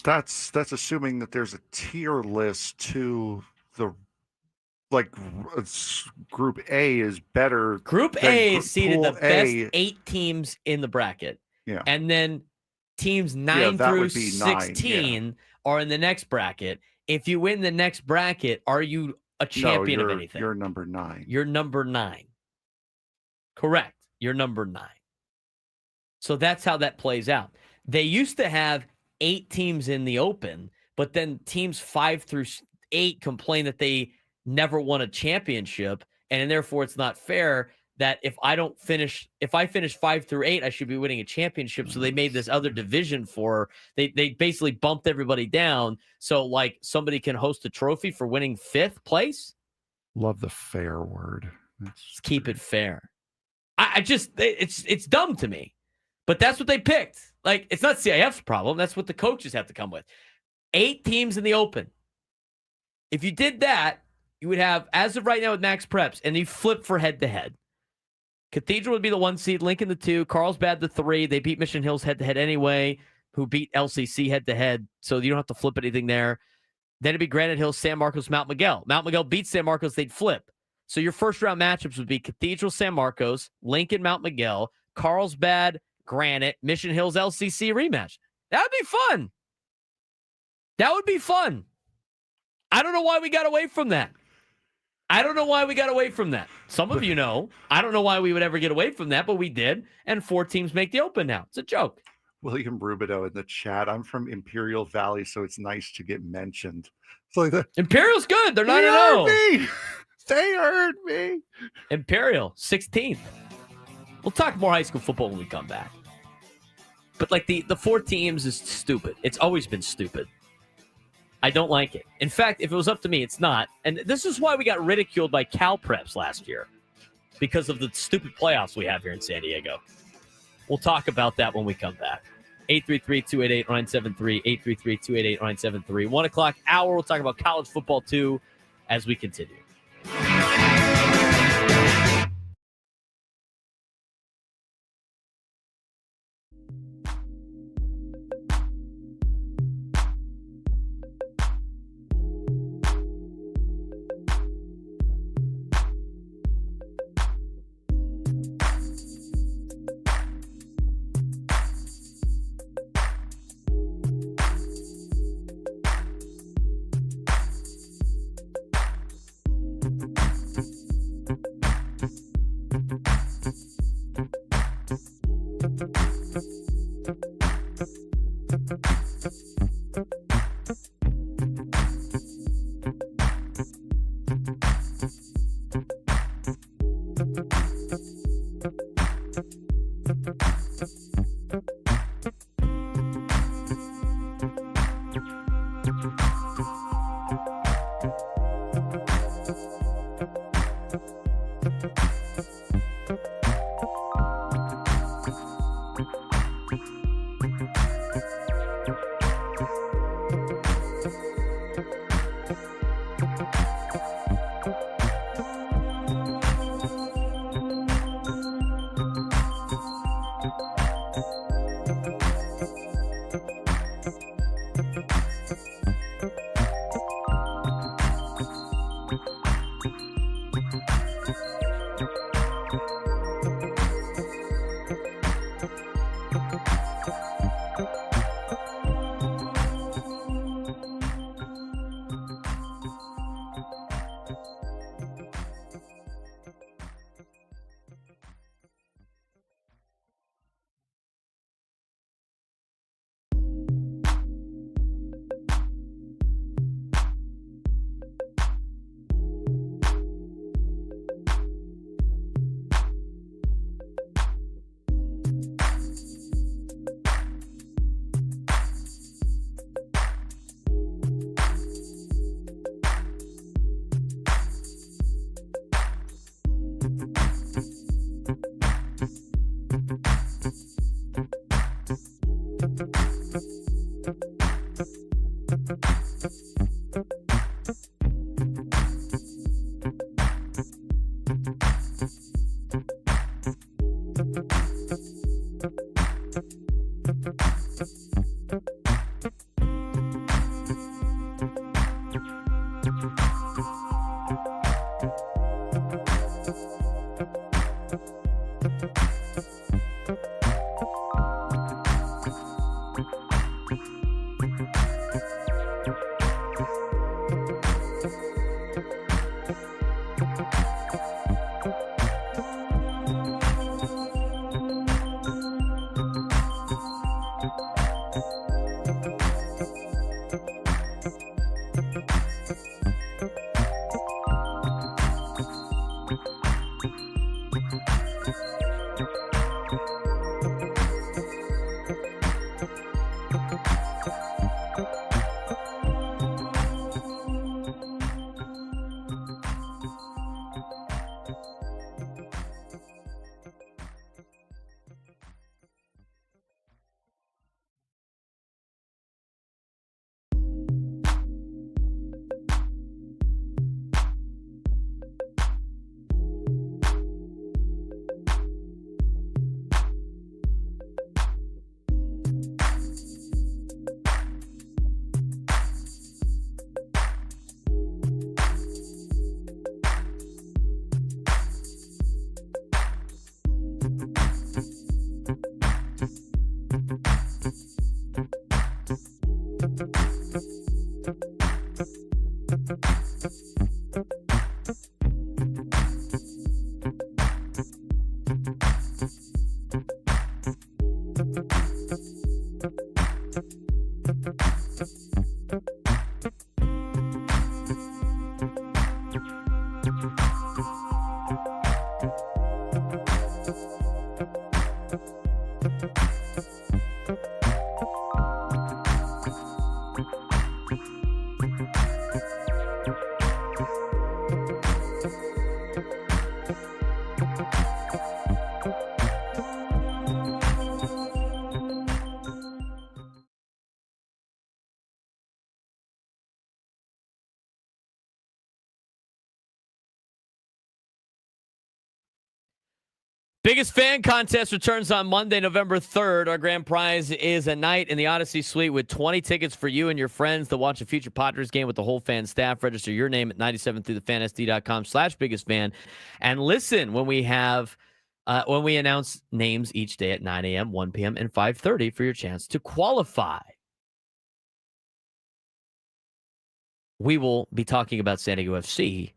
That's assuming that there's a tier list to the, like, Group A is better. Group A is seeded the best 8 teams in the bracket. Yeah. And then teams 9 through 16 are in the next bracket. If you win the next bracket, are you a champion of anything? You're number 9. You're number 9. Correct. You're number 9. So that's how that plays out. They used to have 8 teams in the Open, but then teams 5 through 8 complain that they never won a championship, and therefore it's not fair that if I finish 5 through 8, I should be winning a championship. So they made this other division they basically bumped everybody down. So like somebody can host a trophy for winning 5th place. Love the fair word. Let's keep it fair. It's dumb to me, but that's what they picked. Like, it's not CIF's problem. That's what the coaches have to come with. 8 teams in the Open. If you did that, you would have, as of right now with Max Preps, and you flip for head-to-head. Cathedral would be the 1 seed, Lincoln the 2, Carlsbad the 3. They beat Mission Hills head-to-head anyway, who beat LCC head-to-head, so you don't have to flip anything there. Then it'd be Granite Hills, San Marcos, Mount Miguel. Mount Miguel beats San Marcos, they'd flip. So your first-round matchups would be Cathedral, San Marcos, Lincoln, Mount Miguel, Carlsbad, Granite, Mission Hills, LCC rematch. That would be fun. That would be fun. I don't know why we got away from that. Some of you know. I don't know why we would ever get away from that, but we did. And 4 teams make the Open now. It's a joke. William Rubidoux in the chat. I'm from Imperial Valley, so it's nice to get mentioned. It's like that. Imperial's good. They're 9-0. They heard me. Imperial, 16th. We'll talk more high school football when we come back. But like the 4 teams is stupid. It's always been stupid. I don't like it. In fact, if it was up to me, it's not. And this is why we got ridiculed by Cal Preps last year, because of the stupid playoffs we have here in San Diego. We'll talk about that when we come back. 833-288-0973, 833-288-0973. 1 o'clock hour, we'll talk about college football too as we continue. Biggest fan contest returns on Monday, November 3rd. Our grand prize is a night in the Odyssey Suite with 20 tickets for you and your friends to watch a future Padres game with the whole fan staff. Register your name at 97throughthefansd.com/biggestfan. And listen when we announce names each day at 9 a.m., 1 p.m., and 5:30 for your chance to qualify. We will be talking about San Diego FC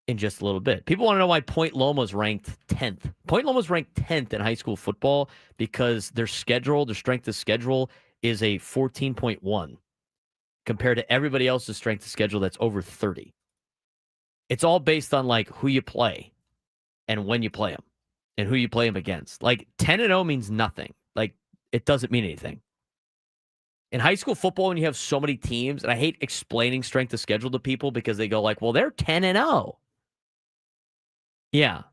in just a little bit. People want to know why Point Loma's ranked 10th. Point Loma's ranked 10th in high school football because their strength of schedule is a 14.1 compared to everybody else's strength of schedule that's over 30. It's all based on like who you play and when you play them and who you play them against. Like 10-0 means nothing. Like it doesn't mean anything. In high school football, when you have so many teams, and I hate explaining strength of schedule to people because they go like, well, they're 10-0. Yeah,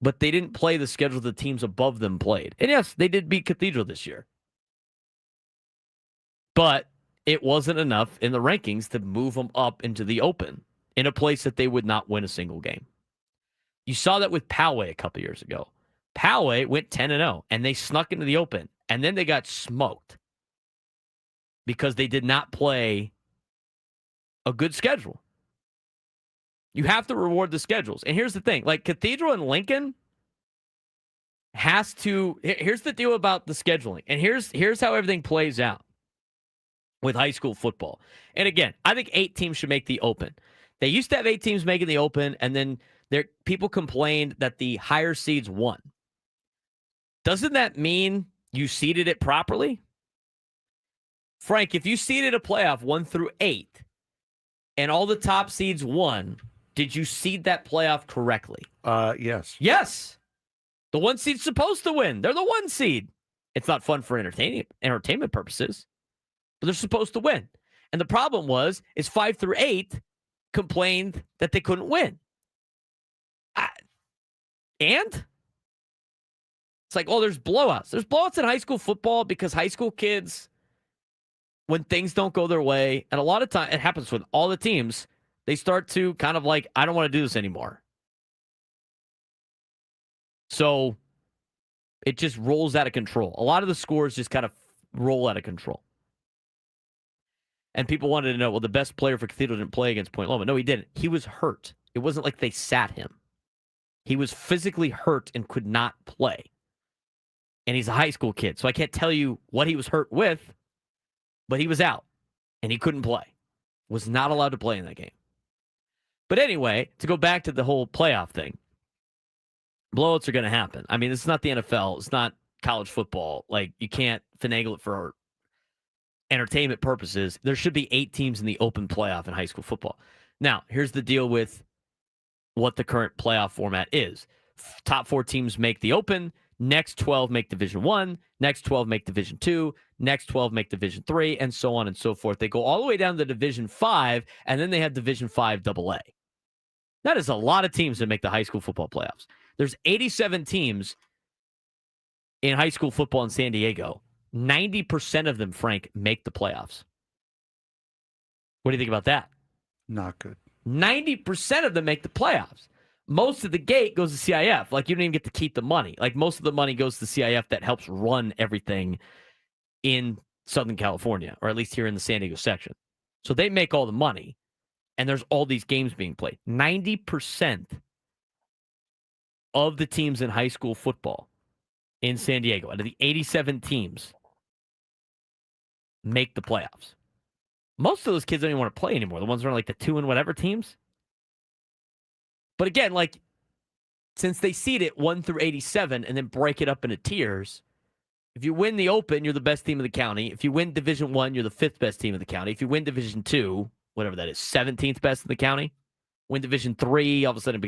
but they didn't play the schedule the teams above them played. And yes, they did beat Cathedral this year. But it wasn't enough in the rankings to move them up into the open in a place that they would not win a single game. You saw that with Poway a couple years ago. Poway went 10-0, and they snuck into the open, and then they got smoked because they did not play a good schedule. You have to reward the schedules. And here's the thing. Like Cathedral and Lincoln has to... Here's the deal about the scheduling. And here's how everything plays out with high school football. And again, I think 8 teams should make the open. They used to have 8 teams making the open, and then people complained that the higher seeds won. Doesn't that mean you seeded it properly? Frank, if you seeded a playoff 1 through 8 and all the top seeds won, did you seed that playoff correctly? Yes. Yes. The 1 seed's supposed to win. They're the 1 seed. It's not fun for entertainment purposes, but they're supposed to win. And the problem is 5 through 8 complained that they couldn't win. And it's like, oh, there's blowouts. There's blowouts in high school football because high school kids, when things don't go their way, and a lot of time it happens with all the teams, they start to kind of like, I don't want to do this anymore. So it just rolls out of control. A lot of the scores just kind of roll out of control. And people wanted to know, well, the best player for Cathedral didn't play against Point Loma. No, he didn't. He was hurt. It wasn't like they sat him. He was physically hurt and could not play. And he's a high school kid, so I can't tell you what he was hurt with, but he was out, and he couldn't play. Was not allowed to play in that game. But anyway, to go back to the whole playoff thing, blowouts are going to happen. I mean, this is not the NFL. It's not college football. Like, you can't finagle it for entertainment purposes. There should be 8 teams in the open playoff in high school football. Now, here's the deal with what the current playoff format is. Top 4 teams make the open. Next 12 make Division 1. Next 12 make Division 2. Next 12 make Division 3, and so on and so forth. They go all the way down to Division 5, and then they have Division 5 AA. That is a lot of teams that make the high school football playoffs. There's 87 teams in high school football in San Diego. 90% of them, Frank, make the playoffs. What do you think about that? Not good. 90% of them make the playoffs. Most of the gate goes to CIF. Like, you don't even get to keep the money. Like, most of the money goes to CIF that helps run everything in Southern California, or at least here in the San Diego section. So they make all the money, and there's all these games being played. 90% of the teams in high school football in San Diego, out of the 87 teams, make the playoffs. Most of those kids don't even want to play anymore. The ones that are like the 2 and whatever teams. But again, like, since they seed it 1 through 87 and then break it up into tiers, if you win the Open, you're the best team in the county. If you win Division 1, you're the 5th best team in the county. If you win Division 2, whatever that is, 17th best in the county. Win Division 3, all of a sudden,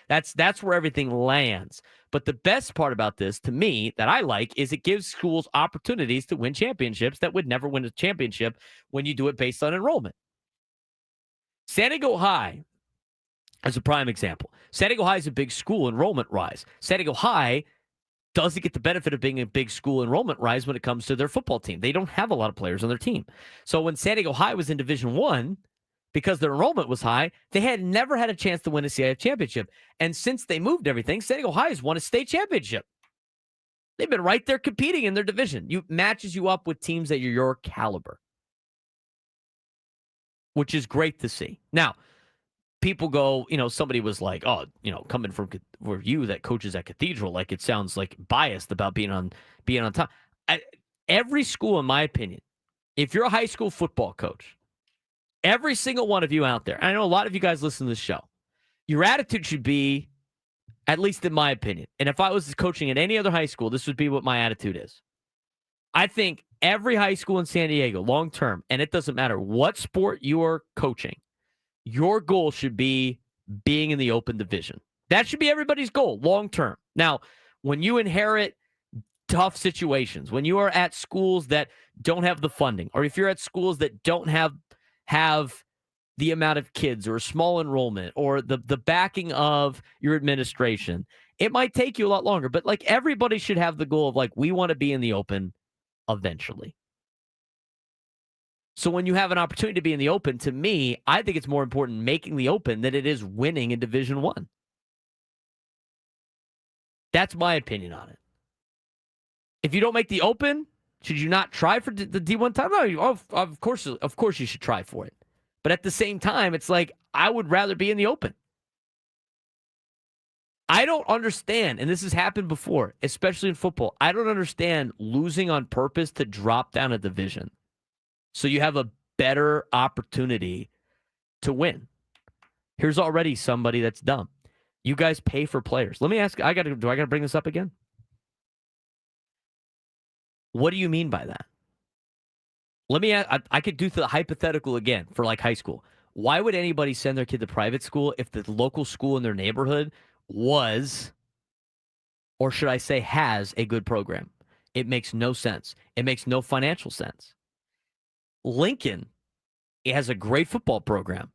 that's where everything lands. But the best part about this, to me, that I like, is it gives schools opportunities to win championships that would never win a championship when you do it based on enrollment. San Diego High, as a prime example. San Diego High is a big school enrollment rise. San Diego High doesn't get the benefit of being a big school enrollment rise when it comes to their football team. They don't have a lot of players on their team. So when San Diego High was in Division 1, because their enrollment was high, they had never had a chance to win a CIF championship. And since they moved everything, San Diego High has won a state championship. They've been right there competing in their division. You matches you up with teams that are your caliber, which is great to see. Now, people go, somebody was like, oh, coming from you that coaches at Cathedral, like, it sounds like biased about being on top. Every school, in my opinion, if you're a high school football coach, every single one of you out there, and I know a lot of you guys listen to this show, your attitude should be, at least in my opinion, and if I was coaching at any other high school, this would be what my attitude is. I think every high school in San Diego, long term, and it doesn't matter what sport you are coaching, your goal should be being in the open division. That should be everybody's goal, long term. Now, when you inherit tough situations, when you are at schools that don't have the funding, or if you're at schools that don't have the amount of kids or a small enrollment or the backing of your administration, it might take you a lot longer. But like, everybody should have the goal of, like, we want to be in the open eventually. So when you have an opportunity to be in the open, to me, I think it's more important making the open than it is winning in Division 1. That's my opinion on it. If you don't make the open, should you not try for the D1 title? No, of course you should try for it. But at the same time, it's like, I would rather be in the open. I don't understand, and this has happened before, especially in football. I don't understand losing on purpose to drop down a division so you have a better opportunity to win. Here's already somebody that's dumb. You guys pay for players. Let me ask, do I got to bring this up again? What do you mean by that? Let me ask, I could do the hypothetical again for like high school. Why would anybody send their kid to private school if the local school in their neighborhood was, or should I say has, a good program? It makes no sense. It makes no financial sense. Lincoln, it has a great football program,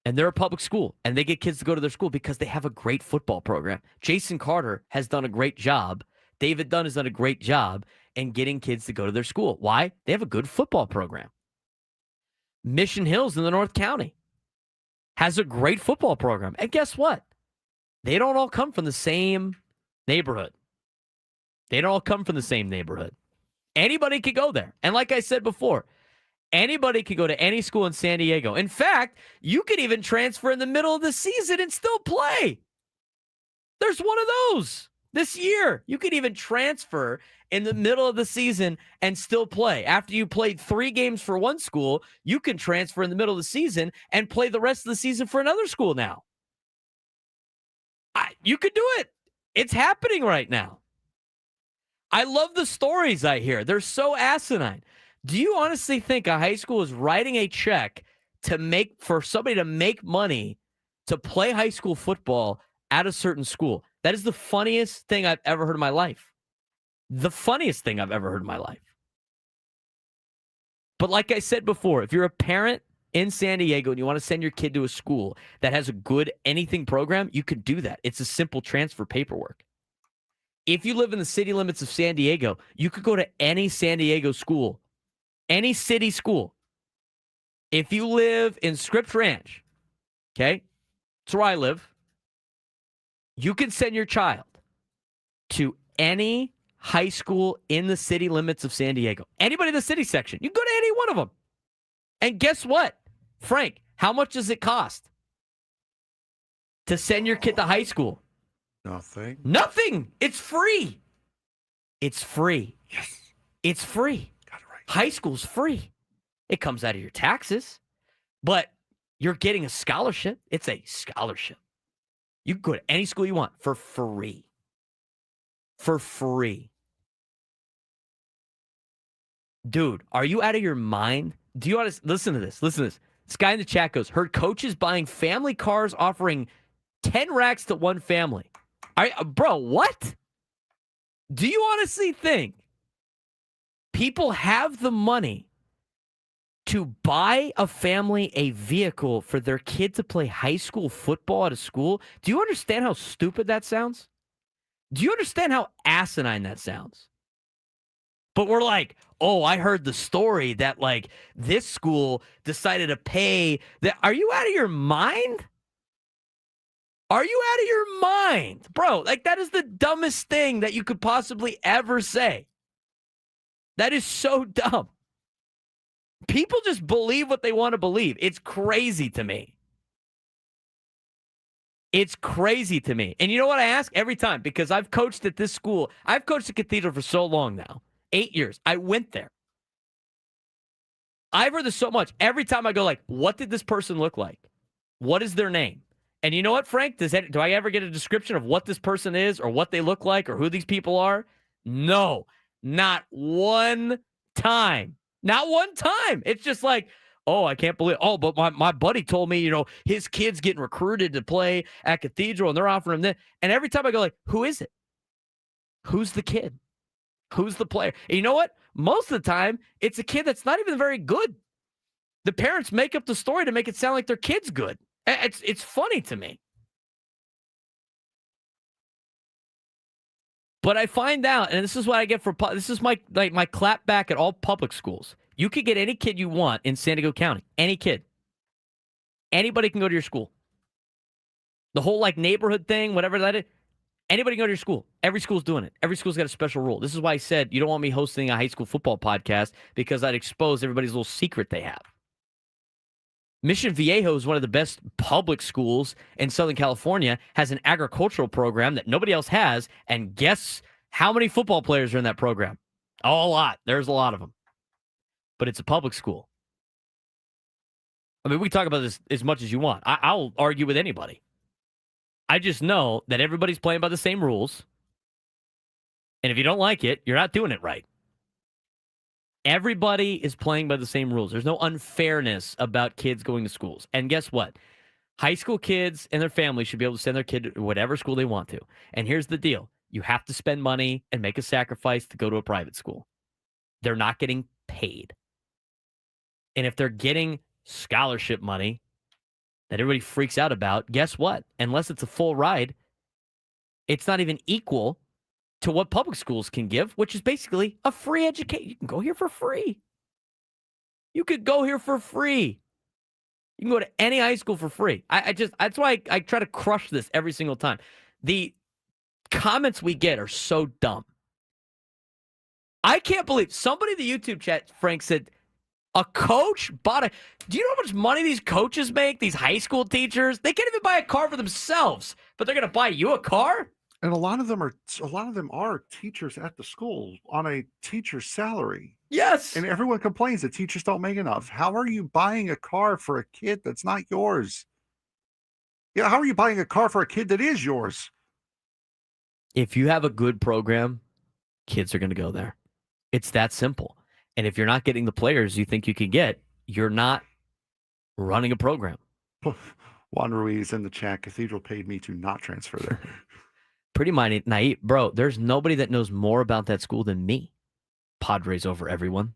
and they're a public school, and they get kids to go to their school because they have a great football program. Jason Carter has done a great job. David Dunn has done a great job in getting kids to go to their school. Why? They have a good football program. Mission Hills in the North County has a great football program. And guess what? They don't all come from the same neighborhood. Anybody could go there. And like I said before, anybody could go to any school in San Diego. In fact, you could even transfer in the middle of the season and still play. There's one of those this year. You could even transfer in the middle of the season and still play. After you played 3 games for one school, you can transfer in the middle of the season and play the rest of the season for another school now. You could do it. It's happening right now. I love the stories I hear. They're so asinine. Do you honestly think a high school is writing a check for somebody to make money to play high school football at a certain school? That is the funniest thing I've ever heard in my life. The funniest thing I've ever heard in my life. But like I said before, if you're a parent in San Diego and you want to send your kid to a school that has a good anything program, you can do that. It's a simple transfer paperwork. If you live in the city limits of San Diego, you could go to any San Diego school, any city school. If you live in Scripps Ranch, okay, that's where I live, you can send your child to any high school in the city limits of San Diego. Anybody in the city section, you can go to any one of them. And guess what? Frank, how much does it cost to send your kid to high school? Nothing. Nothing. It's free. It's free. Yes. It's free. Got it right. High school's free. It comes out of your taxes, but you're getting a scholarship. It's a scholarship. You can go to any school you want for free. For free. Dude, are you out of your mind? Do you want to listen to this? Listen to this. This guy in the chat goes, heard coaches buying family cars offering 10 racks to one family. Bro, what? Do you honestly think people have the money to buy a family a vehicle for their kid to play high school football at a school? Do you understand how stupid that sounds? Do you understand how asinine that sounds? But we're like, oh, I heard the story that, like, this school decided to pay that. Are you out of your mind? Are you out of your mind? Bro, like, that is the dumbest thing that you could possibly ever say. That is so dumb. People just believe what they want to believe. It's crazy to me. It's crazy to me. And you know what I ask every time? Because I've coached at this school. I've coached at Cathedral for so long now. 8 years. I went there. I've heard this so much. Every time I go, like, what did this person look like? What is their name? And you know what, Frank? Do I ever get a description of what this person is or what they look like or who these people are? No. Not one time. Not one time. It's just like, oh, I can't believe. Oh, but my buddy told me, his kid's getting recruited to play at Cathedral and they're offering him this. And every time I go, like, who is it? Who's the kid? Who's the player? And you know what? Most of the time, it's a kid that's not even very good. The parents make up the story to make it sound like their kid's good. It's funny to me. But I find out, and this is what I get for this is my clap back at all public schools. You could get any kid you want in San Diego County. Any kid. Anybody can go to your school. The whole neighborhood thing, whatever that is. Anybody can go to your school. Every school's doing it. Every school's got a special rule. This is why I said you don't want me hosting a high school football podcast because I'd expose everybody's little secret they have. Mission Viejo is one of the best public schools in Southern California, has an agricultural program that nobody else has, and guess how many football players are in that program? Oh, a lot. There's a lot of them. But it's a public school. I mean, we can talk about this as much as you want. I'll argue with anybody. I just know that everybody's playing by the same rules. And if you don't like it, you're not doing it right. Everybody is playing by the same rules. There's no unfairness about kids going to schools. And guess what? High school kids and their families should be able to send their kid to whatever school they want to. And here's the deal. You have to spend money and make a sacrifice to go to a private school. They're not getting paid. And if they're getting scholarship money that everybody freaks out about, guess what? Unless it's a full ride, it's not even equal to what public schools can give, which is basically a free education. You can go here for free. You could go here for free. You can go to any high school for free. That's why I try to crush this every single time. The comments we get are so dumb. I can't believe somebody in the YouTube chat, Frank, said A coach bought a. Do you know how much money these coaches make? These high school teachers, they can't even buy a car for themselves, but they're going to buy you a car. And a lot of them are teachers at the school on a teacher's salary. Yes. And everyone complains that teachers don't make enough. How are you buying a car for a kid that's not yours? Yeah, how are you buying a car for a kid that is yours? If you have a good program, kids are going to go there. It's that simple. And if you're not getting the players you think you can get, you're not running a program. Juan Ruiz in the chat, Cathedral paid me to not transfer there. Pretty naive. Bro, there's nobody that knows more about that school than me. Padres over everyone.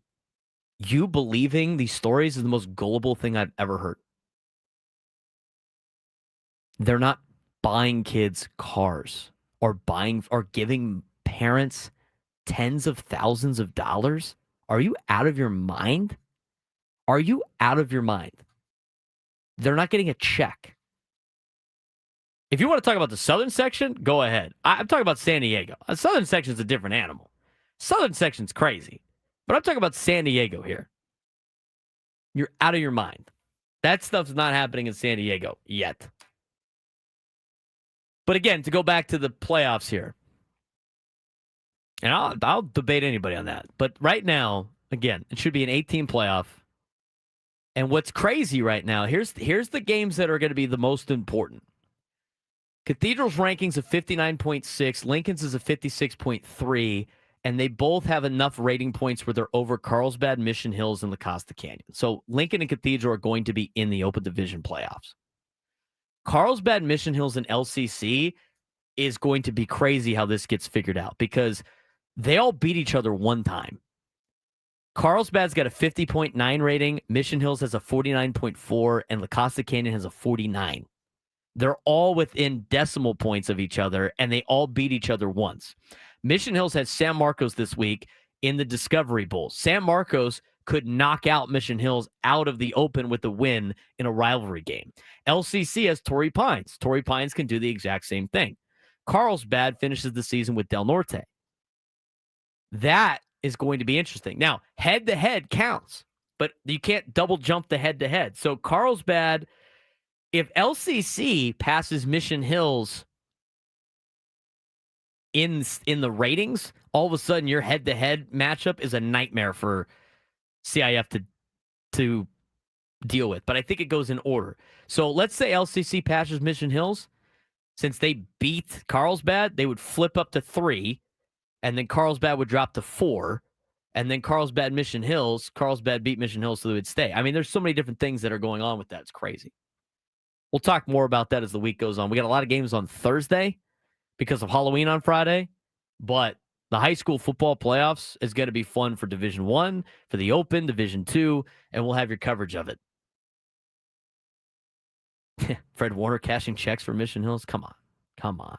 You believing these stories is the most gullible thing I've ever heard. They're not buying kids cars or giving parents tens of thousands of dollars. Are you out of your mind? Are you out of your mind? They're not getting a check. If you want to talk about the southern section, go ahead. I'm talking about San Diego. The southern section is a different animal. Southern section's crazy. But I'm talking about San Diego here. You're out of your mind. That stuff's not happening in San Diego yet. But again, to go back to the playoffs here, and I'll debate anybody on that. But right now, again, it should be an 18 playoff. And what's crazy right now, here's the games that are going to be the most important. Cathedral's rankings of 59.6, Lincoln's is a 56.3, and they both have enough rating points where they're over Carlsbad, Mission Hills, and La Costa Canyon. So Lincoln and Cathedral are going to be in the Open Division playoffs. Carlsbad, Mission Hills, and LCC is going to be crazy how this gets figured out because they all beat each other one time. Carlsbad's got a 50.9 rating, Mission Hills has a 49.4, and La Costa Canyon has a 49. They're all within decimal points of each other, and they all beat each other once. Mission Hills has San Marcos this week in the Discovery Bowl. San Marcos could knock out Mission Hills out of the Open with a win in a rivalry game. LCC has Torrey Pines. Torrey Pines can do the exact same thing. Carlsbad finishes the season with Del Norte. That is going to be interesting. Now, head-to-head counts, but you can't double jump the head-to-head. So Carlsbad, if LCC passes Mission Hills in the ratings, all of a sudden your head-to-head matchup is a nightmare for CIF to deal with. But I think it goes in order. So let's say LCC passes Mission Hills. Since they beat Carlsbad, they would flip up to 3, and then Carlsbad would drop to 4, and then Carlsbad beat Mission Hills, so they would stay. I mean, there's so many different things that are going on with that. It's crazy. We'll talk more about that as the week goes on. We got a lot of games on Thursday because of Halloween on Friday, but the high school football playoffs is going to be fun for Division I, for the Open, Division II, and we'll have your coverage of it. Fred Warner cashing checks for Mission Hills. Come on.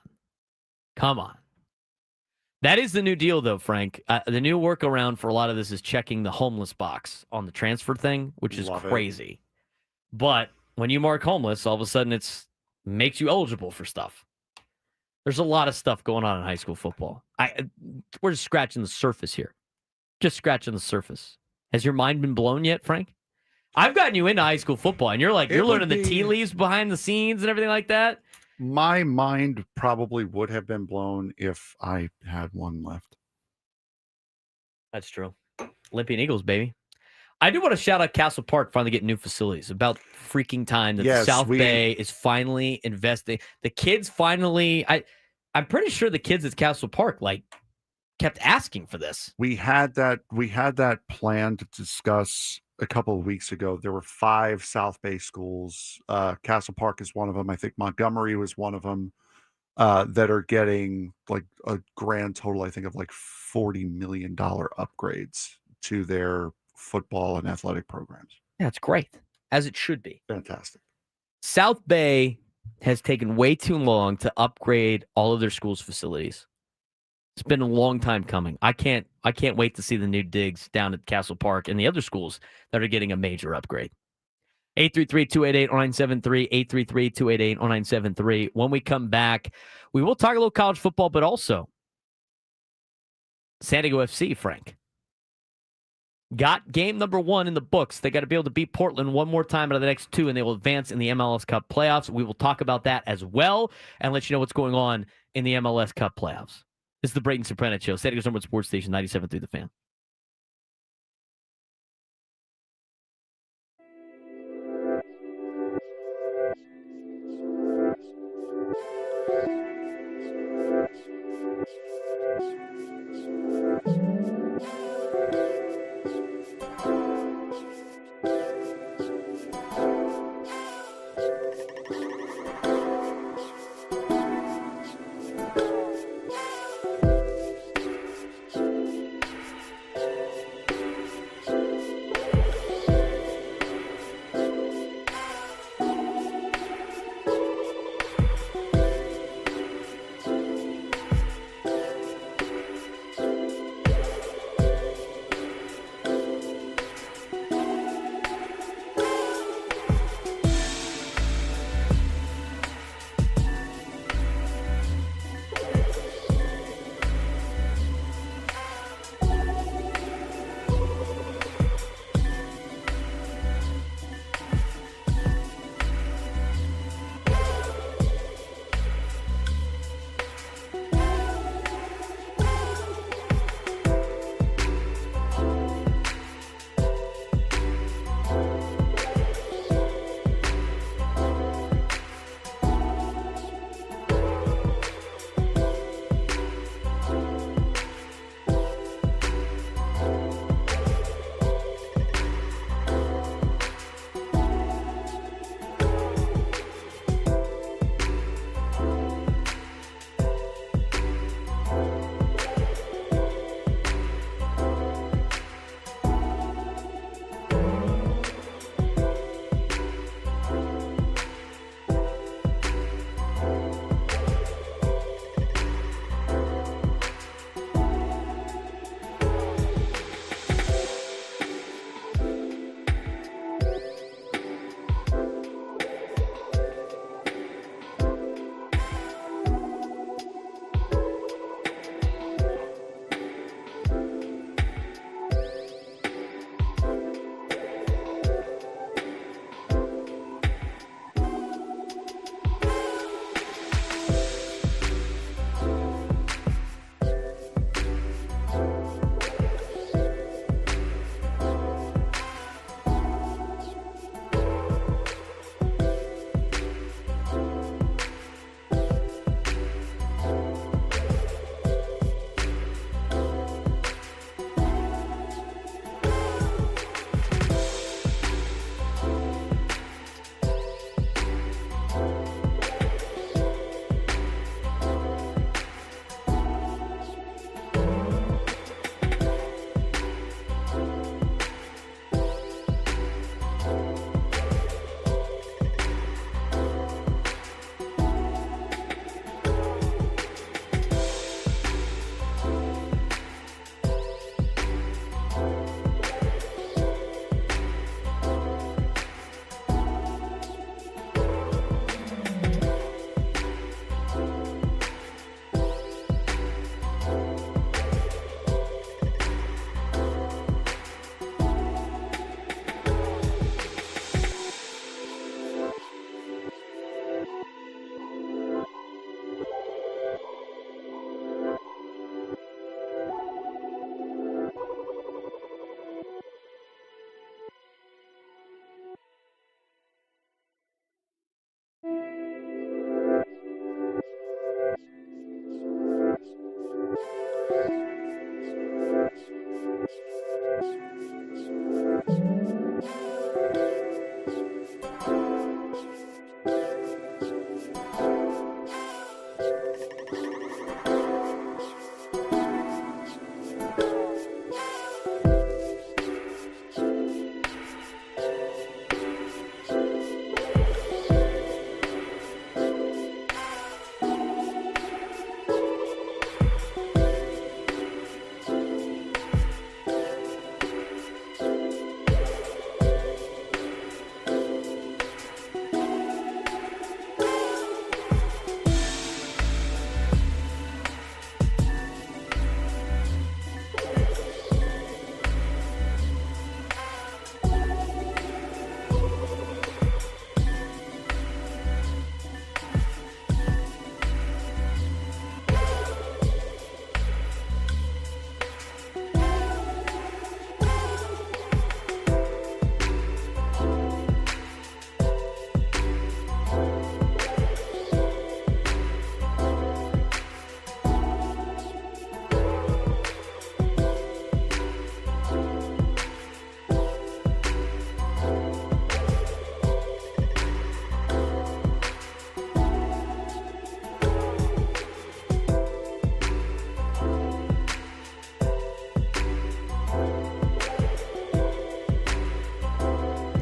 That is the new deal, though, Frank. The new workaround for a lot of this is checking the homeless box on the transfer thing, which is crazy. But when you mark homeless, all of a sudden it makes you eligible for stuff. There's a lot of stuff going on in high school football. We're just scratching the surface here. Just scratching the surface. Has your mind been blown yet, Frank? I've gotten you into high school football, and you're learning the tea leaves behind the scenes and everything like that. My mind probably would have been blown if I had one left. That's true. Olympian Eagles, baby. I do want to shout out Castle Park finally getting new facilities. About freaking time that the South Bay is finally investing. The kids finally, I'm pretty sure the kids at Castle Park kept asking for this. We had that plan to discuss a couple of weeks ago. There were 5 South Bay schools. Castle Park is one of them. I think Montgomery was one of them that are getting a grand total, I think, of $40 million upgrades to their football and athletic programs. Yeah, it's great, as it should be. Fantastic. South Bay has taken way too long to upgrade all of their schools' facilities. It's been a long time coming. I can't wait to see the new digs down at Castle Park and the other schools that are getting a major upgrade. 833-288-0973, 833-288-0973. When we come back, we will talk a little college football, but also San Diego FC, Frank. got game number 1 in the books. They got to be able to beat Portland one more time out of the next 2, and they will advance in the MLS Cup playoffs. We will talk about that as well and let you know what's going on in the MLS Cup playoffs. This is the Braden Surprenant Show, San Diego State Sports Station 97.3 The Fan.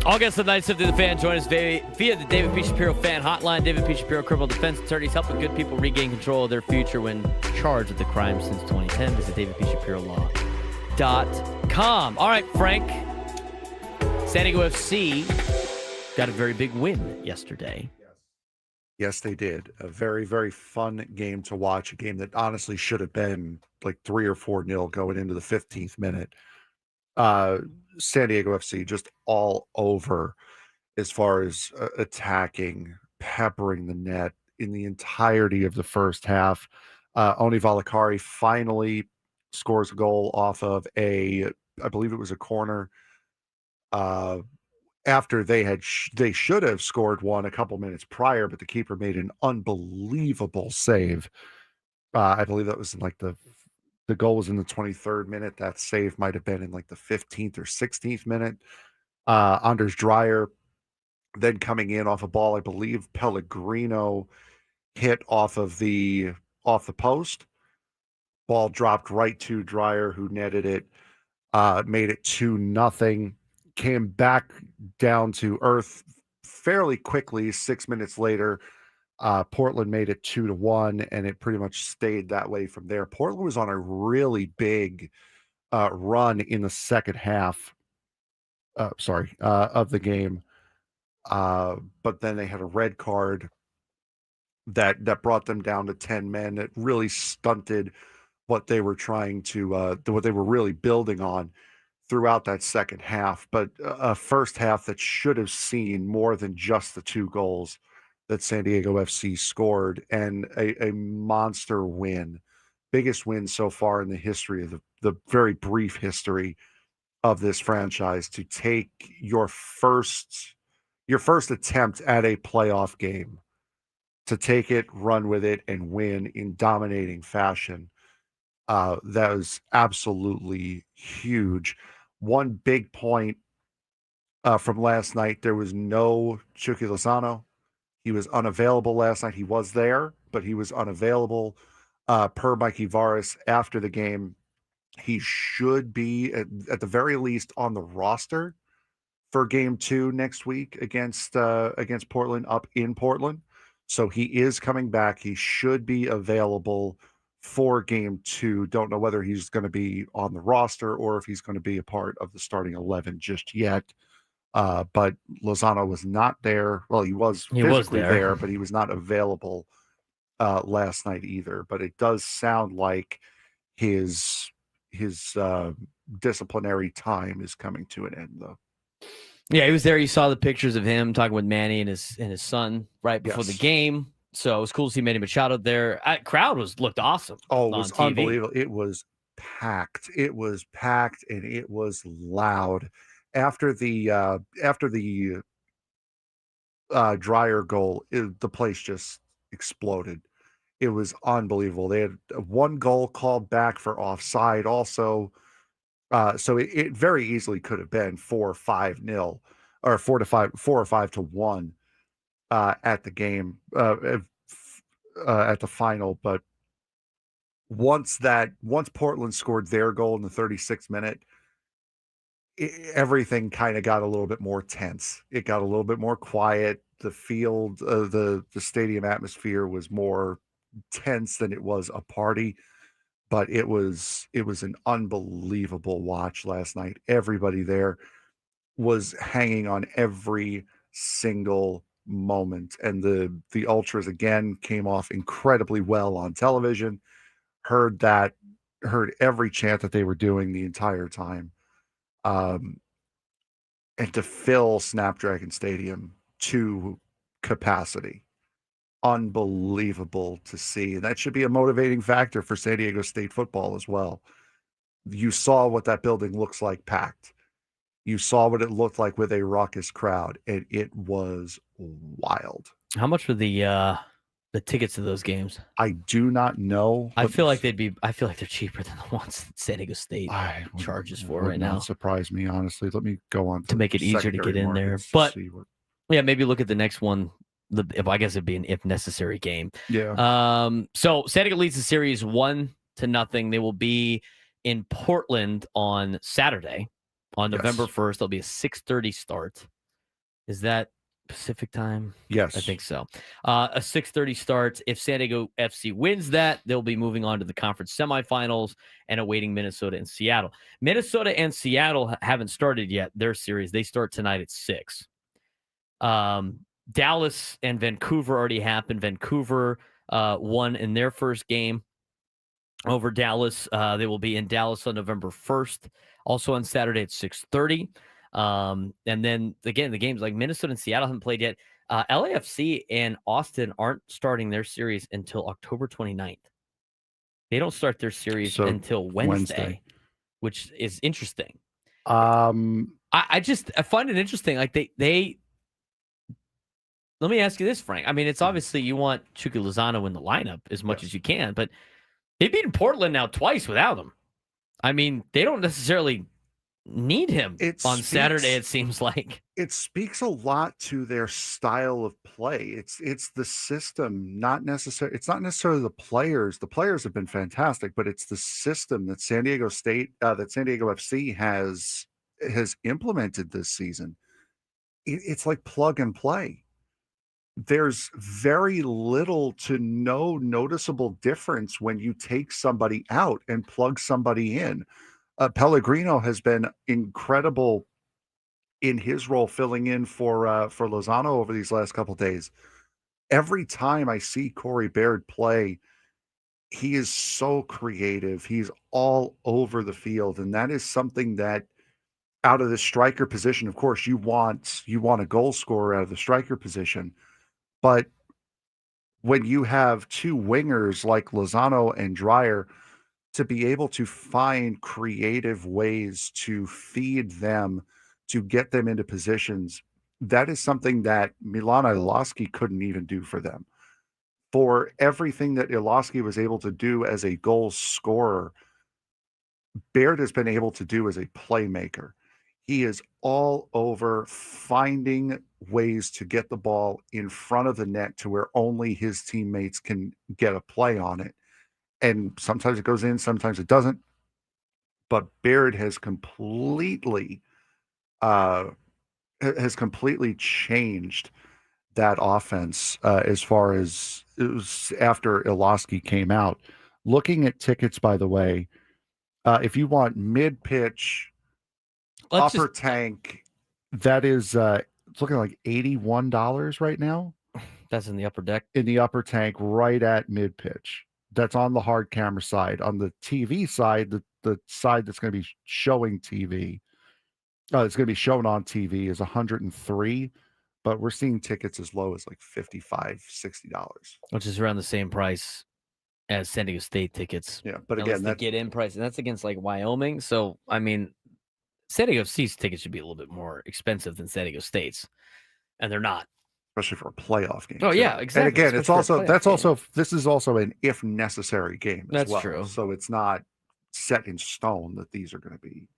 August the 9th, the fan. Join us via the David P. Shapiro fan hotline. David P. Shapiro, criminal defense attorneys helping good people regain control of their future when charged with the crime since 2010. Visit davidpshapirolaw.com. All right, Frank. San Diego FC got a very big win yesterday. Yes, they did. A very, very fun game to watch. A game that honestly should have been like 3 or 4-0 going into the 15th minute. San Diego FC just all over as far as attacking, peppering the net in the entirety of the first half. Oni Valakari finally scores a goal off of I believe it was a corner. After they should have scored one a couple minutes prior, but the keeper made an unbelievable save. I believe that was in like the goal was in the 23rd minute. That save might have been in like the 15th or 16th minute. Anders Dreyer then coming in off a ball, I believe Pellegrino hit off the post. Ball dropped right to Dreyer, who netted it, made it 2-0. Came back down to earth fairly quickly. 6 minutes later, Portland made it 2-1, and it pretty much stayed that way from there. Portland was on a really big run in the second half of the game. But then they had a red card that brought them down to 10 men. It really stunted what they were trying to, what they were really building on throughout that second half. But a first half that should have seen more than just the 2 goals that San Diego FC scored, and a monster win. Biggest win so far in the history of the very brief history of this franchise, to take your first attempt at a playoff game, to take it, run with it, and win in dominating fashion. That was absolutely huge. One big point from last night, there was no Chucky Lozano. He was unavailable last night. He was there, but he was unavailable. Per Mikey Varas after the game, he should be at the very least on the roster for game 2 next week against Portland up in Portland. So he is coming back. He should be available for game 2. Don't know whether he's going to be on the roster or if he's going to be a part of the starting 11 just yet. But Lozano was not there. Well, he was physically there, but he was not available last night either. But it does sound like his disciplinary time is coming to an end, though. Yeah, he was there. You saw the pictures of him talking with Manny and his son right before the game. So it was cool to see Manny Machado there. Crowd looked awesome. Oh, it was unbelievable. It was packed. It was packed, and it was loud. After the Dreyer goal, the place just exploded. It was unbelievable. They had 1 goal called back for offside also. So it very easily could have been 4-5-0 or 4-5-1 at the game, at the final. But once Portland scored their goal in the 36th minute, everything kind of got a little bit more tense. It got a little bit more quiet. The field, the stadium atmosphere was more tense than it was a party. But it was an unbelievable watch last night. Everybody there was hanging on every single moment, and the Ultras again came off incredibly well on television. Heard every chant that they were doing the entire time. And to fill Snapdragon Stadium to capacity, unbelievable to see. And that should be a motivating factor for San Diego State football as well. You saw what that building looks like packed. You saw what it looked like with a raucous crowd, and it was wild. How much were the tickets to those games? I do not know. I feel like they're cheaper than the ones that San Diego State charges for right now. Surprise me, honestly. Let me go on to make it easier to get in there. But yeah, maybe look at the next one. I guess it'd be an if necessary game. Yeah. So San Diego leads the series 1-0. They will be in Portland on Saturday, on November 1st. There'll be a 6:30 start. Is that Pacific time? Yes. I think so. A 6:30 start. If San Diego FC wins that, they'll be moving on to the conference semifinals and awaiting Minnesota and Seattle. Minnesota and Seattle haven't started yet their series. They start tonight at 6. Dallas and Vancouver already happened. Vancouver won in their first game over Dallas. They will be in Dallas on November 1st, also on Saturday at 6:30. And then again, the games like Minnesota and Seattle haven't played yet. LAFC and Austin aren't starting their series until October 29th. They don't start their series until Wednesday, which is interesting. I find it interesting. Like they let me ask you this, Frank. I mean, it's obviously you want Chucky Lozano in the lineup as much as you can, but they've beaten Portland now twice without him. I mean, they don't necessarily need him on Saturday, it seems like. It speaks a lot to their style of play. It's the system, it's not necessarily the players. The players have been fantastic, but it's the system that San Diego State, that San Diego FC has implemented this season. It's like plug and play. There's very little to no noticeable difference when you take somebody out and plug somebody in. Pellegrino has been incredible in his role, filling in for Lozano over these last couple of days. Every time I see Corey Baird play, he is so creative. He's all over the field, and that is something that out of the striker position, of course, you want a goal scorer out of the striker position. But when you have two wingers like Lozano and Dreyer, to be able to find creative ways to feed them, to get them into positions, that is something that Milan Ilosky couldn't even do for them. For everything that Ilosky was able to do as a goal scorer, Baird has been able to do as a playmaker. He is all over finding ways to get the ball in front of the net to where only his teammates can get a play on it. And sometimes it goes in, sometimes it doesn't. But Baird has completely changed that offense as far as it was after Ilosky came out. Looking at tickets, by the way, if you want mid-pitch, upper tank, that is it's looking like $81 right now. That's in the upper deck. In the upper tank, right at mid-pitch. That's on the hard camera side. On the TV side, the side that's going to be showing TV, it's going to be shown on TV is $103, but we're seeing tickets as low as like $55, $60. Which is around the same price as San Diego State tickets. Yeah, but again, that's the get-in price, and that's against like Wyoming. So, I mean, San Diego State's tickets should be a little bit more expensive than San Diego State's, and they're not. Especially for a playoff game. Oh, yeah, exactly. And again, this is also an if necessary game as well. That's true. So it's not set in stone that these are going to be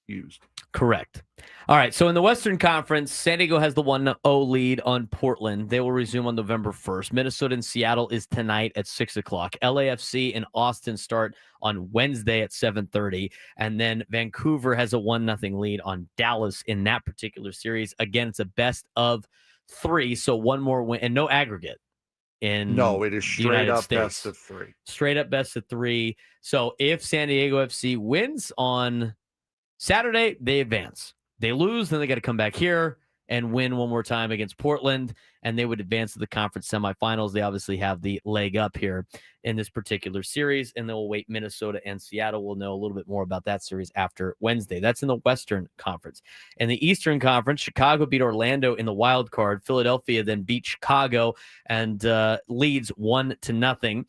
used. Correct. All right. So in the Western Conference, San Diego has the 1-0 lead on Portland. They will resume on November 1st. Minnesota and Seattle is tonight at 6 o'clock. LAFC and Austin start on Wednesday at 7:30. And then Vancouver has a 1-0 lead on Dallas in that particular series. Again, it's a best of 3. So one more win and no aggregate. No, it is straight up best of 3. Straight up best of 3. So if San Diego FC wins on Saturday, they advance. They lose, then they got to come back here and win one more time against Portland, and they would advance to the conference semifinals. They obviously have the leg up here in this particular series, and they'll wait Minnesota and Seattle. We'll know a little bit more about that series after Wednesday. That's in the Western Conference. In the Eastern Conference, Chicago beat Orlando in the wild card. Philadelphia then beat Chicago and leads 1-0.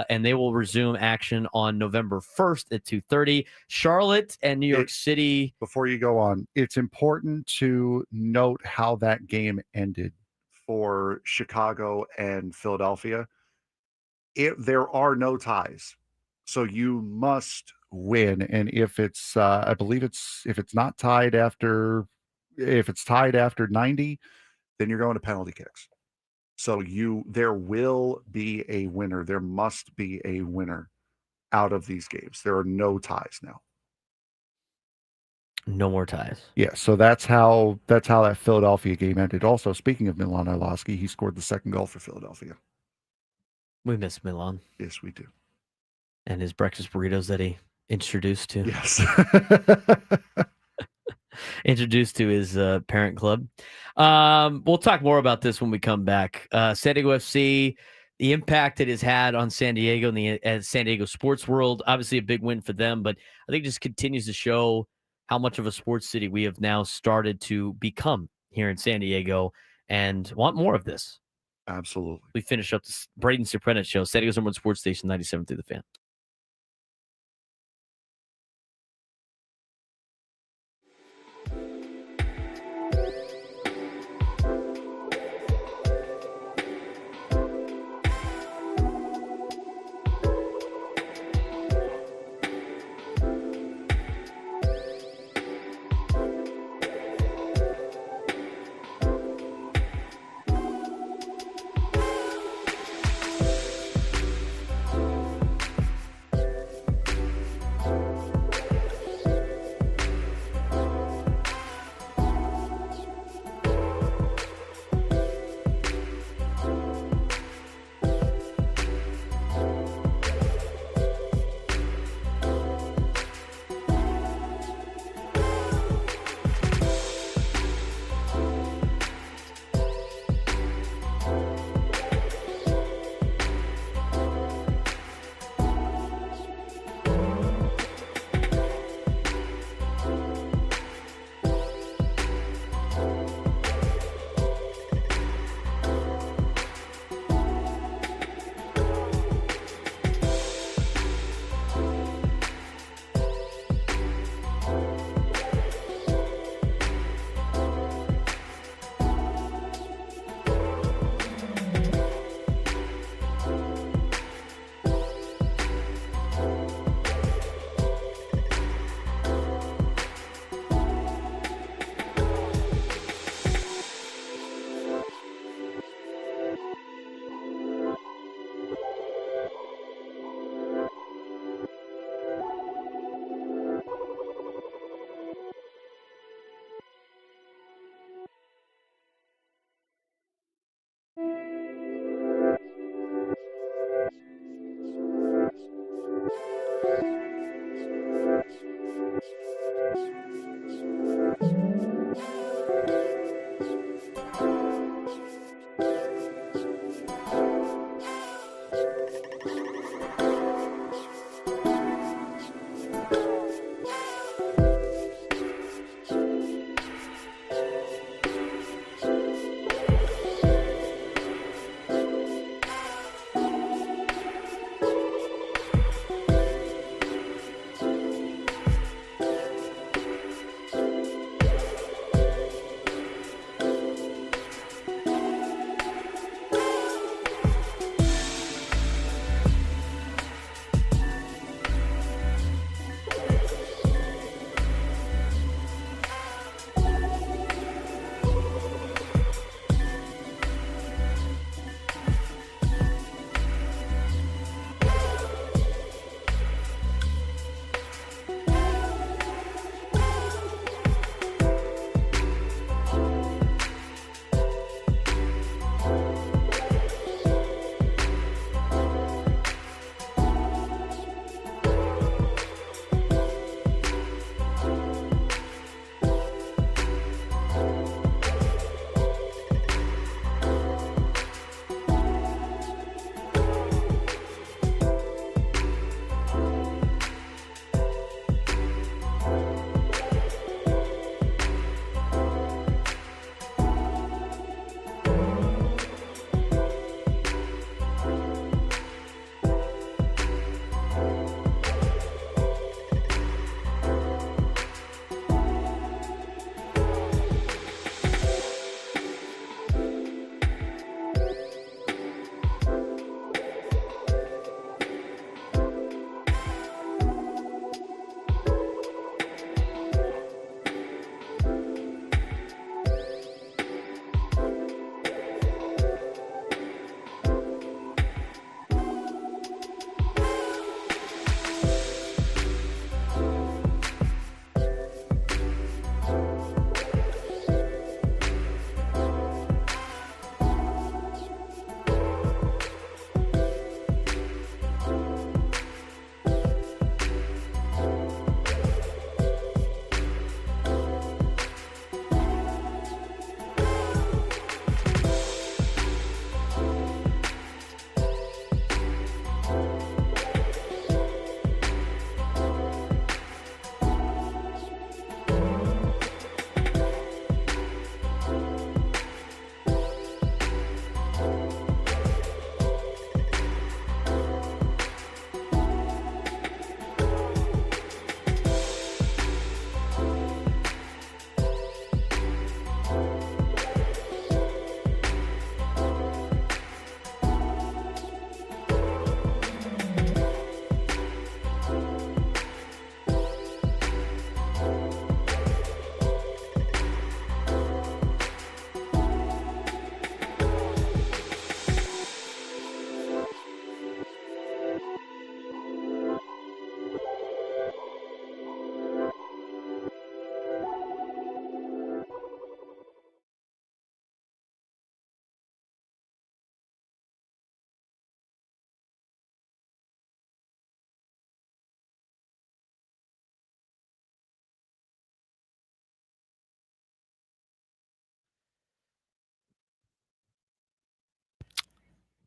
And they will resume action on November 1st at 2:30. Charlotte and New York City. Before you go on, it's important to note how that game ended for Chicago and Philadelphia. There are no ties, so you must win. And if it's, I believe if it's tied after 90, then you're going to penalty kicks. So there will be a winner. There must be a winner out of these games. There are no ties now. No more ties. Yeah, so that's how that Philadelphia game ended. Also, speaking of Milan Orlowski, he scored the second goal for Philadelphia. We miss Milan. Yes, we do. And his breakfast burritos that he introduced to. Yes. Introduced to his parent club. We'll talk more about this when we come back. San Diego FC, the impact it has had on San Diego and the San Diego sports world. Obviously a big win for them, but I think it just continues to show how much of a sports city we have now started to become here in San Diego and want more of this. Absolutely. We finish up this Braden Surprenant show, San Diego's number one sports station, 97 through the Fan.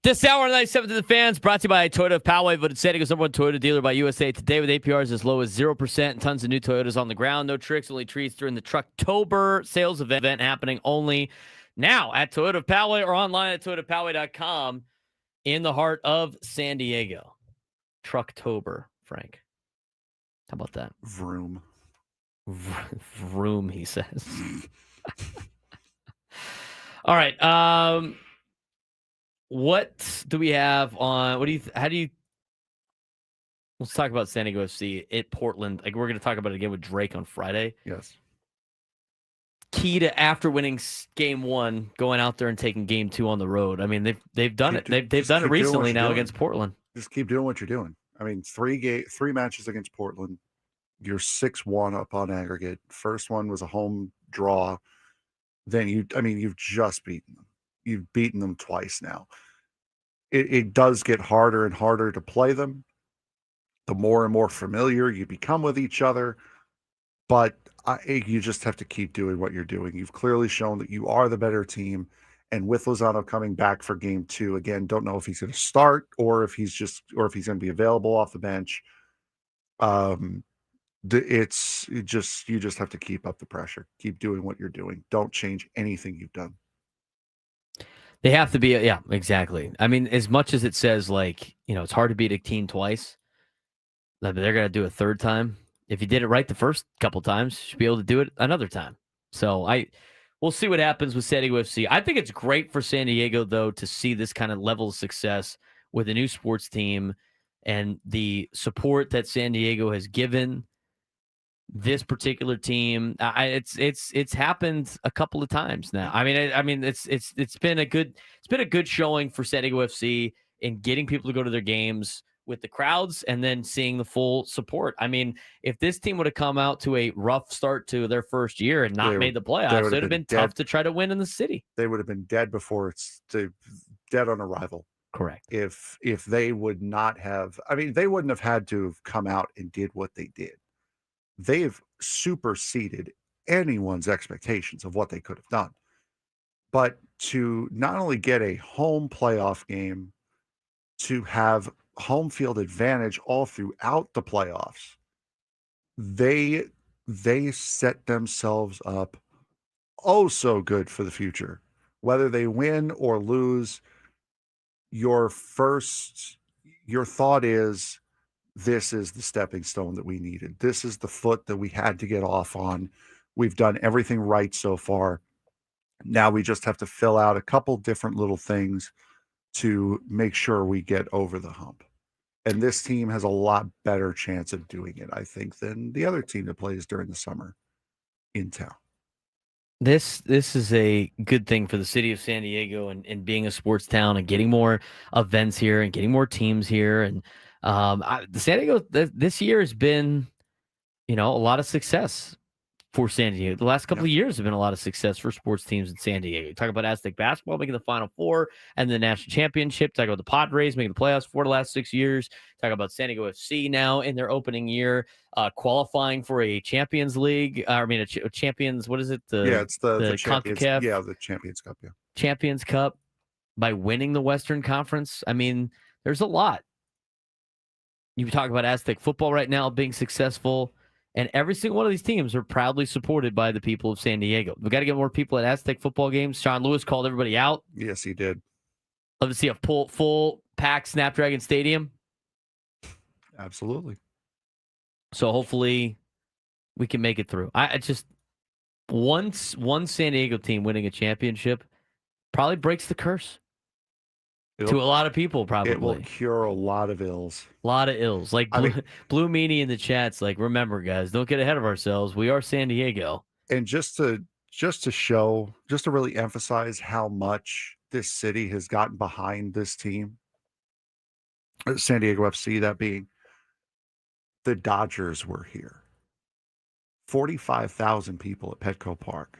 This hour on 97 to the fans, brought to you by Toyota of Poway, voted San Diego's #1 Toyota dealer by USA Today with APRs as low as 0% and tons of new Toyotas on the ground. No tricks, only treats during the Trucktober sales event happening only now at Toyota of Poway or online at toyotapoway.com in the heart of San Diego. Trucktober, Frank. How about that? Vroom. Vroom, he says. All right. What do we have on? Let's talk about San Diego FC at Portland. Like, we're going to talk about it again with Drake on Friday. Yes. Key to after winning game 1, going out there and taking game 2 on the road. I mean, they've done it. They've done it recently now against Portland. Just keep doing what you're doing. I mean, three matches against Portland. You're 6-1 up on aggregate. First one was a home draw. Then you've just beaten them. You've beaten them twice now. It does get harder and harder to play them. The more and more familiar you become with each other. But you just have to keep doing what you're doing. You've clearly shown that you are the better team. And with Lozano coming back for game 2, again, don't know if he's going to start or if he's going to be available off the bench. You just have to keep up the pressure. Keep doing what you're doing. Don't change anything you've done. They have to be, yeah, exactly. I mean, as much as it says, like, it's hard to beat a team twice, they're going to do it third time. If you did it right the first couple times, you should be able to do it another time. So we'll see what happens with San Diego FC. I think it's great for San Diego, though, to see this kind of level of success with a new sports team and the support that San Diego has given this particular team. It's happened a couple of times now. I mean, it's been a good showing for San Diego FC in getting people to go to their games with the crowds and then seeing the full support. I mean, if this team would have come out to a rough start to their first year and not made the playoffs, it would have been tough to try to win in the city. They would have been dead before dead on arrival. Correct. If they would not have, they wouldn't have had to have come out and did what they did. They've superseded anyone's expectations of what they could have done. But to not only get a home playoff game, to have home field advantage all throughout the playoffs, they set themselves up so good for the future. Whether they win or lose, your thought is, this is the stepping stone that we needed. This is the foot that we had to get off on. We've done everything right so far. Now we just have to fill out a couple different little things to make sure we get over the hump. And this team has a lot better chance of doing it, I think, than the other team that plays during the summer in town. This is a good thing for the city of San Diego and being a sports town and getting more events here and getting more teams here. And the San Diego this year has been, a lot of success for San Diego. The last couple of years have been a lot of success for sports teams in San Diego. Talk about Aztec basketball making the Final Four and the national championship. Talk about the Padres making the playoffs for the last 6 years. Talk about San Diego FC now in their opening year, qualifying for a Champions League. A Champions. What is it? It's the Champions. CONCACAF. Yeah, the Champions Cup. Yeah, Champions Cup by winning the Western Conference. I mean, there's a lot. You talk about Aztec football right now being successful. And every single one of these teams are proudly supported by the people of San Diego. We've got to get more people at Aztec football games. Sean Lewis called everybody out. Yes, he did. Love to see a full packed Snapdragon Stadium. Absolutely. So hopefully we can make it through. I just one San Diego team winning a championship probably breaks the curse. To a lot of people, probably. It will cure a lot of ills. A lot of ills. Like Blue Meanie in the chat's like, remember, guys, don't get ahead of ourselves. We are San Diego. And just to really emphasize how much this city has gotten behind this team, San Diego FC, that being, the Dodgers were here. 45,000 people at Petco Park.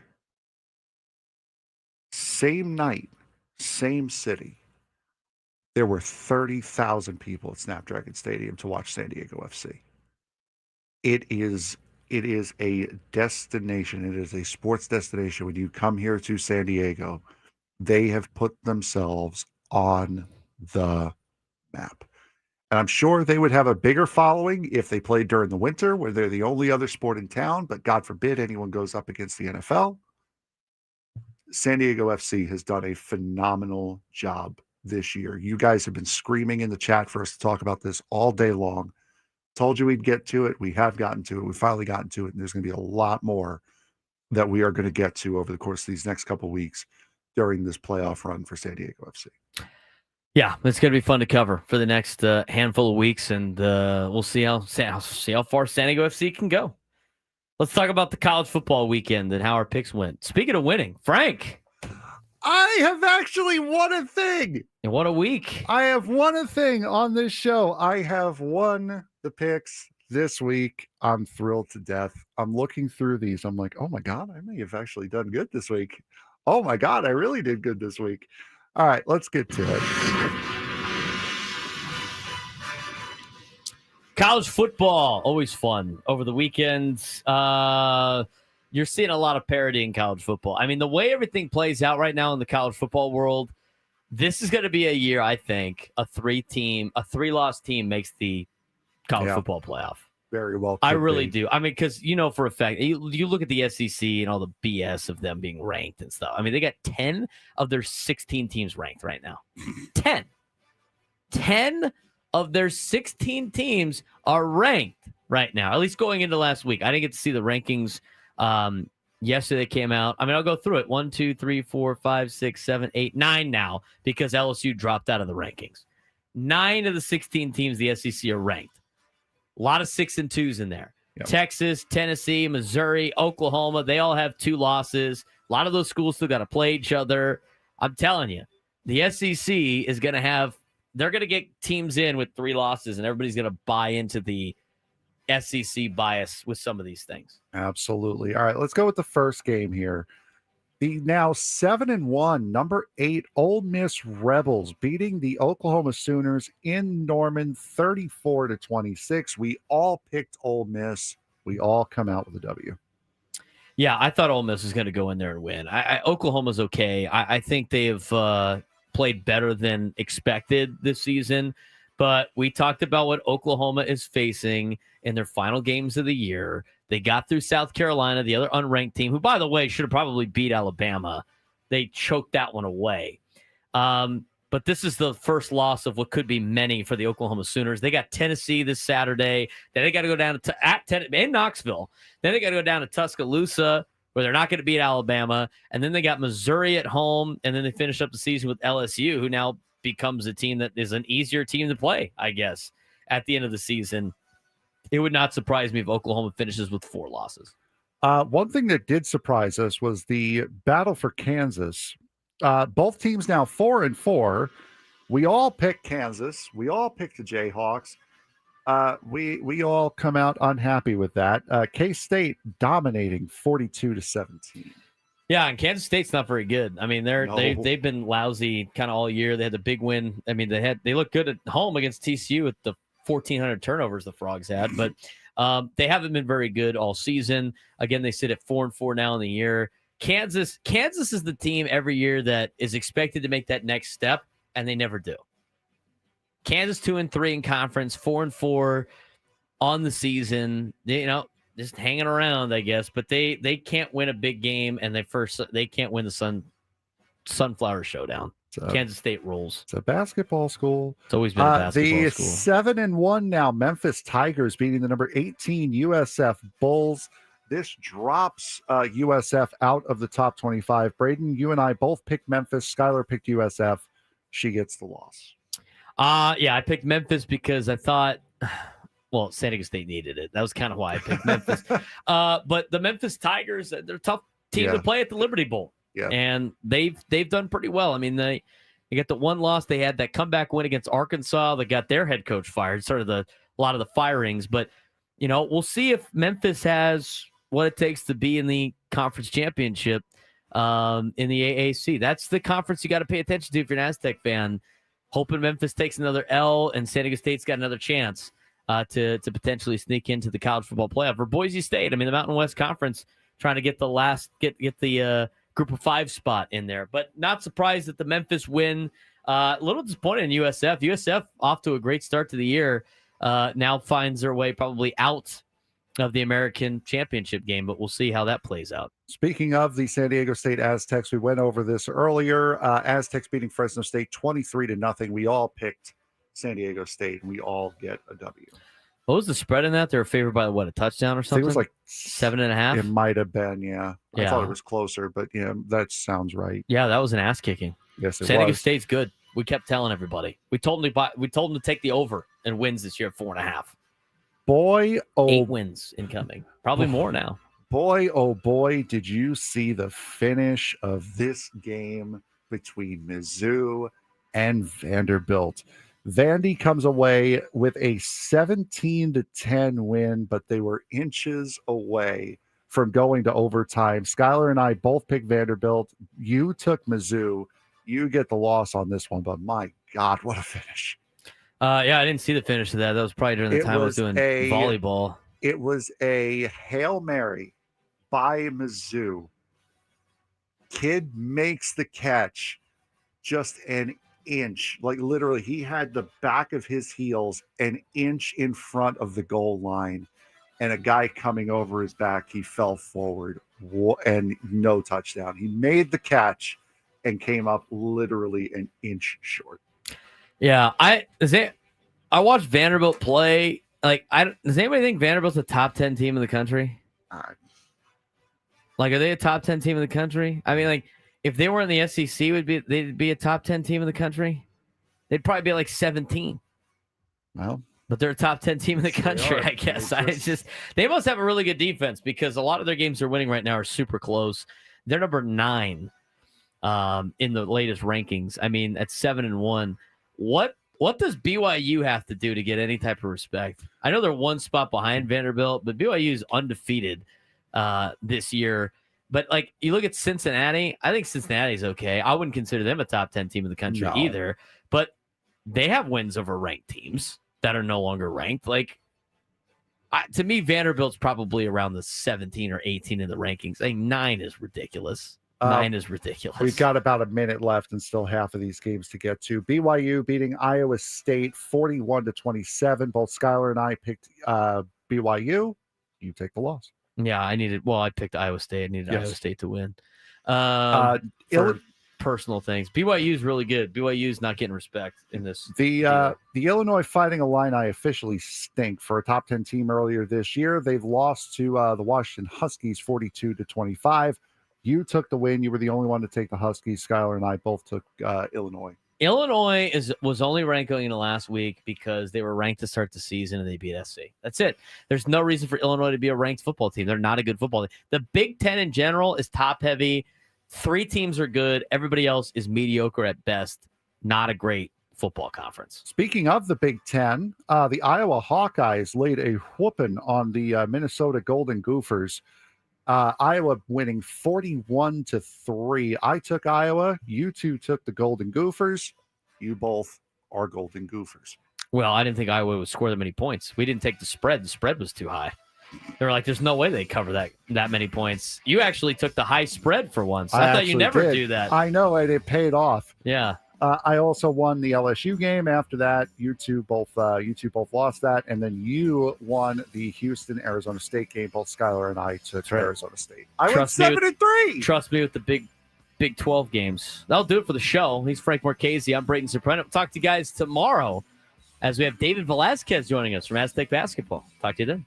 Same night, same city. There were 30,000 people at Snapdragon Stadium to watch San Diego FC. It is a destination. It is a sports destination. When you come here to San Diego, they have put themselves on the map. And I'm sure they would have a bigger following if they played during the winter, where they're the only other sport in town, but God forbid anyone goes up against the NFL. San Diego FC has done a phenomenal job this year. You guys have been screaming in the chat for us to talk about this all day long. Told you we'd get to it. We have gotten to it. We finally gotten to it. And there's going to be a lot more that we are going to get to over the course of these next couple of weeks during this playoff run for San Diego FC. Yeah, it's going to be fun to cover for the next handful of weeks, and we'll see how far San Diego FC can go. Let's talk about the college football weekend and how our picks went. Speaking of winning, Frank. I have actually won a thing. And what a week. I have won a thing on this show. I have won the picks this week. I'm thrilled to death. I'm looking through these. I'm like, oh my God, I may have actually done good this week. Oh my God, I really did good this week. All right, let's get to it. College football, always fun. Over the weekends, you're seeing a lot of parity in college football. I mean, the way everything plays out right now in the college football world, this is going to be a year, I think, a three-loss team makes the college football playoff. Very well. I really do. I mean, because for a fact, you look at the SEC and all the BS of them being ranked and stuff. I mean, they got 10 of their 16 teams ranked right now. 10. 10 of their 16 teams are ranked right now, at least going into last week. I didn't get to see the rankings yesterday. They came out. I mean, I'll go through it. 1, 2, 3, 4, 5, 6, 7, 8, 9 now because LSU dropped out of the rankings. 9 of the 16 teams the SEC are ranked. A lot of 6 and 2s in there. Yep. Texas, Tennessee, Missouri, Oklahoma, they all have 2 losses. A lot of those schools still got to play each other. I'm telling you, the SEC is going to they're going to get teams in with 3 losses, and everybody's going to buy into the SEC bias with some of these things. Absolutely. All right, let's go with the first game here. The now 7-1, number 8 Ole Miss Rebels beating the Oklahoma Sooners in Norman 34-26. We all picked Ole Miss. We all come out with a W. Yeah, I thought Ole Miss was going to go in there and win. Oklahoma's okay. I think they have played better than expected this season, but we talked about what Oklahoma is facing in their final games of the year. They got through South Carolina, the other unranked team, who, by the way, should have probably beat Alabama. They choked that one away. But this is the first loss of what could be many for the Oklahoma Sooners. They got Tennessee this Saturday. Then they got to go down in Knoxville. Then they got to go down to Tuscaloosa, where they're not going to beat Alabama. And then they got Missouri at home. And then they finish up the season with LSU, who now becomes a team that is an easier team to play, I guess, at the end of the season. It would not surprise me if Oklahoma finishes with 4 losses. One thing that did surprise us was the battle for Kansas. Both teams now 4-4. We all picked Kansas. We all picked the Jayhawks. We all come out unhappy with that. K-State dominating 42-17. Yeah, and Kansas State's not very good. I mean, they've been lousy kind of all year. They had the big win. I mean, they looked good at home against TCU with the 1,400 turnovers the Frogs had, but they haven't been very good all season. Again, they sit at 4-4 now in the year. Kansas is the team every year that is expected to make that next step, and they never do. Kansas 2-3 in conference, 4-4 on the season. Just hanging around, I guess. But they can't win a big game, and they can't win the Sunflower Showdown. Kansas State rules. It's a basketball school. It's always been a basketball school. The 7-1 now Memphis Tigers beating the number 18 USF Bulls. This drops USF out of the top 25. Braden, you and I both picked Memphis. Skylar picked USF. She gets the loss. Yeah, I picked Memphis because I thought, well, San Diego State needed it. That was kind of why I picked Memphis. But the Memphis Tigers, they're a tough team to play at the Liberty Bowl. Yeah. And they've done pretty well. I mean, they got the one loss. They had that comeback win against Arkansas. They got their head coach fired, sort of a lot of the firings. But, we'll see if Memphis has what it takes to be in the conference championship in the AAC. That's the conference you got to pay attention to if you're an Aztec fan. Hoping Memphis takes another L and San Diego State's got another chance to potentially sneak into the college football playoff. For Boise State, I mean, the Mountain West Conference trying to get the Group of 5 spot in there. But not surprised that the Memphis win. A little disappointed in USF. USF off to a great start to the year. Now finds their way probably out of the American Championship game, but we'll see how that plays out. Speaking of the San Diego State Aztecs, we went over this earlier. Aztecs beating Fresno State 23-0. We all picked San Diego State, and we all get a W. What was the spread in that? They were favored by a touchdown or something? I think it was like 7.5. It might have been, yeah. I thought it was closer, but yeah, that sounds right. Yeah, that was an ass kicking. Yes, it San Diego was. State's good. We kept telling everybody. We told them to take the over and wins this year at 4.5. Boy, 8 wins incoming. Probably more now. Boy, oh boy, did you see the finish of this game between Mizzou and Vanderbilt? Vandy comes away with a 17-10 win, but they were inches away from going to overtime. Skylar and I both picked Vanderbilt. You took Mizzou. You get the loss on this one, but my God, what a finish. Yeah, I didn't see the finish of that. That was probably during the time I was doing volleyball. It was a Hail Mary by Mizzou. Kid makes the catch just an inch. Like literally, he had the back of his heels an inch in front of the goal line. And a guy coming over his back, he fell forward and no touchdown. He made the catch and came up literally an inch short. Yeah, I watched Vanderbilt play. Does anybody think Vanderbilt's a top 10 team in the country? Are they a top 10 team in the country? I mean, if they were in the SEC, they'd be a top 10 team in the country. They'd probably be 17. Well, but they're a top 10 team in the country, I guess. They must have a really good defense because a lot of their games they're winning right now are super close. They're number 9 in the latest rankings. I mean, at 7-1. What does BYU have to do to get any type of respect? I know they're one spot behind Vanderbilt, but BYU is undefeated this year. But you look at Cincinnati, I think Cincinnati's okay. I wouldn't consider them a top 10 team in the country either. But they have wins over ranked teams that are no longer ranked. To me, Vanderbilt's probably around the 17 or 18 in the rankings. I think 9 is ridiculous. 9 is ridiculous. We've got about a minute left and still half of these games to get to. BYU beating Iowa State 41-27. Both Skylar and I picked BYU. You take the loss. Yeah, I picked Iowa State. I needed Iowa State to win. Personal things. BYU is really good. BYU is not getting respect in this. The Illinois Fighting Illini officially stink for a top 10 team earlier this year. They've lost to the Washington Huskies 42-25. You took the win. You were the only one to take the Huskies. Skylar and I both took Illinois. Illinois was only ranked going into last week because they were ranked to start the season and they beat SC. That's it. There's no reason for Illinois to be a ranked football team. They're not a good football team. The Big Ten in general is top heavy. 3 teams are good. Everybody else is mediocre at best. Not a great football conference. Speaking of the Big Ten, the Iowa Hawkeyes laid a whooping on the Minnesota Golden Gophers. Iowa winning 41-3. I took Iowa. You two took the Golden Gophers. You both are Golden Gophers. Well, I didn't think Iowa would score that many points. We didn't take the spread. The spread was too high. They were like, there's no way they cover that many points. You actually took the high spread for once. I thought you never do that. I know, and it paid off. Yeah. I also won the LSU game. After that, you two both lost that, and then you won the Houston-Arizona State game. Both Skylar and I took Arizona State. I went 7-3. Trust me with the Big 12 games. That'll do it for the show. He's Frank Marchese. I'm Braden Surprenant. We'll talk to you guys tomorrow as we have David Velasquez joining us from Aztec Basketball. Talk to you then.